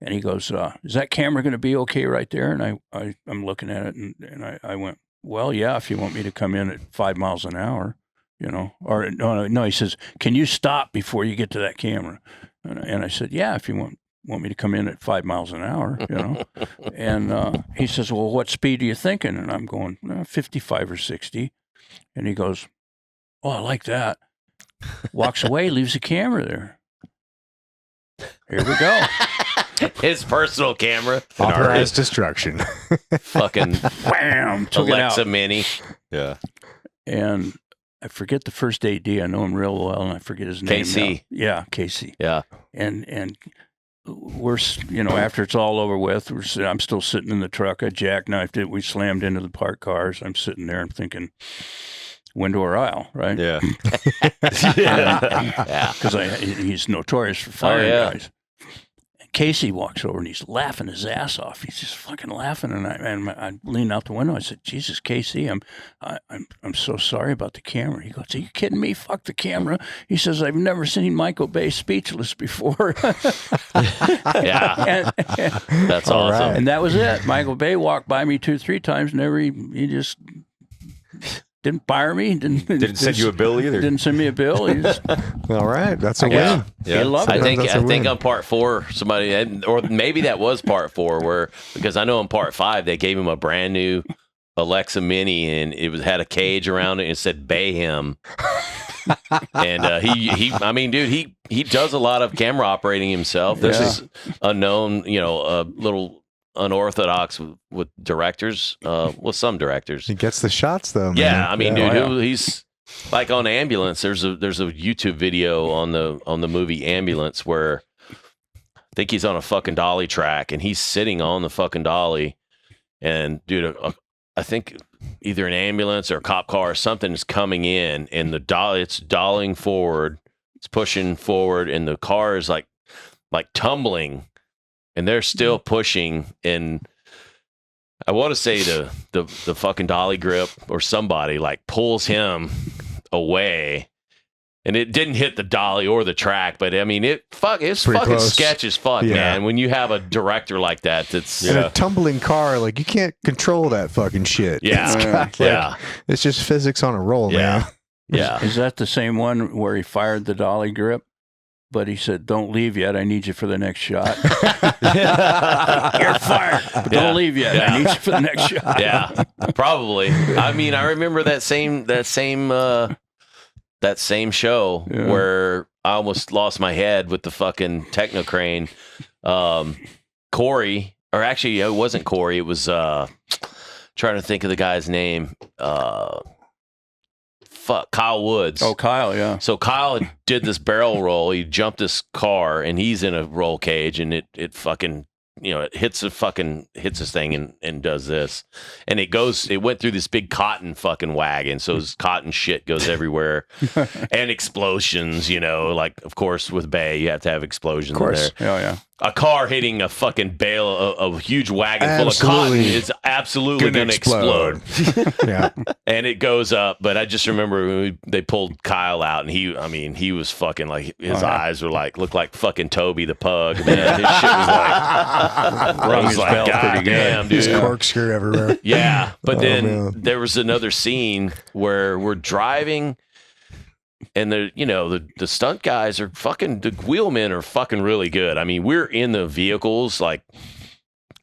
And he goes, is that camera going to be okay right there? And I'm looking at it and I went, well, yeah, if you want me to come in at 5 miles an hour, or no, he says, can you stop before you get to that camera? And I said, yeah, if you want me to come in at 5 miles an hour, And he says, well, what speed are you thinking? And I'm going, 55 or 60. And he goes, oh, I like that. Walks away, leaves the camera there. Here we go. His personal camera. Authorized destruction. Fucking Wham! Took it Alexa out. Mini. Yeah. And I forget the first AD. I know him real well, and I forget his name. KC. now. Yeah, Casey. Yeah. And we're, after it's all over with, I'm still sitting in the truck. I jackknifed it. We slammed into the parked cars. I'm sitting there. I'm thinking, window or aisle, right? Yeah. Yeah. Because he's notorious for firing yeah. guys. Casey walks over and he's laughing his ass off. He's just fucking laughing, and I leaned out the window. I said, "Jesus, Casey, I'm so sorry about the camera." He goes, "Are you kidding me? Fuck the camera." He says, "I've never seen Michael Bay speechless before." Yeah. That's All awesome. right. And that was it. Michael Bay walked by me 2-3 times. He just didn't fire me. Didn't send you a bill either. Didn't send me a bill. He just, All right. That's a Yeah. win. Yeah. He loved I it. think That's a I think win. on part 4 somebody, or maybe that was part 4, because I know in part 5 they gave him a brand new Alexa Mini and it had a cage around it and it said "Bay him." And he does a lot of camera operating himself. This Yeah. is unknown, a little unorthodox with directors, with some directors. He gets the shots, though. Man. Yeah, I mean, Yeah. dude, he's like on Ambulance. There's a YouTube video on the movie Ambulance where I think he's on a fucking dolly track and he's sitting on the fucking dolly, and dude, I think either an ambulance or a cop car or something is coming in, and it's dollying forward, it's pushing forward, and the car is like tumbling, and they're still pushing, and I want to say the fucking dolly grip or somebody like pulls him away, and it didn't hit the dolly or the track, but I mean it's Pretty fucking close. sketch as fuck, Yeah. man. When you have a director like that, that's In a tumbling car, like you can't control that fucking shit. Yeah. It's got, like, yeah, It's just physics on a roll, Yeah. man. yeah. Is that the same one where he fired the dolly grip? But he said, "Don't leave yet. I need you for the next shot." You're fired. But Yeah. don't leave yet. I need you for the next shot. Yeah, probably. I mean, I remember that same show Yeah. where I almost lost my head with the fucking techno crane. Corey, or actually, it wasn't Corey. It was trying to think of the guy's name. Kyle Woods. Oh, Kyle, yeah. So Kyle did this barrel roll. He jumped this car, and he's in a roll cage, and it fucking, it hits this thing and does this, and it went through this big cotton fucking wagon. So his cotton shit goes everywhere, and explosions. Like of course with Bay, you have to have explosions. Of course. There. Yeah, yeah. A car hitting a fucking bale, a huge wagon full of Absolutely. cotton is absolutely going to explode. Yeah. And it goes up, but I just remember when they pulled Kyle out, and he was fucking like, his eyes were like, looked like fucking Toby the pug. Man, his shit was like, I was like, God damn, dude. Just corkscrew everywhere. Yeah, but then man. there was another scene where we're driving, and the stunt guys are fucking, the wheelmen are fucking really good. I mean, we're in the vehicles, like,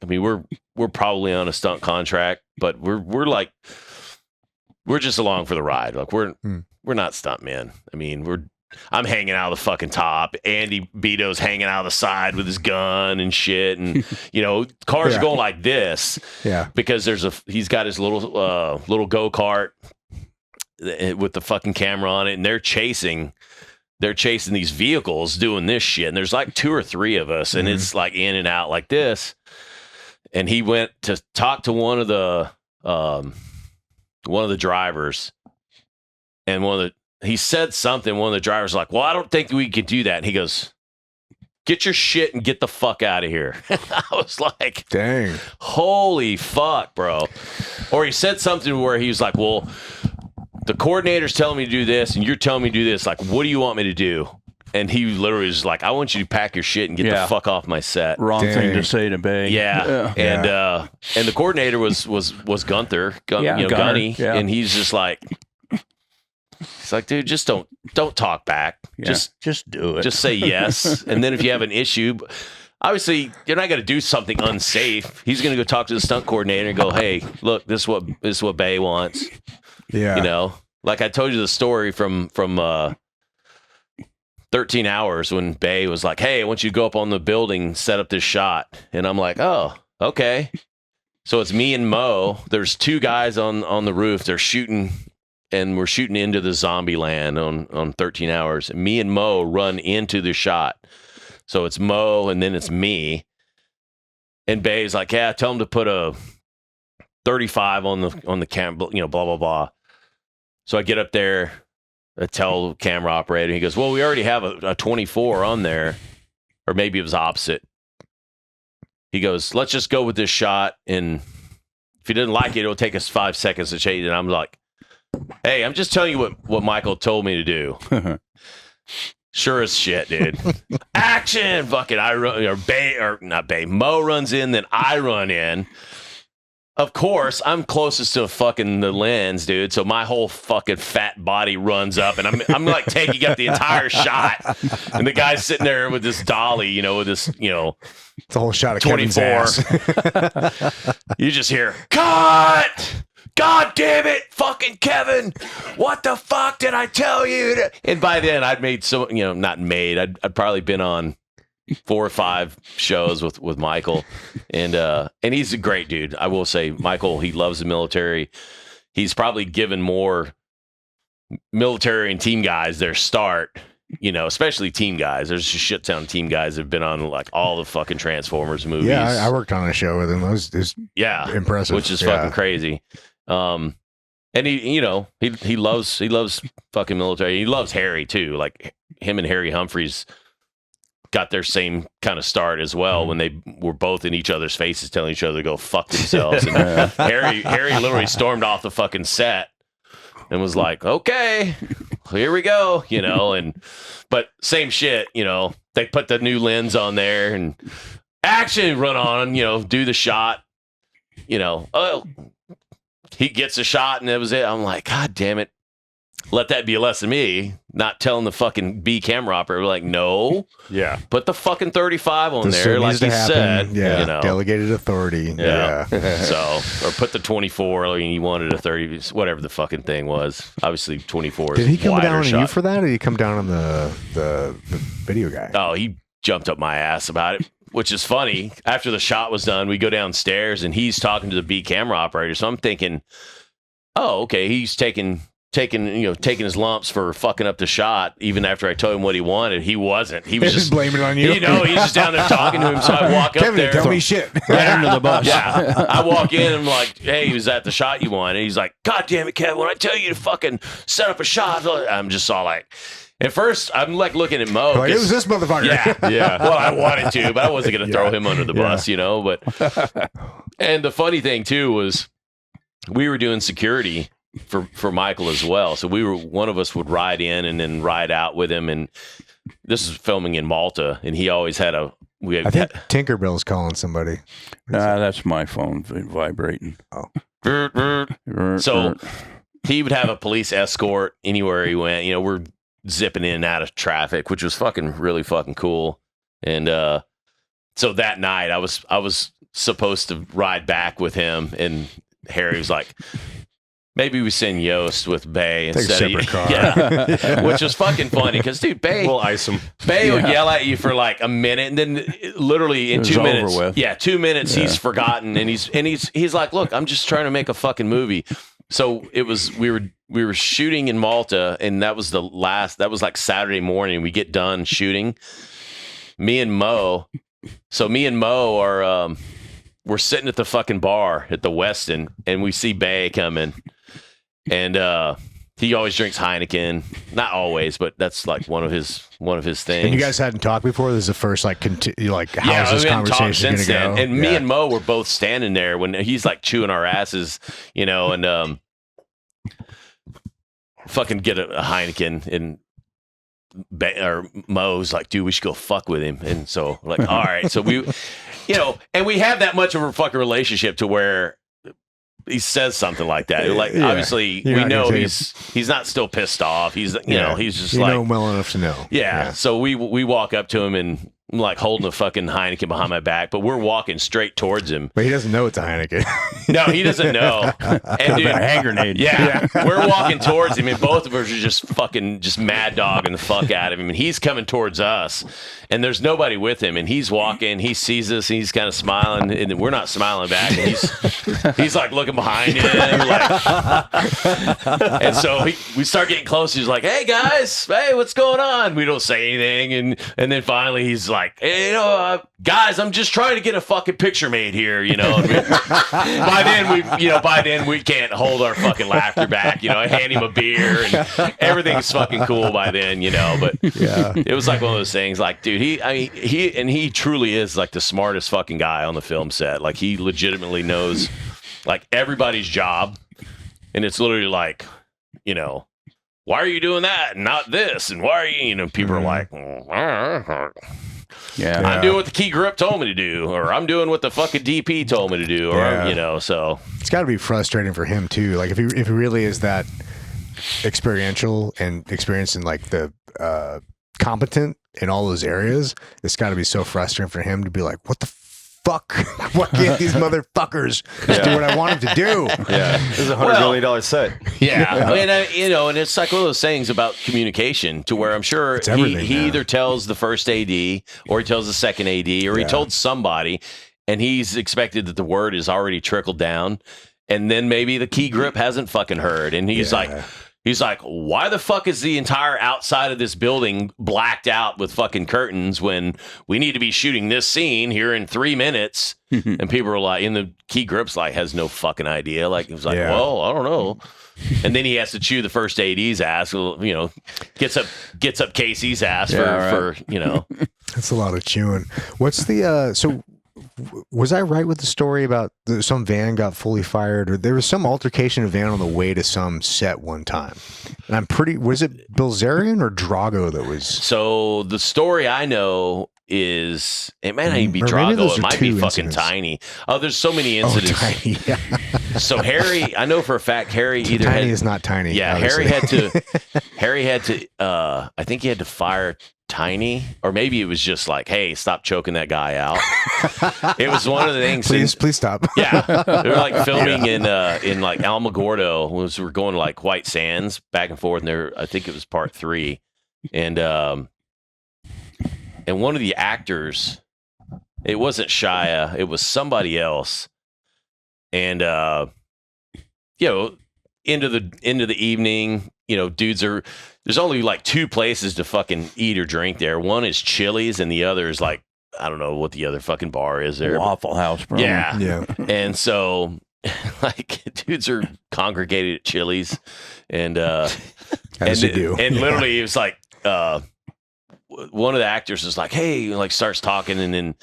I mean, we're probably on a stunt contract, but we're just along for the ride. Like we're not stuntmen. I mean, I'm hanging out of the fucking top. Andy Beto's hanging out of the side with his gun and shit, and cars are going like this. Yeah, because he's got his little go-kart with the fucking camera on it, and they're chasing these vehicles doing this shit. And there's like 2 or 3 of us, and it's like in and out like this. And he went to talk to one of the drivers, and he said something. One of the drivers was like, "Well, I don't think we can do that." And he goes, "Get your shit and get the fuck out of here." I was like, dang, holy fuck, bro. Or he said something where he was like, "Well, the coordinator's telling me to do this, and you're telling me to do this. Like, what do you want me to do?" And he literally was like, "I want you to pack your shit and get the fuck off my set." Wrong thing to say to Bay. Yeah. And the coordinator was Gunther, Gunny, and he's just like, he's like, "Dude, just don't talk back. Yeah. Just do it. Just say yes." And then if you have an issue, obviously you're not going to do something unsafe. He's going to go talk to the stunt coordinator and go, "Hey, look, this is what Bay wants." Yeah. Like I told you the story from 13 Hours when Bay was like, "Hey, I want you to go up on the building, set up this shot." And I'm like, "Oh, okay." So it's me and Mo. There's 2 guys on the roof. They're shooting, and we're shooting into the zombie land on 13 Hours. And me and Mo run into the shot. So it's Mo, and then it's me. And Bay's like, "Yeah, tell him to put a 35 on the camera, blah, blah, blah." So I get up there. I tell the camera operator, he goes, "Well, we already have a 24 on there." Or maybe it was opposite. He goes, "Let's just go with this shot. And if he doesn't like it, it'll take us 5 seconds to change it." And I'm like, "Hey, I'm just telling you what Michael told me to do." Sure as shit, dude. Action! Fucking I run, Mo runs in, then I run in. Of course, I'm closest to fucking the lens, dude. So my whole fucking fat body runs up, and I'm like taking up the entire shot. And the guy's sitting there with this dolly, with this, it's a whole shot of 24. Kevin's You just hear, "Cut! God damn it, fucking Kevin! What the fuck did I tell you?" And by then, I'd made I'd probably been on 4 or 5 shows with Michael, and he's a great dude. I will say, Michael, he loves the military. He's probably given more military and team guys their start, especially team guys. There's a shit ton of team guys that have been on like all the fucking Transformers movies. Yeah, I worked on a show with him. It was impressive, which is fucking crazy. And he loves fucking military. He loves Harry too. Like him and Harry Humphreys got their same kind of start as well when they were both in each other's faces telling each other to go fuck themselves. And Harry literally stormed off the fucking set and was like, "Okay, here we go," but same shit, they put the new lens on there and action, run on, do the shot, he gets a shot and that was it. I'm like, God damn it. Let that be a lesson to me, not telling the fucking B camera operator, like, "No, put the fucking 35 on there," like you said. Delegated authority. Yeah. So, or put the 24. I mean, he wanted a 30, whatever the fucking thing was. Obviously, 24. Did he come down on shot. you for that, or did he come down on the video guy? Oh, he jumped up my ass about it, which is funny. After the shot was done, we go downstairs and he's talking to the B camera operator. So I'm thinking, oh, okay, he's taking his lumps for fucking up the shot. Even after I told him what he wanted, he wasn't. He was just blaming it on you. He's just down there talking to him. So I walk up there. Tell me shit. Right under the bus. Yeah, I walk in and I'm like, "Hey, was that the shot you wanted?" And he's like, "God damn it, Kevin! When I tell you to fucking set up a shot," I'm just all like, At first, I'm like looking at Mo. Like, it was this motherfucker. Yeah. Well, I wanted to, but I wasn't going to throw him under the bus, But and the funny thing too was we were doing security for Michael as well. So one of us would ride in and then ride out with him. And this is filming in Malta, and he always had I think Tinkerbell's calling somebody. That's my phone vibrating. So he would have a police escort anywhere he went. We're zipping in and out of traffic, which was really fucking cool. And so that night I was supposed to ride back with him, and Harry was like, maybe we send Yost with Bay instead of car. Yeah. Which was fucking funny because, dude, Bay, We'll ice him. Bay would yell at you for like a minute, and then literally in 2 minutes, over with. 2 minutes, he's forgotten, and he's like, look, I'm just trying to make a fucking movie. So it was we were shooting in Malta, and that was like Saturday morning. We get done shooting. Me and Mo are we're sitting at the fucking bar at the Westin, and we see Bay coming, and he always drinks Heineken. Not always, but that's like one of his things. And you guys hadn't talked before. This is the first how's this we hadn't talked conversation since going to then. go? And me and Mo were both standing there when he's like chewing our asses, and fucking get a Heineken, and Mo's like, dude, we should go fuck with him. And so like, all right. So we, and we have that much of a fucking relationship to where he says something like that. Like, obviously we know he's not still pissed off. He's, he's just you like, know him well enough to know. Yeah. So we walk up to him, and I'm like holding a fucking Heineken behind my back, but we're walking straight towards him. But he doesn't know it's a Heineken. No, he doesn't know. And dude, a hand grenade. Yeah, we're walking towards him, and both of us are just mad dogging the fuck out of him, and he's coming towards us, and there's nobody with him, and he's walking, he sees us, and he's kind of smiling, and we're not smiling back, and he's like looking behind him, and so we start getting close. He's like, "Hey guys, hey, what's going on?" We don't say anything, and then finally he's like, "Hey, guys, I'm just trying to get a fucking picture made here, By then we can't hold our fucking laughter back. I hand him a beer, and everything's fucking cool by then, But it was like one of those things. Like, dude, he truly is like the smartest fucking guy on the film set. Like, he legitimately knows like everybody's job, and it's literally like, why are you doing that and not this, and why are you? People are like, Yeah. I'm doing what the key grip told me to do, or I'm doing what the fucking DP told me to do, or so it's got to be frustrating for him too. Like if he really is that experiential and experienced in like the competent in all those areas, it's got to be so frustrating for him to be like, what the fuck? Why can't these motherfuckers just do what I want them to do? Yeah, this is $100 million set. Yeah, and it's like one of those things about communication, to where I'm sure he either tells the first AD, or he tells the second AD, or he told somebody, and he's expected that the word is already trickled down, and then maybe the key grip hasn't fucking heard, and he's like, why the fuck is the entire outside of this building blacked out with fucking curtains when we need to be shooting this scene here in 3 minutes? And people are like, and the key grips like has no fucking idea. Like, he was like, well, I don't know. And then he has to chew the first AD's ass. Gets up Casey's ass for. That's a lot of chewing. What's the so? Was I right with the story about some van got fully fired, or there was some altercation of a van on the way to some set one time? And was it Bilzerian or Drago that was? So the story I know is, it might not even be Drago. It might be fucking Tiny. Oh, there's so many incidents. Tiny, yeah. So Harry, I know for a fact, Harry either Tiny is not Tiny. Yeah, obviously. Harry had to. I think he had to fire Tiny, or maybe it was just like, hey, stop choking that guy out. It was one of the things. Please stop. Yeah, they were like filming in like Alamogordo. We're going to like White Sands back and forth, and I think it was part 3, and one of the actors, it wasn't Shia, it was somebody else, and into the evening, dudes are. There's only like 2 places to fucking eat or drink there. One is Chili's, and the other is like, I don't know what the other fucking bar is there. Waffle House, bro. Yeah. And so like dudes are congregated at Chili's, and As you do. and literally it was like one of the actors is like, hey, like starts talking, and then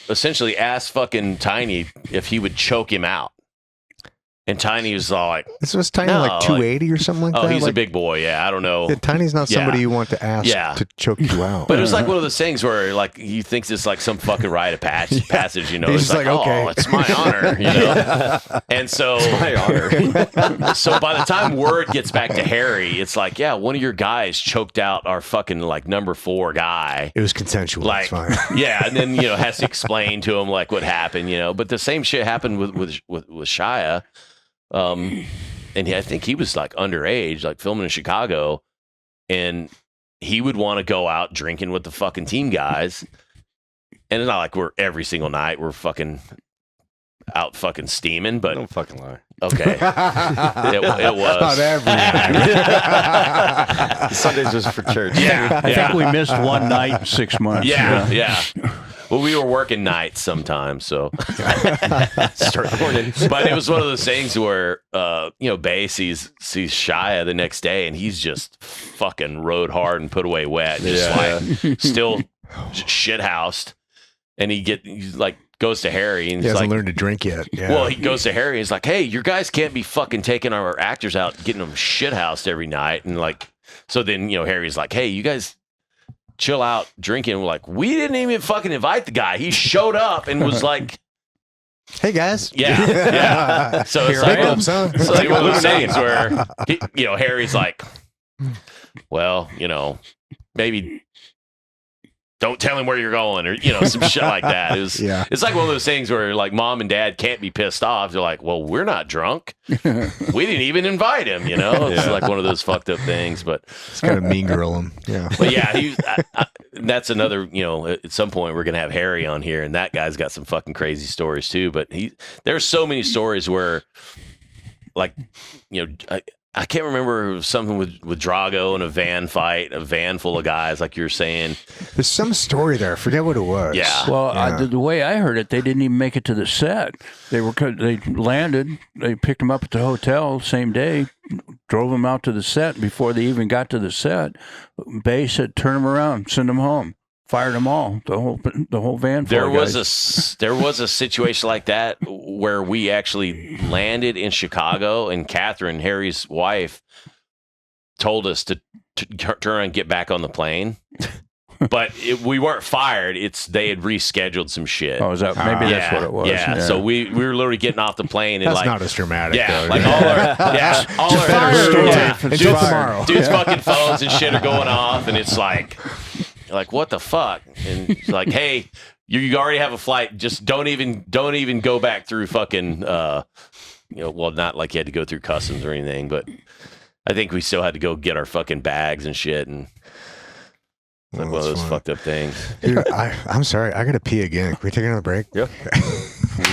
essentially ask fucking Tiny if he would choke him out. And Tiny was all like, This was Tiny No, like 280 or something like oh, that. he's a Like, big boy. Yeah, I don't know. yeah, Tiny's not somebody Yeah. you want to ask Yeah. to choke you out. But it was like one of those things where like he thinks it's like some fucking rite of passage, you know. He's It's just like, okay. oh, it's my honor, you know. And so My honor. so by the time word gets back to Harry, it's like, yeah, one of your guys choked out our fucking like number 4 guy. It was consensual. Like, It's fine. yeah, and then has to explain to him like what happened, But the same shit happened with Shia, and I think he was like underage, like filming in Chicago, and he would want to go out drinking with the fucking team guys, and it's not like we're every single night we're fucking out fucking steaming, but Don't fucking lie. okay, it was. Not every night. Sundays was for church. Yeah, I think we missed one night in 6 months. yeah. Well, we were working nights sometimes, so Start the morning. but it was one of those things where Bay sees Shia the next day, and he's just fucking rode hard and put away wet, just like still shit housed, and he's like goes to Harry and He he's hasn't like, learned to drink yet. Yeah. well, he goes to Harry and he's like, hey, your guys can't be fucking taking our actors out, getting them shit housed every night, and like, so then Harry's like, hey, you guys chill out drinking. We're like, we didn't even fucking invite the guy. He showed up and was like, hey guys. yeah. So it's Here like, I am, son. it's like one of those things where Harry's like, well, maybe don't tell him where you're going, or some shit like that. Yeah. It's like one of those things where like mom and dad can't be pissed off. They're like, well, we're not drunk. We didn't even invite him. It's like one of those fucked up things. But It's kind of mean girl him. Yeah. but yeah, that's another. At some point we're gonna have Harry on here, and that guy's got some fucking crazy stories too. But there's so many stories where, like, I can't remember, it was something with Drago and a van fight, a van full of guys, like you were saying. There's some story there. I forget what it was. Yeah. Well, Yeah. the way I heard it, they didn't even make it to the set. They landed, they picked them up at the hotel same day, drove them out to the set. Before they even got to the set, Bay said, turn them around, send them home. Fired them all, the whole van. There was a situation like that where we actually landed in Chicago, and Catherine, Harry's wife, told us to turn and get back on the plane. But we weren't fired. They had rescheduled some shit. Oh, is that maybe that's what it was? Yeah. So we were literally getting off the plane, and That's like, not as dramatic. yeah, though. like all our Better story. Until tomorrow. dudes' fucking phones and shit are going off, and it's like what the fuck? And it's like, hey, you already have a flight. Just don't even go back through fucking well, not like you had to go through customs or anything, but I think we still had to go get our fucking bags and shit, and it's like one of those fucked up things. Dude, I'm sorry. I got to pee again. Can we take another break? Yeah.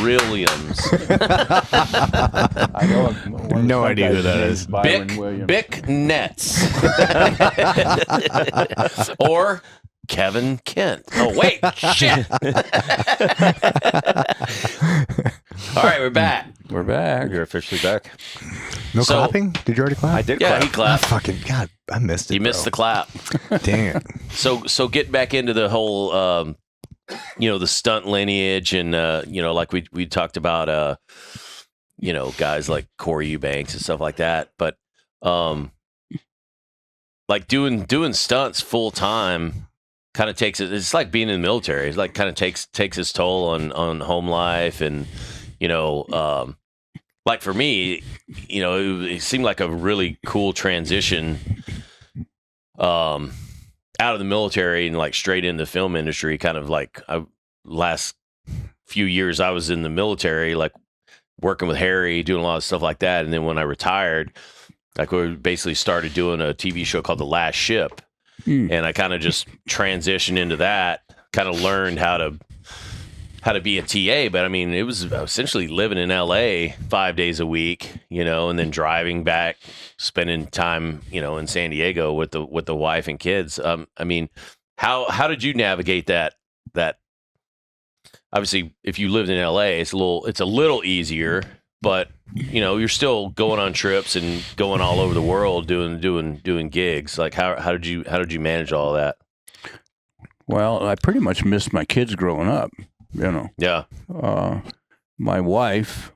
Williams. I know No idea who that is. Bick Nets. Or Kevin Kent. Oh, wait. Shit. All right, we're back. We're back. You're officially back. No So- clapping? Did you already clap? I did Yeah, clap. he clapped. Fucking God, I missed it. You missed the clap. Dang it. So get back into the whole, the stunt lineage, and like we talked about, guys like Corey Eubanks and stuff like that. But like doing stunts full time kind of takes it. It's like being in the military. It's like kind of takes its toll on home life, and like for me, it seemed like a really cool transition. Out of the military and like straight into the film industry, kind of like last few years I was in the military, like working with Harry, doing a lot of stuff like that. And then when I retired, like we basically started doing a TV show called The Last Ship. And I kind of just transitioned into that, kind of learned how to be a TA. But I mean, it was essentially living in LA 5 days a week, and then driving back, spending time, in San Diego with the wife and kids. I mean, how did you navigate that obviously, if you lived in LA, it's a little easier, but you know, you're still going on trips and going all over the world doing gigs. Like how did you manage all that? Well, I pretty much missed my kids growing up, you know. Yeah. My wife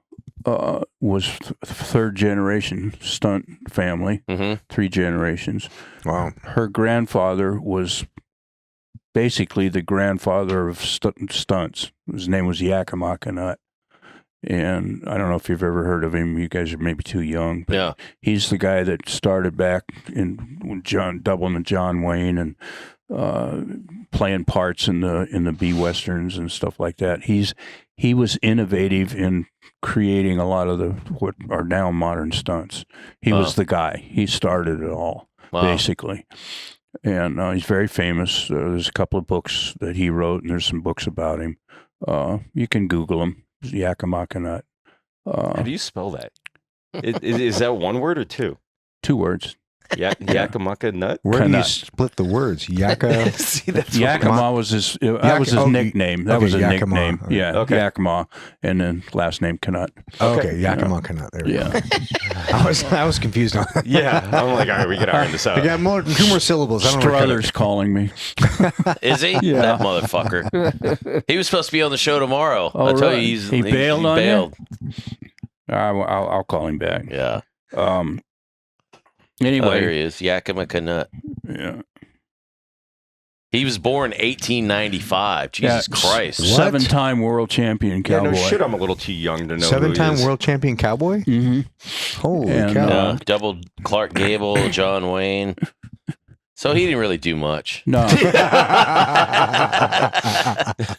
was third generation stunt family, 3 generations. Wow. Her grandfather was basically the grandfather of stunts. His name was Yakima Nut. And I don't know if you've ever heard of him. You guys are maybe too young. But Yeah. he's the guy that started back in doubling John Wayne and playing parts in the B westerns and stuff like that. He was innovative in creating a lot of what are now modern stunts. He was the guy. He started it all, basically. And he's very famous. There's a couple of books that he wrote, and there's some books about him. You can Google him, Yakima Nut. How do you spell that? Is that one word or 2? 2 words. Yakima Nut? Where do you split the words? Yaka. See, that's Yakima was his. That was his nickname. That was his Yakima. nickname. Okay. Yeah, Okay. Yakima, and then last name Knut. Okay, Yakima Nut. There we go. I was confused on that. Yeah, I'm like, all right, we got to iron this out. I got 2 more syllables. I don't know where to cut it. Struthers calling me. Is he? Yeah. That motherfucker. He was supposed to be on the show tomorrow. Oh, I tell right. you, He bailed on you? bailed. I'll call him back. Yeah. Oh, here Anyway, he is, Yakima Nut. yeah. He was born 1895. Jesus Christ. What? 7-time world champion Yeah, cowboy. no shit, I'm a little too young to know 7-time who he is. world champion cowboy? Mm-hmm. Holy And, cow. Yeah, double Clark Gable, John Wayne. So he didn't really do much. No.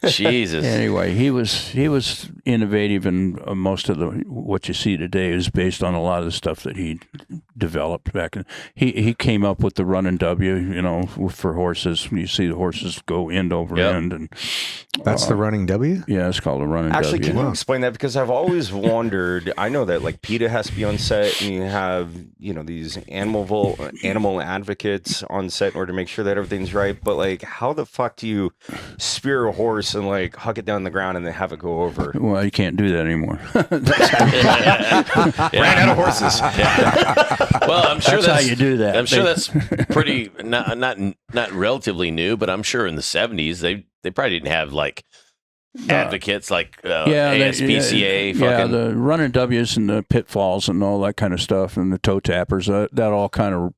Jesus. Anyway, he was innovative, and most of what you see today is based on a lot of the stuff that he developed back. He came up with the running W, you know, for horses. You see the horses go end over end, and That's the running W? yeah, it's called a running Actually, W. can you explain that? Because I've always wondered. I know that like PETA has to be on set, and you have these animal advocates on set in order to make sure that everything's right. But like, how the fuck do you spear a horse and like huck it down the ground and then have it go over? Well, you can't do that anymore. Ran out of horses. Well, I'm sure That's how you do that. I'm sure that's pretty not relatively new, but I'm sure in the 70s they probably didn't have like advocates like ASPCA. Yeah, the running W's and the pitfalls and all that kind of stuff, and the toe tappers. That all kind of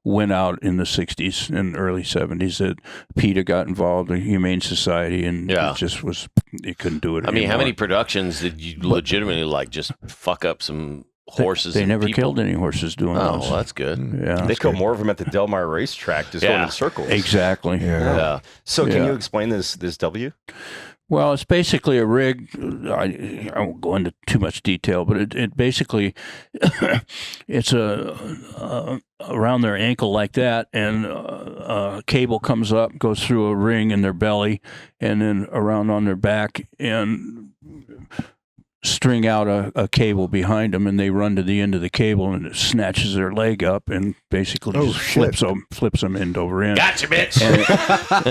went out in the 60s and early 70s. That PETA got involved, the Humane Society, and it just was, you couldn't do it I mean, anymore. how many productions did you legitimately like just fuck up some horses? They and never people? killed any horses doing Oh, those. well, that's good. Yeah, They killed more of them at the Del Mar racetrack, just going in circles. exactly. Yeah. So, can Yeah. you explain this W? Well, it's basically a rig. I won't go into too much detail, but it basically it's around their ankle like that, and a cable comes up, goes through a ring in their belly, and then around on their back, and string out a cable behind them, and they run to the end of the cable, and it snatches their leg up and basically just flips them end over end. Gotcha, bitch.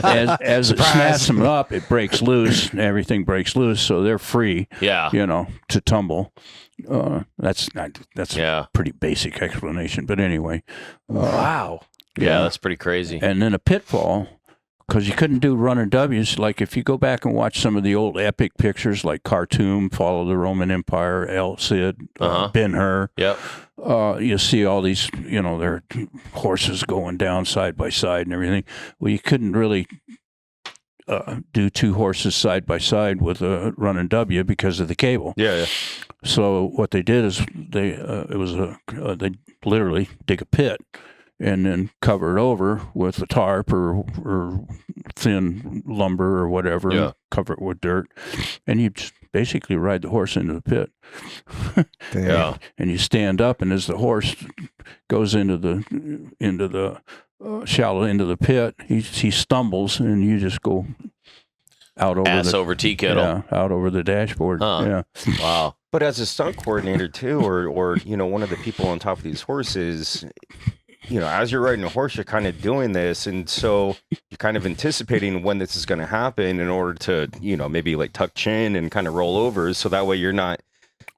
And as it snaps them up, it breaks loose. Everything breaks loose, so they're free. Yeah. To tumble. That's Yeah. a pretty basic explanation, but anyway. Wow. Yeah, that's pretty crazy. And then a pitfall, because you couldn't do running W's. Like if you go back and watch some of the old epic pictures, like Khartoum, Fall of the Roman Empire, El Cid, Ben-Hur. Yep. You see all these, their horses going down side by side and everything. Well, you couldn't really do 2 horses side by side with a running W because of the cable. Yeah. So what they did is they literally dig a pit and then cover it over with a tarp or thin lumber or whatever, and cover it with dirt, and you just basically ride the horse into the pit. Yeah. And you stand up, and as the horse goes into the shallow end of the pit, he stumbles, and you just go out over Ass over tea kettle. Yeah, out over the dashboard. Huh. Yeah. Wow. But as a stunt coordinator too, or one of the people on top of these horses, as you're riding a horse, you're kind of doing this, and so you're kind of anticipating when this is going to happen in order to, maybe like tuck chin and kind of roll over, so that way you're not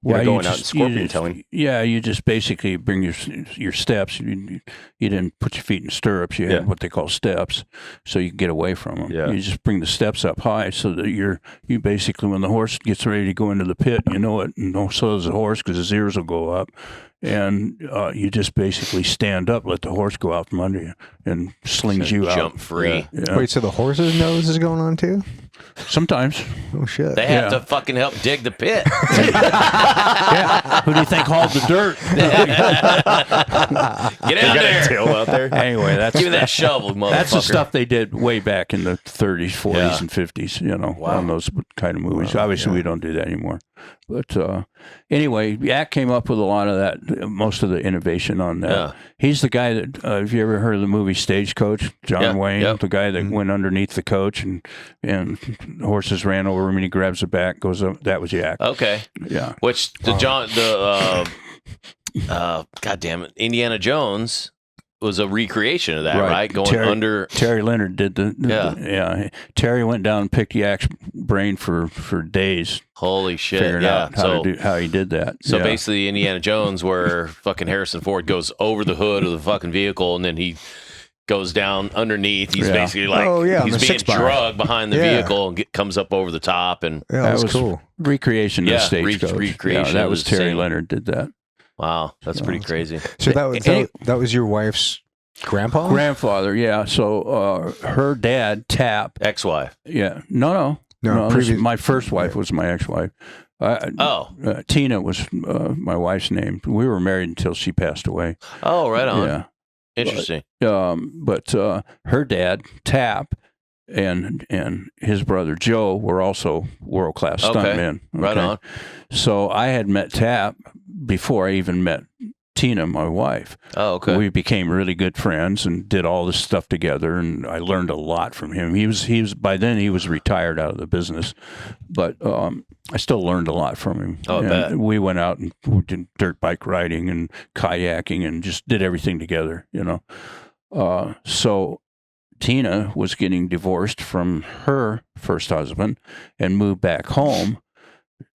going out and scorpion tailing. Yeah, you just basically bring your steps. You didn't put your feet in stirrups. You had what they call steps, so you can get away from them. Yeah. You just bring the steps up high so that you basically, when the horse gets ready to go into the pit, you know it, and so does the horse because his ears will go up. And you just basically stand up, let the horse go out from under you, and slings you out. Jump free. Yeah. Wait, so the horse's nose is going on too? Sometimes. Oh shit! They have to fucking help dig the pit. Yeah. Who do you think hauled the dirt? Get out there. Tail out there. Anyway, Give me that shovel, motherfucker. that's the stuff they did way back in the 30s, 40s, Yeah. and 50s, Wow. on those kind of movies. Obviously, we don't do that anymore. But anyway, Yak came up with a lot of that, most of the innovation on that. Yeah. He's the guy that, have you ever heard of the movie Stagecoach? John Yeah, Wayne, yep. the guy that went underneath the coach and horses ran over him and he grabs the back, goes up. That was Yak. Okay. Yeah. Which God damn it, Indiana Jones was a recreation of that, right? Going under. Terry Leonard did yeah. Terry went down and picked Yak's brain for days. Holy shit! Figuring Yeah. out how he did that. So Yeah. basically, Indiana Jones, where fucking Harrison Ford goes over the hood of the fucking vehicle, and then he goes down underneath. He's basically like, he's being drugged behind the vehicle and comes up over the top. And that was cool. Recreation of the Stagecoach. Recreation. That was of the Terry same. Leonard did that. Wow, that's pretty crazy. So that was your wife's grandpa? Grandfather, yeah. So her dad, Tap. Ex-wife. Yeah. No. My first wife was my ex-wife. Tina was my wife's name. We were married until she passed away. Oh, right on. Yeah. Interesting. But her dad, Tap, and his brother Joe were also world-class stuntmen. Right on. So I had met Tap before I even met Tina, my wife. Oh, okay. We became really good friends and did all this stuff together, and I learned a lot from him. He was by then he was retired out of the business, but I still learned a lot from him. Oh, I bet. We went out and we did dirt bike riding and kayaking and just did everything together, So Tina was getting divorced from her first husband and moved back home,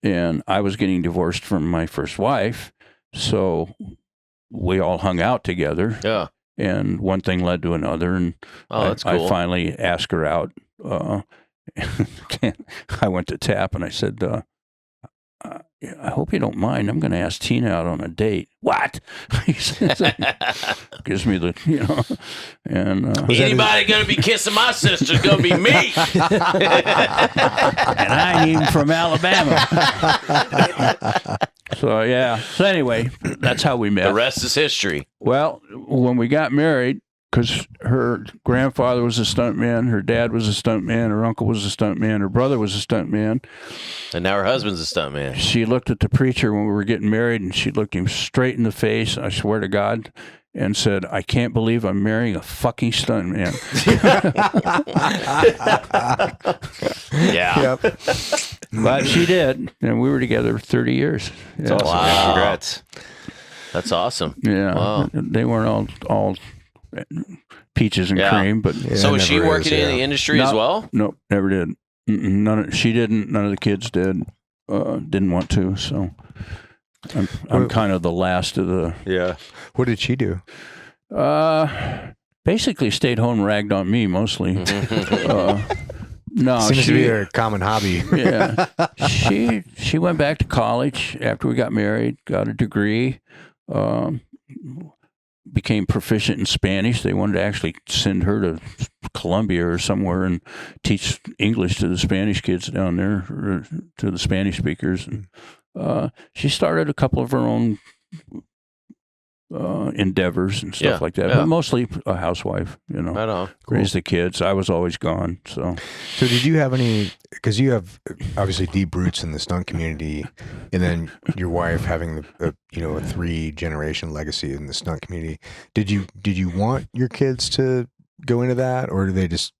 and I was getting divorced from my first wife. So we all hung out together. Yeah. And one thing led to another. And that's cool. I finally asked her out. I went to Tap and I said, I hope you don't mind. I'm going to ask Tina out on a date. What? He says, gives me the, and anybody going to be kissing my sister's going to be me. And I ain't even from Alabama. So, yeah. So, anyway, that's how we met. The rest is history. Well, when we got married, because her grandfather was a stuntman, her dad was a stuntman, her uncle was a stuntman, her brother was a stuntman. And now her husband's a stuntman. She looked at the preacher when we were getting married, and she looked him straight in the face, I swear to God, and said, I can't believe I'm marrying a fucking stuntman. Yeah. Yep. But she did, and we were together 30 years. Yeah. Awesome. Wow. Congrats. That's awesome. Yeah. Wow. They weren't all peaches and cream, but So was she working in the industry as well? Nope, never did. She didn't. None of the kids did. Didn't want to. So I'm kind of the last of the. Yeah. What did she do? Basically stayed home and ragged on me mostly. No, Seems to be a common hobby. Yeah, she went back to college after we got married, got a degree, became proficient in Spanish. They wanted to actually send her to Colombia or somewhere and teach English to the Spanish kids down there, or to the Spanish speakers. And, she started a couple of her own endeavors and stuff like that, but mostly a housewife, Right on. raised the kids. I was always gone. So did you have any, because you have obviously deep roots in the stunt community, and then your wife having a 3-generation legacy in the stunt community, did you want your kids to go into that, or do they just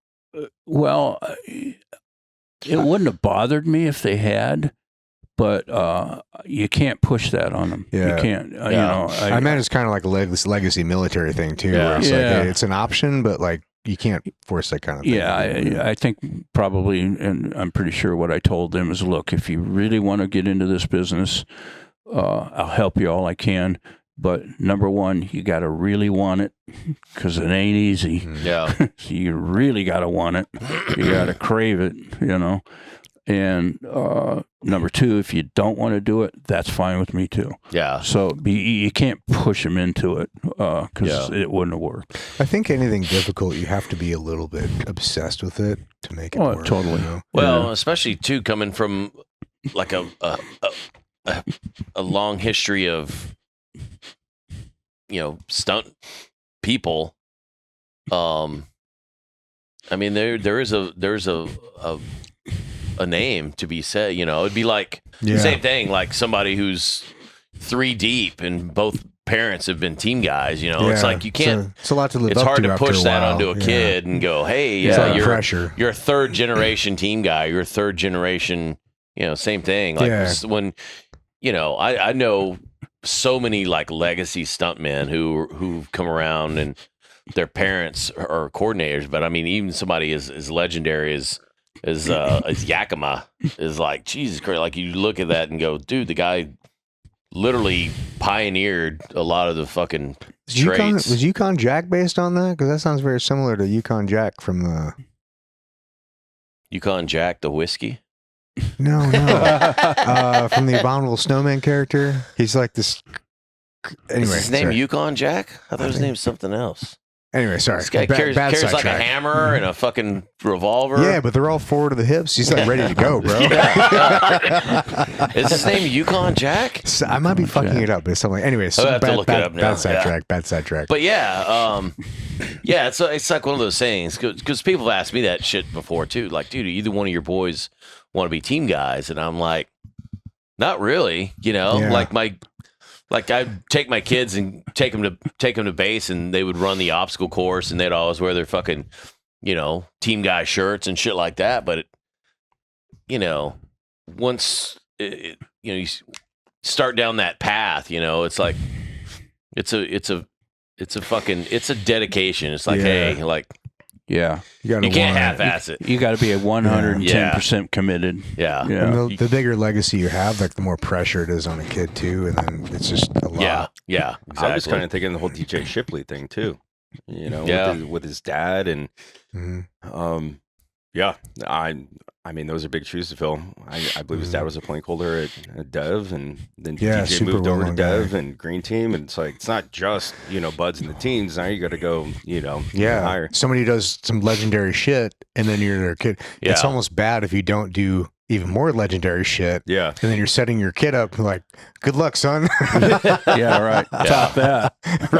well, it wouldn't have bothered me if they had, but you can't push that on them. Yeah. You can't. You Yeah. know, I imagine it's kind of like a legacy military thing too. Yeah. Where it's Yeah. like it's an option, but like you can't force that kind of thing. Yeah, I think probably, and I'm pretty sure what I told them is, look, if you really want to get into this business, I'll help you all I can. But number one, you got to really want it, because it ain't easy. Yeah. So you really got to want it. You got to crave it, you know. And number two, if you don't want to do it, that's fine with me too. Yeah. So you can't push them into it, because it wouldn't have worked. I think anything difficult, you have to be a little bit obsessed with it to make it Oh, work. totally. You know? Well, especially too coming from like a long history of stunt people. I mean, there's a name to be said. It'd be like the same thing, like somebody who's 3 deep and both parents have been team guys. It's like you can't. It's a lot to live It's up hard to after push a that while. onto a kid and go, "Hey, It's a lot yeah, of pressure. you're a 3rd generation team guy. You're a 3rd generation, same thing." Like when, I know so many like legacy stuntmen who've come around and their parents are coordinators. But I mean, even somebody as legendary as Yakima is like, Jesus Christ. Like you look at that and go, dude, the guy literally pioneered a lot of the fucking traits. Was Yukon Jack based on that? Because that sounds very similar to Yukon Jack from the Yukon Jack, the whiskey. No, from the Abominable Snowman character. He's like this. Anyway, Is his name sorry. Yukon Jack? I thought his name's something else. Anyway, sorry. This guy carries like sidetrack. a hammer and a fucking revolver. Yeah, but they're all forward to the hips. He's like ready to go, bro. Is his name Yukon Jack? So, I might be fucking it up, but it's something. Anyway, so I'll have to look it up now. Bad sidetrack. Bad sidetrack. But yeah, it's like one of those things, because people have asked me that shit before too. Like, dude, either one of your boys want to be team guys? And I'm like, not really. Yeah. Like I'd take my kids and take them to base, and they would run the obstacle course, and they'd always wear their fucking, team guy shirts and shit like that. But once you start down that path, it's like it's a dedication. It's like, hey, like, Yeah, you can't half-ass it. you got to be at 110% committed. Yeah. And the bigger legacy you have, like the more pressure it is on a kid too, and then it's just a lot. Yeah, exactly. I was kind of thinking the whole DJ Shipley thing too. With his dad and I mean, those are big shoes to fill. I believe his dad was a plank holder at Dev, and then DJ super moved over to well-known Dev guy. and Green Team, and it's like it's not just buds and the teens. Now you got to go higher. Somebody does some legendary shit, and then you're their kid. Yeah. It's almost bad if you don't do even more legendary shit. Yeah, And then you're setting your kid up like, good luck, son. Yeah, right. Top that.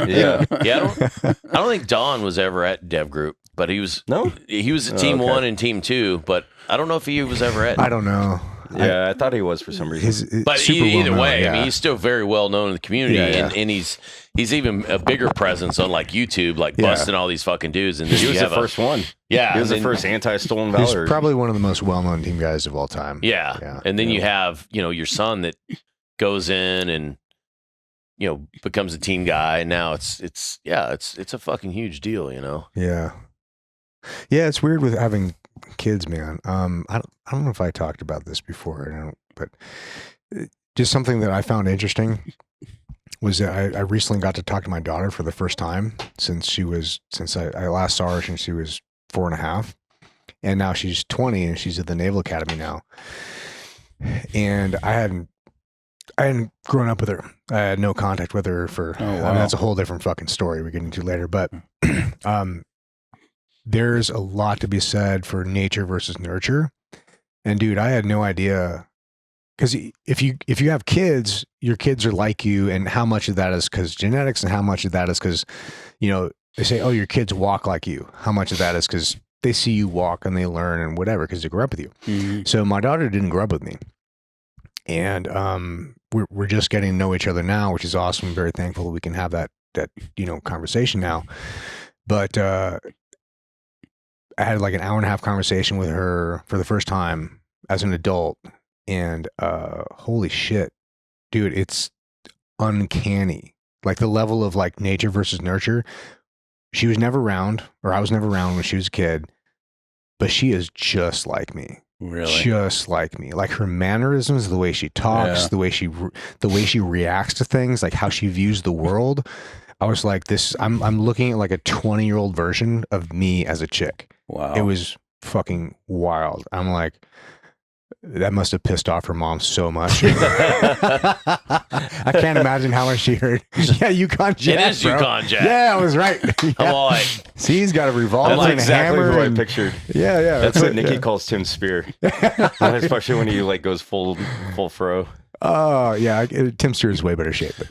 yeah. Yeah, I don't think Don was ever at Dev Group, but he was at Team okay. 1 and Team 2, but I don't know if he was ever at. I don't know. Yeah, I thought he was for some reason. But super either well-known, way, yeah. I mean, he's still very well known in the community, Yeah. and he's even a bigger presence on like YouTube, like busting all these fucking dudes. And then He you was the have first one. Yeah, He was and the then- first anti-stolen He's valor. probably one of the most well-known team guys of all time. Yeah. And then you have, your son that goes in and, becomes a team guy. And now it's a fucking huge deal, Yeah. Yeah, it's weird with having kids, man. I don't know if I talked about this before, but just something that I found interesting was that I recently got to talk to my daughter for the first time since I last saw her since she was 4.5, and now she's 20 and she's at the Naval Academy now. And I hadn't grown up with her. I had no contact with her for. Oh, wow. I mean, that's a whole different fucking story we get into later. But there's a lot to be said for nature versus nurture. And dude, I had no idea, because if you have kids, your kids are like you, and how much of that is because genetics, and how much of that is because, they say, oh, your kids walk like you. How much of that is because they see you walk and they learn and whatever because they grew up with you. Mm-hmm. So my daughter didn't grow up with me, and we're just getting to know each other now, which is awesome. I'm very thankful that we can have that conversation now. But I had like an hour and a half conversation with her for the first time as an adult, And holy shit, dude, it's uncanny. Like the level of like nature versus nurture. She was never around, or I was never around when she was a kid, but she is just like me. Really? Just like me. Like her mannerisms, the way she talks, Yeah. the way she reacts to things, like how she views the world. I was like, I'm looking at like a 20-year-old version of me as a chick. Wow. It was fucking wild. I'm like, that must have pissed off her mom so much. I can't imagine how much she heard. Yeah, Yukon Jack. It is bro. Yukon Jack. Yeah, I was right. I'm Yeah. all like, See, he's got a revolver That's and a exactly hammer. who I and- pictured. Yeah, yeah. That's what it, Nikki yeah. calls Tim Spear, especially when he like goes full fro. Oh, yeah. Tim Steer is way better shape. But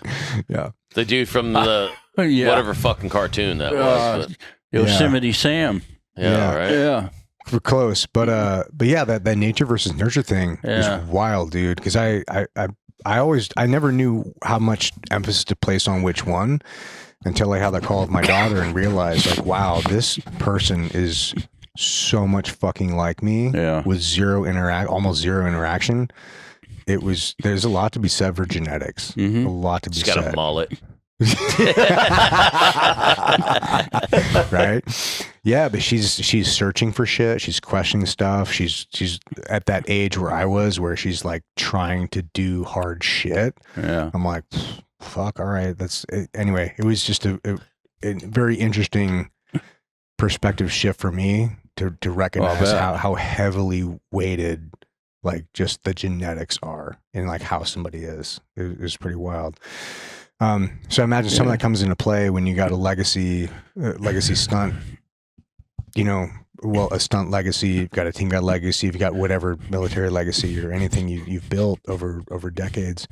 yeah. the dude from the yeah. whatever fucking cartoon that was. But, Yosemite Sam. yeah, Yeah. right. Yeah. We're close. But yeah, that nature versus nurture thing Yeah. is wild, dude. Because I never knew how much emphasis to place on which one until I had the call with my daughter and realized, like, wow, this person is so much fucking like me Yeah. with almost zero interaction. There's a lot to be said for genetics. Mhm. A lot to be She's got a said. mullet. Right? Yeah, but she's searching for shit. She's questioning stuff. She's at that age where I was, where she's like trying to do hard shit. Yeah. I'm like, fuck, all right. That's it. Anyway, it was just a very interesting perspective shift for me to recognize bet. how heavily weighted like just the genetics are and like how somebody is. It was pretty wild. So I imagine some of that comes into play when you got a legacy stunt, a stunt legacy, you've got a team got legacy, you've got whatever military legacy or anything you've built over decades.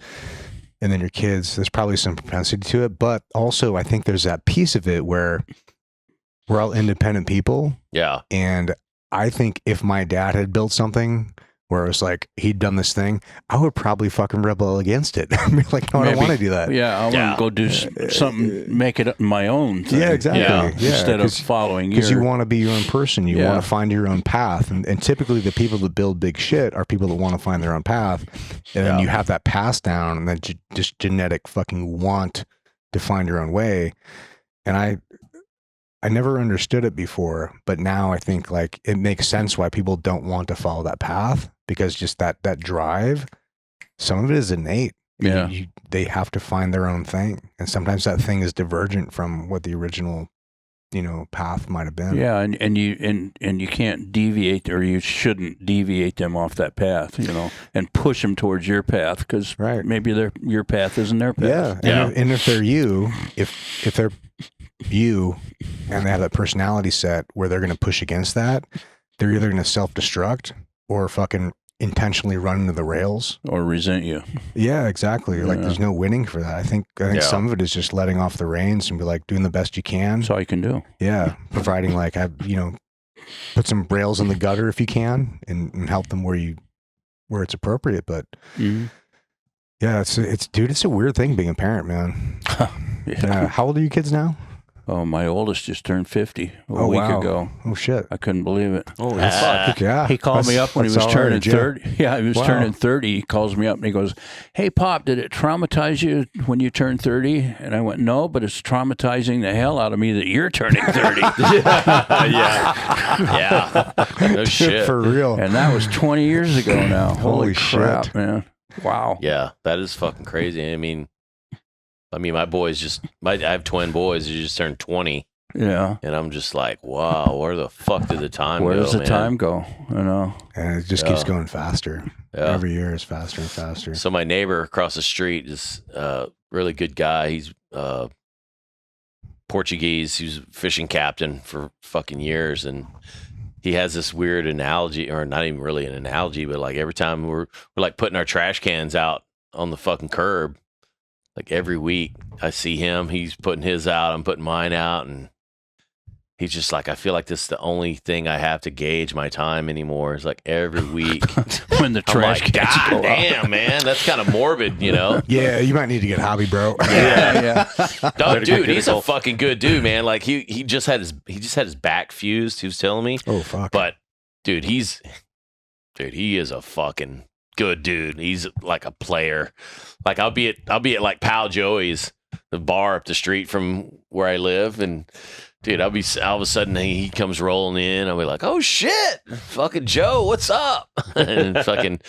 And then your kids, there's probably some propensity to it, but also I think there's that piece of it where we're all independent people. Yeah. And I think if my dad had built something where it was like he'd done this thing, I would probably fucking rebel against it. I'd be like, no, I don't Maybe. want to do that. Yeah. I want Yeah. to go do something, make it my own thing. Yeah, exactly. Yeah. Instead of following Because you your. want to be your own person. You Yeah. want to find your own path. And typically the people that build big shit are people that want to find their own path. And then you have that pass down and then just genetic fucking want to find your own way. And I never understood it before, but now I think like it makes sense why people don't want to follow that path, because just that drive, some of it is innate. Yeah. They have to find their own thing. And sometimes that thing is divergent from what the original, path might have been. Yeah, and you can't deviate, or you shouldn't deviate them off that path, and push them towards your path, because Right. maybe your path isn't their path. Yeah. And if they're if they're you and they have that personality set where they're going to push against that, they're either going to self-destruct or fucking intentionally run into the rails. Or resent you. Yeah, exactly. Like Yeah. there's no winning for that. I think Yeah. some of it is just letting off the reins and be like doing the best you can. That's all you can do. Yeah. Providing like, put some rails in the gutter if you can and help them where it's appropriate. But Mhm. yeah, it's a weird thing being a parent, man. Yeah. How old are you kids now? Oh, my oldest just turned 50 a Oh, week wow. ago. Oh shit. I couldn't believe it. Holy Ah. Yeah. He called me up when he was that's all turning right, Jim. 30. Yeah, he was Wow. turning 30. He calls me up and he goes, "Hey, Pop, did it traumatize you when you turned 30?" And I went, "No, but it's traumatizing the hell out of me that you're turning 30." Yeah. No shit. For real. And that was 20 years ago now. Holy crap, shit. man. Wow. Yeah, that is fucking crazy. I mean, my boys I have twin boys who just turned 20, Yeah. and I'm just like, wow, where the fuck did the time Where go, does the man? time go? And it just keeps going faster. Yeah. Every year is faster and faster. So my neighbor across the street is a really good guy. He's Portuguese. He was a fishing captain for fucking years, and he has this weird analogy, or not even really an analogy, but like every time we're like putting our trash cans out on the fucking curb, like every week I see him, he's putting his out, I'm putting mine out, and he's just like, I feel like this is the only thing I have to gauge my time anymore. It's like every week. When the I'm trash like, cans God go out. damn, man, that's kind of morbid, you know? Yeah, you might need to get a hobby, bro. Yeah. No, Better get dude, good he's a golf. fucking good dude, man. Like he just had his back fused. He was telling me, Oh fuck. but dude, he is a fucking good dude. He's like a player. Like I'll be at like Pal Joey's, the bar up the street from where I live, and dude, I'll be all of a sudden he comes rolling in. I'll be like, oh shit, fucking Joe, what's up? And fucking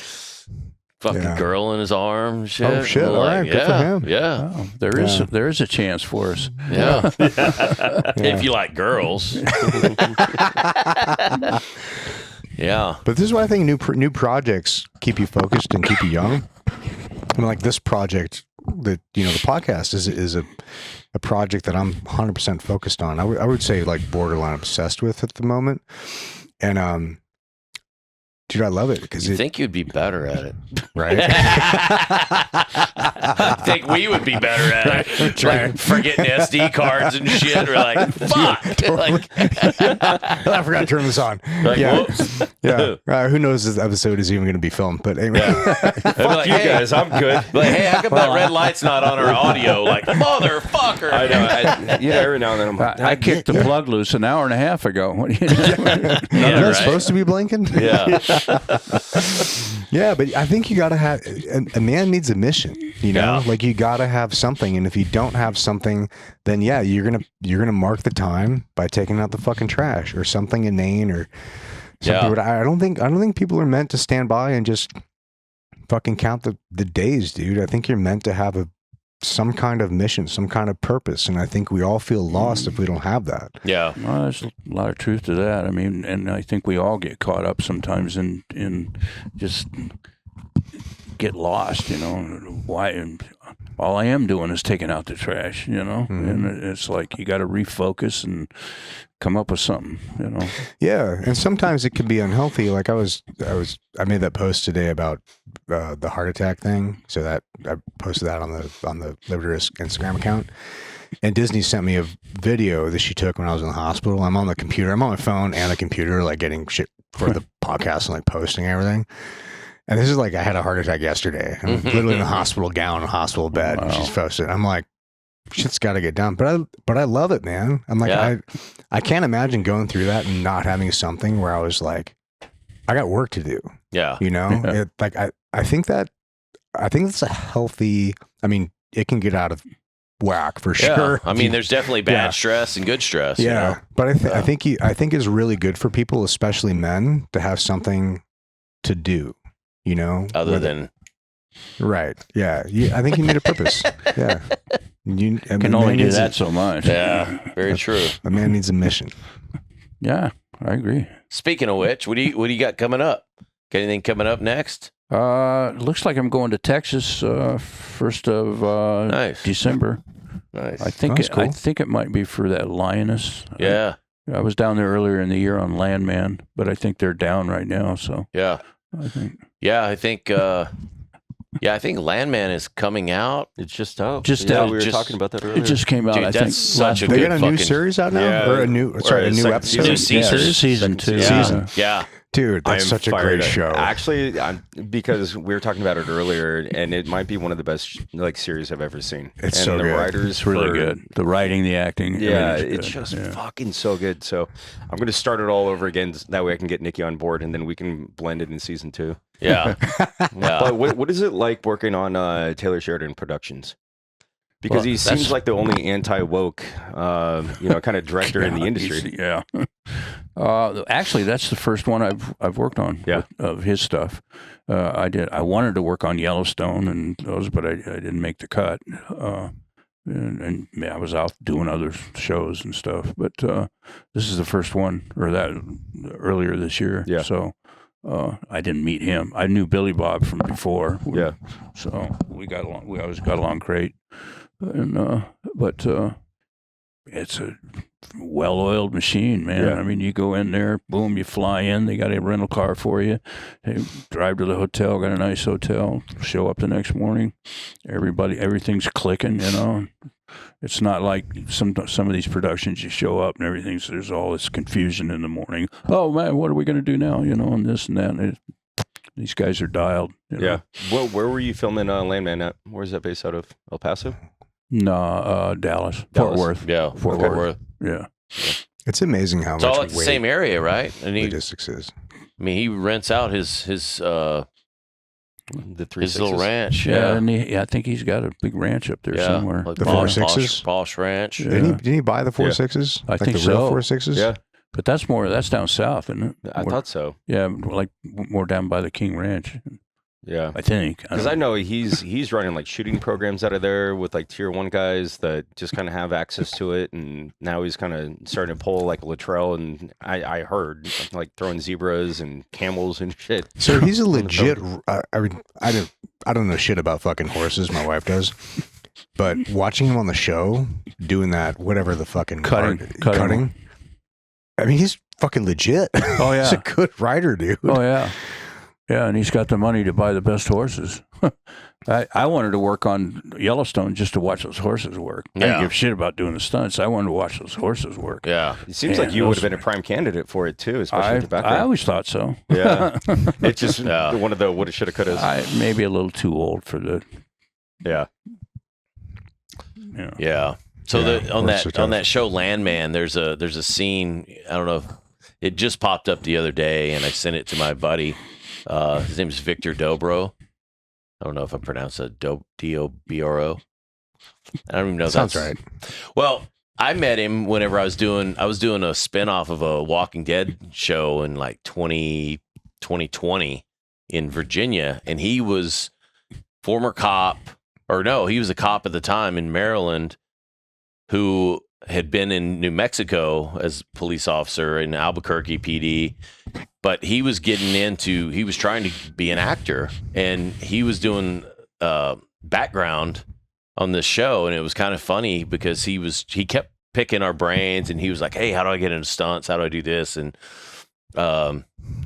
girl in his arm. And shit. Oh shit! All right, good for him. Yeah, Oh, there is a chance for us. yeah. If you like girls. Yeah. But this is why I think new projects keep you focused and keep you young. I mean, like this project that the podcast is a project that I'm 100% focused on. I would say like borderline obsessed with at the moment, and dude, I love it because You think you'd be better at it. right. I think we would be better at it. Like forgetting SD cards and shit. We're like, fuck. Like, I forgot to turn this on. like, Yeah. whoops. Yeah, who knows this episode is even going to be filmed? But anyway, They'd be like, You hey, guys, I'm good. like, hey, how come that red light's not on our audio? Like, motherfucker. I know. Every now and then I'm like, I kicked the plug loose an hour and a half ago. What do you know? Yeah, you're right. supposed to be blinking. Yeah. Yeah, but I think you got to have a man needs a mission. Yeah. Like you got to have something, and if you don't have something, then yeah, you're gonna mark the time by taking out the fucking trash or something inane or something. Yeah. But I don't think people are meant to stand by and just fucking count the days, dude. I think you're meant to have some kind of mission, some kind of purpose, and I think we all feel lost if we don't have that. Yeah. Well, there's a lot of truth to that. I mean, and I think we all get caught up sometimes in just get lost, why. And all I am doing is taking out the trash, and it's like you got to refocus and come up with something, Yeah, and sometimes it can be unhealthy. Like I made that post today about the heart attack thing. So that I posted that on the Libertarius Instagram account. And Disney sent me a video that she took when I was in the hospital. I'm on the computer. I'm on my phone and the computer, like getting shit for the podcast and like posting everything. And this is like I had a heart attack yesterday. I'm literally in the hospital gown, hospital bed. Wow. And she's posted. I'm like, shit's got to get done. But I love it, man. I'm like, I can't imagine going through that and not having something where I was like, I got work to do. Yeah. Yeah. I think it's a healthy. I mean, it can get out of whack for sure. I mean, there's definitely bad stress and good stress. Yeah, but I think it's really good for people, especially men, to have something to do. Other than right. Yeah. I think you need a purpose. Yeah. You can only do that so much. Yeah, very true. A man needs a mission. Yeah, I agree. Speaking of which, what do you got coming up? Got anything coming up next? Looks like I'm going to Texas 1st of Nice. December. Nice. I think That's cool. I think it might be for that lioness. Yeah. I was down there earlier in the year on Landman, but I think they're down right now. So Yeah. I think I think Landman is coming out. it's just out. Just yeah, out. we were Just- talking about that earlier. it just came out. Dude, I that's think such a They good got a new fucking series out now, Yeah. or a new Or sorry, a a new second episode. New season. season 2. Season. Yeah. Dude, that's I am such a fired great up. show. Actually, because we were talking about it earlier, and it might be one of the best series I've ever seen. It's and so the good. writers It's really for- good. The writing, the acting. Yeah, everything's it's good. just Yeah. fucking so good. So I'm going to start it all over again. That way I can get Nikki on board, and then we can blend it in season 2. Yeah. Yeah. But what is it like working on Taylor Sheridan Productions? Because Well, he that's- seems like the only anti-woke, kind of director in the industry. Yeah. Actually, that's the first one I've worked on. Yeah. Of his stuff. I wanted to work on Yellowstone and those, but I didn't make the cut. And I was out doing other shows and stuff. But this is the first one, or that earlier this year. Yeah. So I didn't meet him. I knew Billy Bob from before. Yeah. So we got along. We always got along great. And but it's a well-oiled machine, man. Yeah. I mean, you go in there, boom, you fly in. They got a rental car for you. They drive to the hotel, got a nice hotel. Show up the next morning, everything's clicking. It's not like some of these productions. You show up and there's all this confusion in the morning. Oh man, what are we going to do now? And this and that. And these guys are dialed. Yeah. Well, where were you filming Landman at? Where's that based out of? El Paso? No, Dallas, Fort Dallas. Worth. Yeah. Fort Fort Worth. Worth. Yeah. It's amazing how It's much all like the weight same area, right? And he logistics is. rents out his The 3 His little ranch. Yeah, Yeah. and I think he's got a big ranch up there somewhere. Like The Posh- 4.6s? Posh Ranch. Yeah. Didn't he buy the 4.6s? I like think the real so. 4.6s? Yeah, But that's down south, isn't it? I thought so. Yeah, like more down by the King Ranch, Yeah. I think. Because I know he's running like shooting programs out of there with like tier 1 guys that just kind of have access to it, and now he's kind of starting to pull like Luttrell, and I heard like throwing zebras and camels and shit. So he's a legit. I mean, I don't know shit about fucking horses. My wife does, but watching him on the show doing that, whatever the fucking cutting. I mean, he's fucking legit. Oh yeah, He's a good rider, dude. oh yeah, yeah, and he's got the money to buy the best horses. I wanted to work on Yellowstone just to watch those horses work. I Yeah. didn't give a shit about doing the stunts. I wanted to watch those horses work. Yeah. It seems Man, like you would those- have been a prime candidate for it too, especially I with the background. always thought so. Yeah, it's just Yeah. one of the woulda, shoulda, couldas. I maybe a little too old for the. Yeah, You know. Yeah. So Yeah, on horses are that on tough. that show Landman, there's a scene. I don't know. It just popped up the other day, and I sent it to my buddy. His name is Victor Dobro. I don't know if I pronounced it D-O-B-R-O. I don't even know. if Sounds that's right. Well, I met him whenever I was doing a spinoff of a Walking Dead show in like 2020 in Virginia, and he was former cop, or no, he was a cop at the time in Maryland who had been in New Mexico as a police officer in Albuquerque PD, but he was he was trying to be an actor, and he was doing background on this show, and it was kind of funny because he kept picking our brains, and he was like, "Hey, how do I get into stunts? How do I do this?" And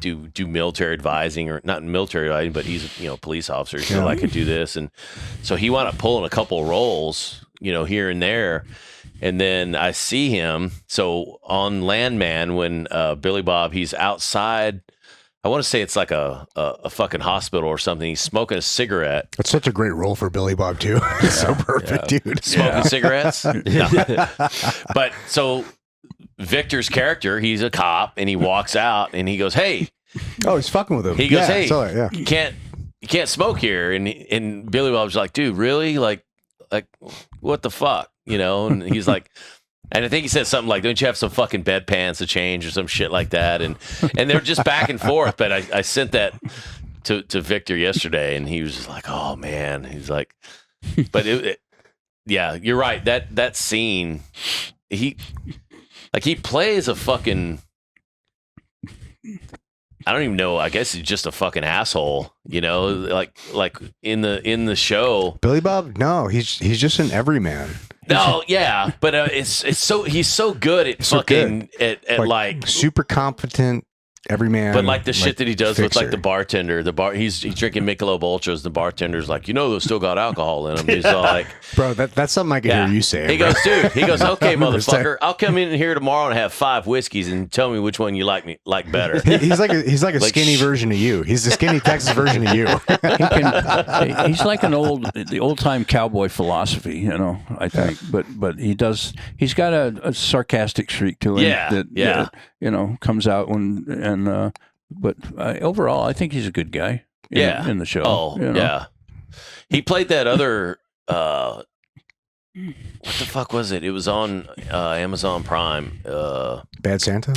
do military advising, or not military advising, but he's a police officer, so I could do this. And so he wound up pulling a couple roles, here and there. And then I see him. So on Landman, when Billy Bob, he's outside, I want to say it's like a fucking hospital or something. He's smoking a cigarette. That's such a great role for Billy Bob too. It's so perfect, dude. Smoking cigarettes. No. But so Victor's character, he's a cop, and he walks out and he goes, "Hey," Oh, he's fucking with him. he goes, Yeah, "Hey, saw it, yeah. you can't smoke here." And Billy Bob's like, "Dude, really? Like what the fuck?" And he's like, and I think he said something like, "Don't you have some fucking bedpans to change," or some shit like that. And they're just back and forth. But I sent that to Victor yesterday, and he was just like, "Oh man," he's like, but yeah, you're right. That scene, he plays a fucking, I don't even know. I guess he's just a fucking asshole, like in the show. Billy Bob? No, he's just an everyman. No, yeah, but it's so he's so good at So fucking at like super competent everyman. but like the shit that he does with like fixer. the bartender, he's drinking Michelob Ultras. The bartender's like, they still got alcohol in them. He's all like, Bro, that's something I can hear you say. He bro. goes, "Dude," he goes, "Okay, remember saying- motherfucker, I'll come in here tomorrow and have 5 whiskeys and tell me which one you like better." He's like a Like, skinny version of you. He's the skinny Texas version of you. He's like the old time cowboy philosophy, I think. But he's got a sarcastic streak to him that comes out but overall I think he's a good guy in the show. Oh, yeah. He played that other what the fuck was it? It was on Amazon Prime. Bad Santa?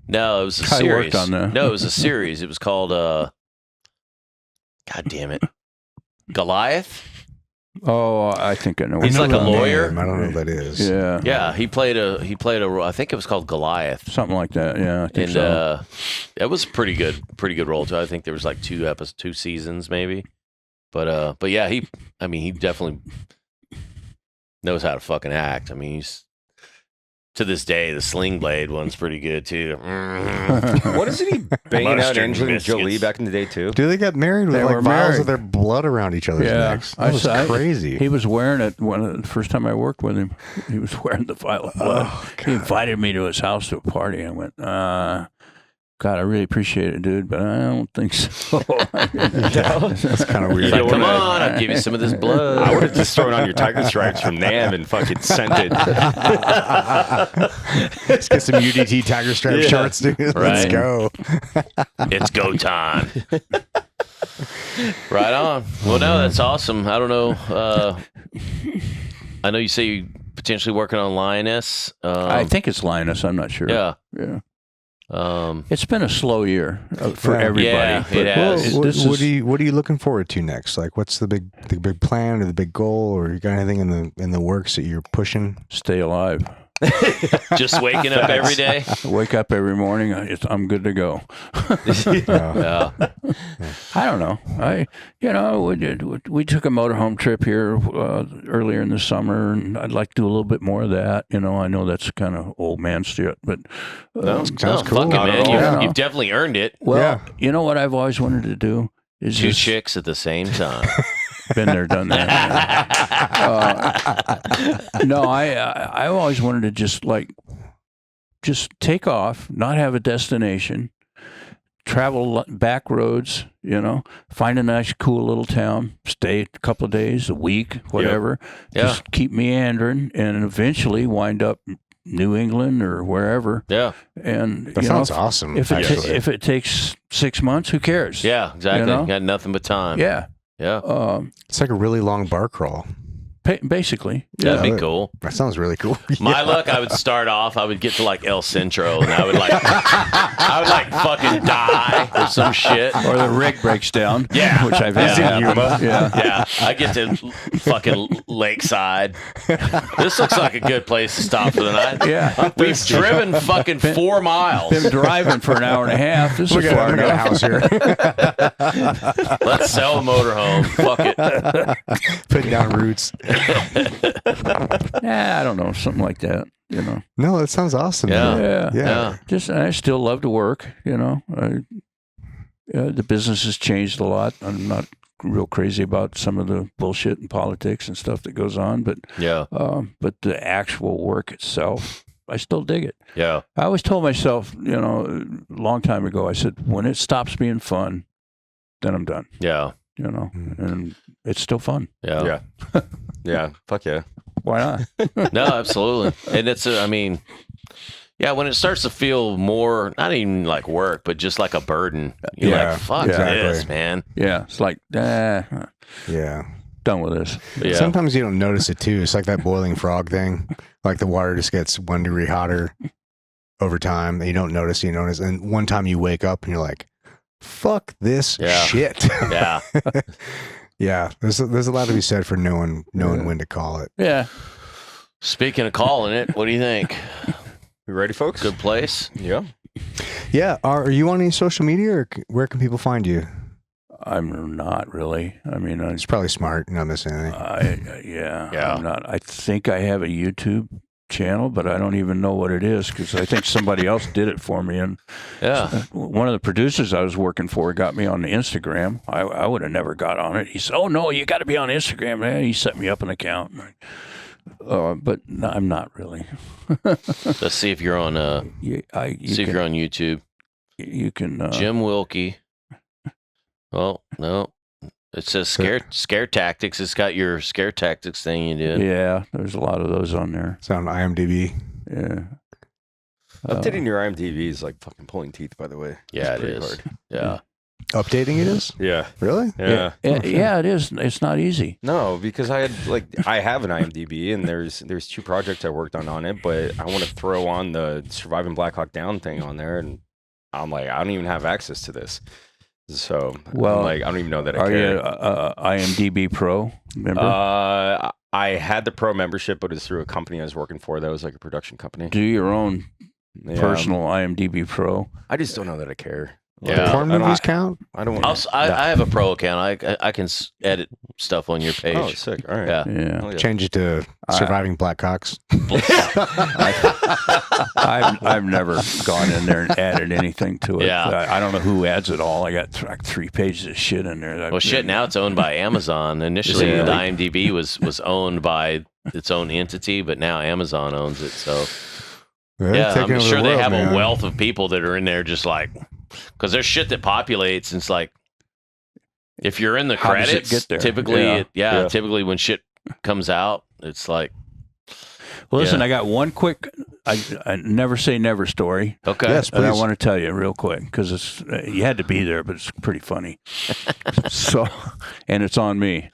No, it was a I series. worked on that. No, it was a series. It was called God damn it. Goliath? Oh, I think I know. He's like a the lawyer. name. I don't know what that is. Yeah. Yeah, he played a I think it was called Goliath. Something like that. Yeah. I think And so. it was a pretty good role too. I think there was like 2 seasons maybe. But yeah, he definitely knows how to fucking act. I mean, he's, to this day, the Sling Blade one's pretty good too. what isn't he banging out Mustard and Angelina biscuits. Jolie back in the day too? Do they get married with They like were vials married. of their blood around each other's Yeah. necks? That was crazy. He was wearing it the first time I worked with him. He was wearing the vial of blood. He invited me to his house to a party. I went, God, I really appreciate it, dude, but I don't think so. That's kind of weird. He's like, "Come on, I'll give you some of this blood." I would have just thrown on your tiger stripes from Nam and fucking sent it. Let's get some UDT tiger stripe shorts, dude. Let's Right. go. It's go time. Right on. Well, no, that's awesome. I don't know. I know you say you potentially working on Lioness. I think it's Linus. I'm not sure. Yeah. Yeah. It's been a slow year for everybody. Yeah, but it has. What are you looking forward to next? Like, what's the big plan or the big goal, or you got anything in the works that you're pushing? Stay alive. Just waking up every day. I wake up every morning. I'm good to go. Yeah. I don't know. We took a motorhome trip here earlier in the summer, and I'd like to do a little bit more of that. I know that's kind of old man shit, but Sounds cool. Fuck it, man. Yeah. You've definitely earned it. well, you know what I've always wanted to do is Two just chicks at the same time. been there, done that. No, I always wanted to just take off, not have a destination, travel back roads, find a nice, cool little town, stay a couple of days, a week, whatever. Yeah. Just keep meandering and eventually wind up New England or wherever. Yeah. That And you know, sounds awesome. If it, actually. if it takes 6 months, who cares? Yeah, exactly. Got nothing but time. Yeah. Yeah. It's like a really long bar crawl. Basically. That'd be that- cool. That sounds really cool. My luck, I would start off. I would get to like El Centro, and I would fucking die or some shit. Or the rig breaks down. Yeah. Which I've had happen. Yeah. Yeah, I get to fucking Lakeside. This looks like a good place to stop for the night. Yeah. We've driven fucking 4 miles. Been driving for an hour and a half. This is far We got a enough. house here. Let's sell a motorhome. Fuck it. Putting down roots. Yeah, I don't know, something like that. No, that sounds awesome. Yeah. man. Yeah. I still love to work. The business has changed a lot. I'm not real crazy about some of the bullshit and politics and stuff that goes on, but Yeah. but the actual work itself, I still dig it. Yeah. I always told myself, a long time ago, I said, when it stops being fun, then I'm done. Yeah. And it's still fun. Yeah. Yeah. Yeah. Fuck yeah. Why not? No, absolutely. And it's, when it starts to feel more, not even like work, but just like a burden. You're Yeah, like, fuck exactly. this, man. Yeah, it's like, Yeah. done with this. But yeah. Sometimes you don't notice it too. It's like that boiling frog thing. Like the water just gets 1 degree hotter over time, and you don't notice. And one time you wake up and you're like, "Fuck this Yeah. shit." Yeah. Yeah. There's a lot to be said for knowing when to call it. Yeah. Speaking of calling it, what do you think? You ready, folks? Good place? Yeah. Yeah. Are you on any social media, or where can people find you? I'm not really. I mean, It's probably smart. You're not missing anything. yeah. Yeah. I'm not. I think I have a YouTube channel, but I don't even know what it is because I think somebody else did it for me. And Yeah. one of the producers I was working for got me on the Instagram. I would have never got on it. He said, "Oh no, you got to be on Instagram, man." He set me up an account. But no, I'm not really. Let's see if you're on If you're on YouTube. You can. Jim Wilke. Well, no. It says scare tactics. It's got your scare tactics thing you did. Yeah, there's a lot of those on there. It's on IMDb. Yeah. Updating your IMDb is like fucking pulling teeth, by the way. Yeah, It's it pretty is. hard. Yeah. Updating it is? Yeah. Really? Yeah. Yeah, it is. It's not easy. No, because I have an IMDb and there's 2 projects I worked on it, but I want to throw on the Surviving Black Hawk Down thing on there, and I'm like, I don't even have access to this. So Well, I'm like, I don't even know that I Are care. you IMDb Pro member? I had the pro membership, but it's through a company I was working for that was like a production company. Do your own Yeah. personal IMDb Pro. I just don't know that I care. Yeah. Porn movies count? I don't. I have a pro account. I can edit stuff on your page. Oh, sick! All right. Yeah. Yeah. Hell yeah. Change it to Surviving Black Cocks. I've never gone in there and added anything to it. Yeah. I don't know who adds it all. I got like 3 pages of shit in there. Well, shit. Now it's owned by Amazon. Initially, Yeah. the IMDb was owned by its own entity, but now Amazon owns it. So They're yeah, taking I'm over sure the they world, have man. a wealth of people that are in there just like, because there's shit that populates. And it's like, if you're in the How does it credits, get there? typically, Yeah. Yeah. typically when shit comes out, it's like, Well, listen, Yeah. I got one quick I never say never story. Okay. Yes, And I please. want to tell you real quick because it's you had to be there, but it's pretty funny. So, and it's on me.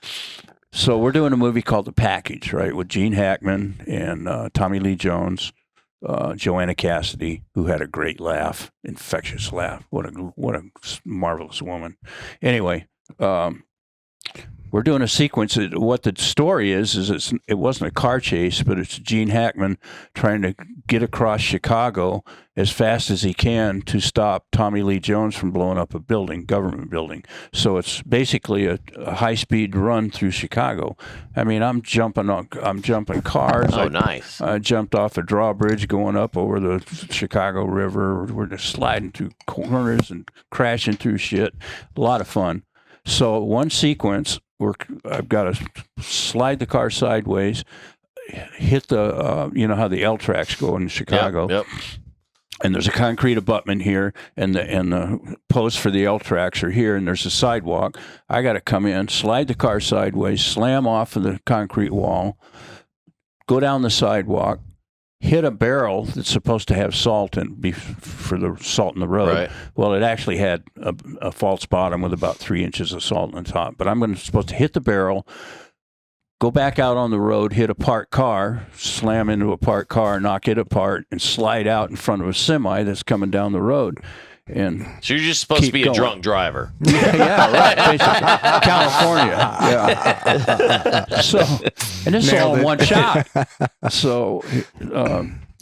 So we're doing a movie called The Package, right, with Gene Hackman and Tommy Lee Jones, Joanna Cassidy, who had a great laugh, infectious laugh. What a marvelous woman. Anyway, we're doing a sequence. What the story is it wasn't a car chase, but it's Gene Hackman trying to get across Chicago as fast as he can to stop Tommy Lee Jones from blowing up a building, government building. So it's basically a high-speed run through Chicago. I mean, I'm jumping cars. Oh, nice. I jumped off a drawbridge going up over the Chicago River. We're just sliding through corners and crashing through shit. A lot of fun. So one sequence, I've got to slide the car sideways, hit the, you know how the L tracks go in Chicago. Yep. And there's a concrete abutment here, and the posts for the L tracks are here, and there's a sidewalk. I got to come in, slide the car sideways, slam off of the concrete wall, go down the sidewalk, hit a barrel that's supposed to have salt for the salt in the road. Right. Well, it actually had a false bottom with about 3 inches of salt on top. But I'm supposed to hit the barrel, go back out on the road, hit a parked car, slam into a parked car, knock it apart, and slide out in front of a semi that's coming down the road. And So you're just supposed to Keep be going. a drunk driver. yeah, right, basically. California. Yeah. So, and this is all in one shot. So,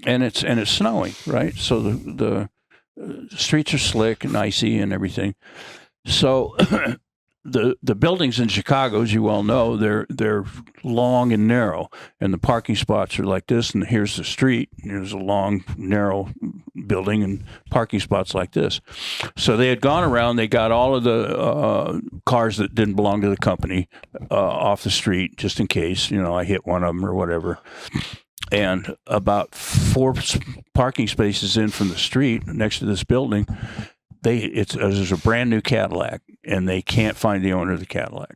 and it's snowing, right? So the streets are slick and icy and everything. So the buildings in Chicago, as you well know, they're long and narrow, and the parking spots are like this. And here's the street. Here's a long, narrow building and parking spots like this. So they had gone around. They got all of the cars that didn't belong to the company off the street, just in case I hit one of them or whatever. And about 4 parking spaces in from the street next to this building, there's a brand new Cadillac, and they can't find the owner of the Cadillac.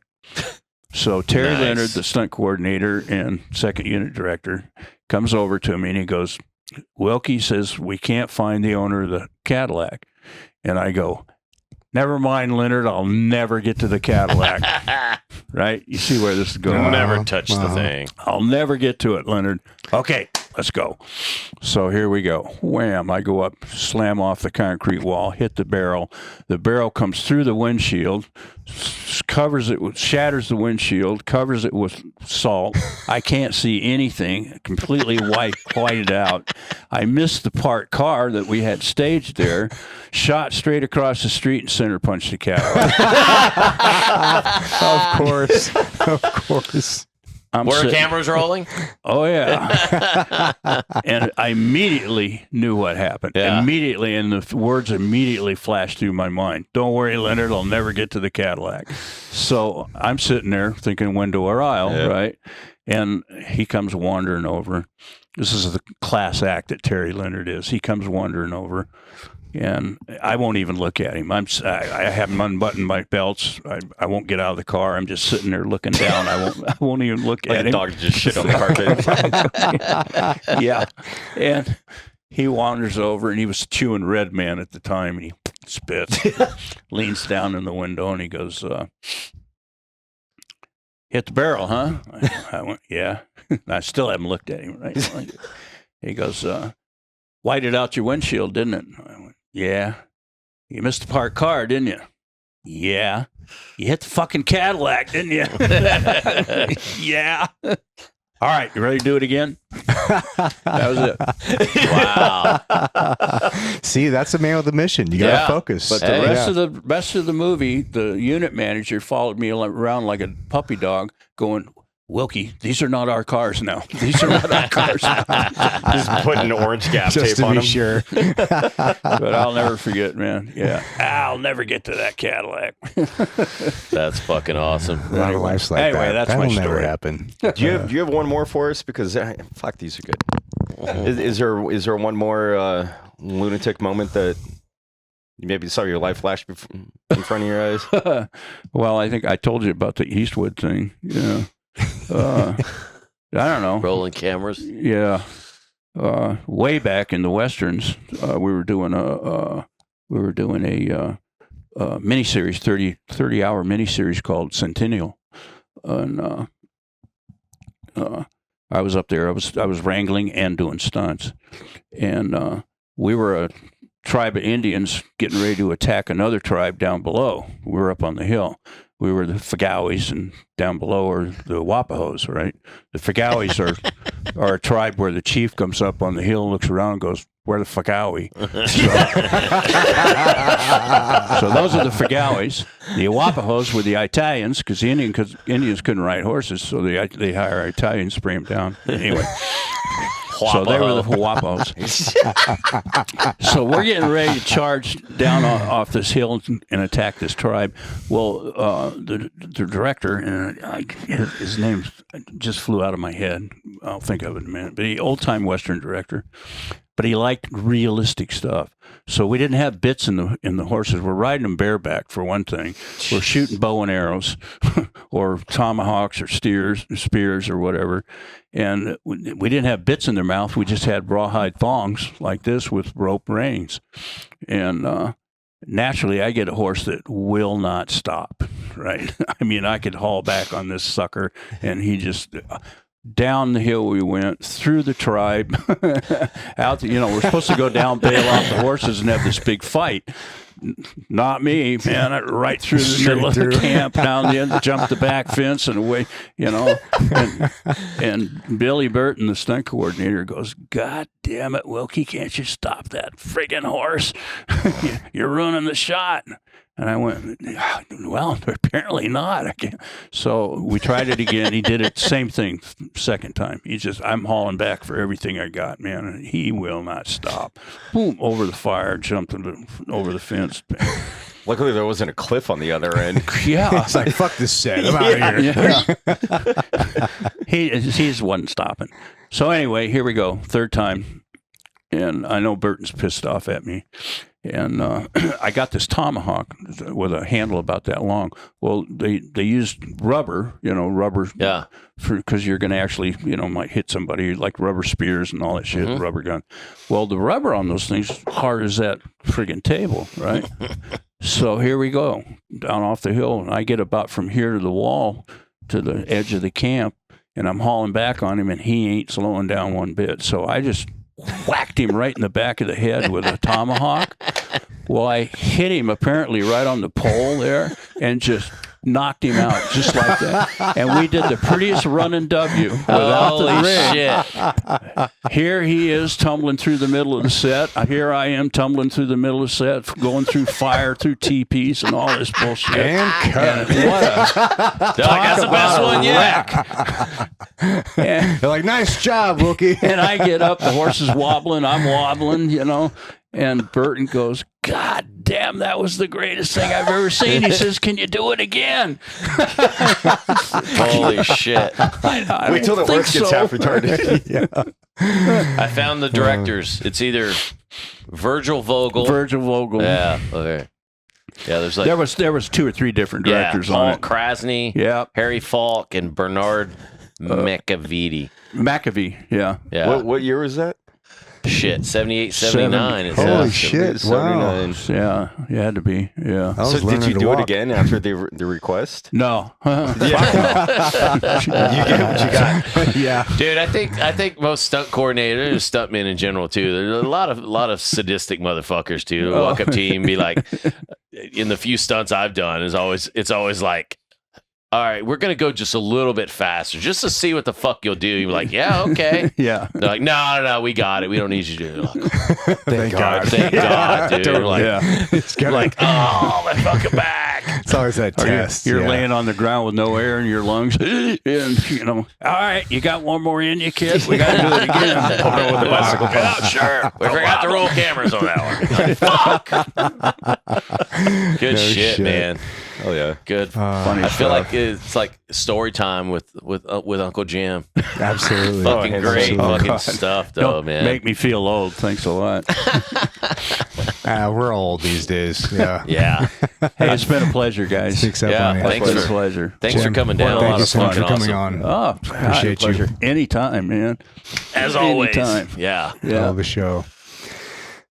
So Terry Nice. Leonard, the stunt coordinator and second unit director, comes over to me and he goes, Wilkey says, we can't find the owner of the Cadillac. And I go, never mind, Leonard, I'll never get to the Cadillac. Right? You see where this is going. Never touch the thing. I'll never get to it, Leonard. Okay, let's go. So here we go. Wham, I go up, slam off the concrete wall, hit the barrel. The barrel comes through the windshield, shatters the windshield, covers it with salt. I can't see anything, completely whited out. I missed the parked car that we had staged there, shot straight across the street and center punched the Cadillac. Of course. Of course. Were cameras rolling? Oh, yeah. And I immediately knew what happened. Yeah. Immediately, and the words immediately flashed through my mind. Don't worry, Leonard, I'll never get to the Cadillac. So I'm sitting there thinking window or aisle, right? And he comes wandering over. This is the class act that Terry Leonard is. He comes wandering over. And I won't even look at him. I haven't unbuttoned my belts. I won't get out of the car. I'm just sitting there looking down. I won't even look Like at a him. dog just shit on the carpet. Yeah. And he wanders over, and he was chewing Red Man at the time, and he spits, leans down in the window, and he goes, hit the barrel, huh? I went, yeah. I still haven't looked at him, right? He goes, whited out your windshield, didn't it? I went, yeah. You missed the parked car, didn't you? Yeah. You hit the fucking Cadillac, didn't you? Yeah. All right, you ready to do it again? That was it. Wow. See, that's a man with a mission. You got to Yeah. focus. But the rest of the movie, the unit manager followed me around like a puppy dog, going, Wilkey, these are not our cars now. These are not our cars now. Just putting orange gap just tape to on be them. sure. But I'll never forget, man. Yeah, I'll never get to that Cadillac. That's fucking awesome. A lot of lives like Anyway, that. that's That'll my never story. happen. Do you have one more for us? Because fuck, these are good. Is there one more lunatic moment that you maybe saw your life flash in front of your eyes? Well, I think I told you about the Eastwood thing. Yeah. I don't know. Rolling cameras. Yeah. way back in the westerns, we were doing a miniseries, 30-hour miniseries called Centennial, and I was up there. I was wrangling and doing stunts, and we were a tribe of Indians getting ready to attack another tribe down below. We were up on the hill. We were the Fagawis, and down below are the Wapahos, right? The Fagawis are a tribe where the chief comes up on the hill, looks around, and goes, "Where the Fagawi?" So those are the Fagawis. The Wapahos were the Italians, because the Indians couldn't ride horses, so they hire Italians to bring them down. Anyway. So they were the Wapahos. So we're getting ready to charge down off this hill and attack this tribe. Well, the director, and his name just flew out of my head. I'll think of it in a minute. But old-time Western director. But he liked realistic stuff. So we didn't have bits in the horses. We're riding them bareback, for one thing. We're shooting bow and arrows or tomahawks or spears or whatever. And we didn't have bits in their mouth. We just had rawhide thongs like this with rope reins. And naturally, I get a horse that will not stop, right? I mean, I could haul back on this sucker, and he just... Down the hill we went, through the tribe, out. We're supposed to go down, bail off the horses, and have this big fight. Not me, man. Right through the middle of the camp, down the end, jumped the back fence and away. And Billy Burton, the stunt coordinator, goes, "God damn it, Wilkey, can't you stop that friggin' horse? You're ruining the shot." And I went, "Well, apparently not." I can't. So we tried it again. He did it, same thing, second time. I'm hauling back for everything I got, man. And he will not stop. Boom, over the fire, jumped over the fence. Luckily, there wasn't a cliff on the other end. Yeah. It's like, fuck this set. I'm out of here. Yeah. He just wasn't stopping. So anyway, here we go, third time. And I know Burton's pissed off at me. And I got this tomahawk with a handle about that long. Well, they used rubber, Yeah. Because you're going to actually, might hit somebody, like rubber spears and all that shit, rubber gun. Well, the rubber on those things hard as that friggin' table, right? So here we go, down off the hill, and I get about from here to the wall to the edge of the camp, and I'm hauling back on him, and he ain't slowing down one bit. So I just whacked him right in the back of the head with a tomahawk. Well, I hit him apparently right on the pole there and just knocked him out just like that. And we did the prettiest running W without the rig. Shit. Here he is tumbling through the middle of the set. Here I am tumbling through the middle of the set, going through fire, through teepees and all this bullshit. And cut. That's the best one yet. They're like, "Nice job, Wilkie." And I get up, the horse is wobbling, I'm wobbling, and Burton goes, "God damn, that was the greatest thing I've ever seen." He says, "Can you do it again?" Holy shit. Wait till the horse gets half retarded. Yeah. I found the directors. It's either Virgil Vogel. Yeah. Okay. Yeah, there's like there was 2 or 3 different directors Paul on it. Krasny, Yeah. Harry Falk, and Bernard McAvity. Yeah. Yeah. What year was that? Shit, 78, 79. It Holy says. shit! Wow. 79. Yeah, you had to be. Yeah. I was So did learning you to do it walk. again after the request? No. You get what you got. Yeah. Dude, I think most stunt coordinators, stuntmen in general too. There's a lot of sadistic motherfuckers too. Who walk up to you and be like, in the few stunts I've done, it's always like, "All right, we're going to go just a little bit faster just to see what the fuck you'll do." You're like, "Yeah, okay." Yeah. They're like, no, we got it. We don't need you to do it. Like, Thank God. thank God, dude. You're like, Yeah. It's kinda, like, oh, my fucking back. it's always that Or test. you're yeah. laying on the ground with no air in your lungs, and all right, you got one more in you, kid. We got to do it again. With the bicycle pump. Oh, sure. We forgot to roll cameras on that one. Like, fuck. Good No shit, shit. man. Oh yeah. Good. Funny I feel stuff. like it's like story time with Uncle Jim. Absolutely. Fucking great Absolutely. fucking stuff, though, Don't man. make me feel old. Thanks a lot. We're old these days. Yeah. Yeah. Hey, it's been a pleasure, guys. Except Yeah, on the thanks It's been a for- pleasure. Thanks for Jim, coming down. Thank a lot you of so much fucking for coming awesome. on. Oh, Appreciate you. pleasure. Anytime, man. As always. Anytime. Yeah. Yeah. Love the show.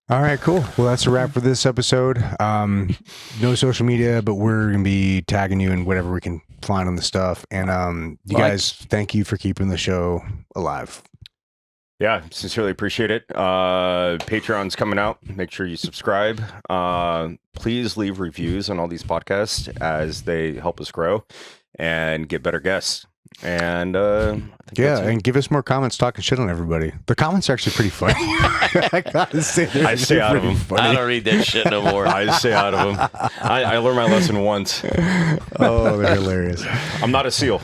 All right, cool. Well, that's a wrap for this episode. No social media, but we're going to be tagging you in whatever we can find on the stuff. And you guys, thank you for keeping the show alive. Yeah, sincerely appreciate it. Patreon's coming out. Make sure you subscribe. Please leave reviews on all these podcasts as they help us grow and get better guests. And I think Yeah, that's it. and give us more comments talking shit on everybody. The comments are actually pretty funny. I gotta say, I stay out of them. I don't read that shit no more. I stay out of them. I learned my lesson once. Oh, they're hilarious. I'm not a SEAL.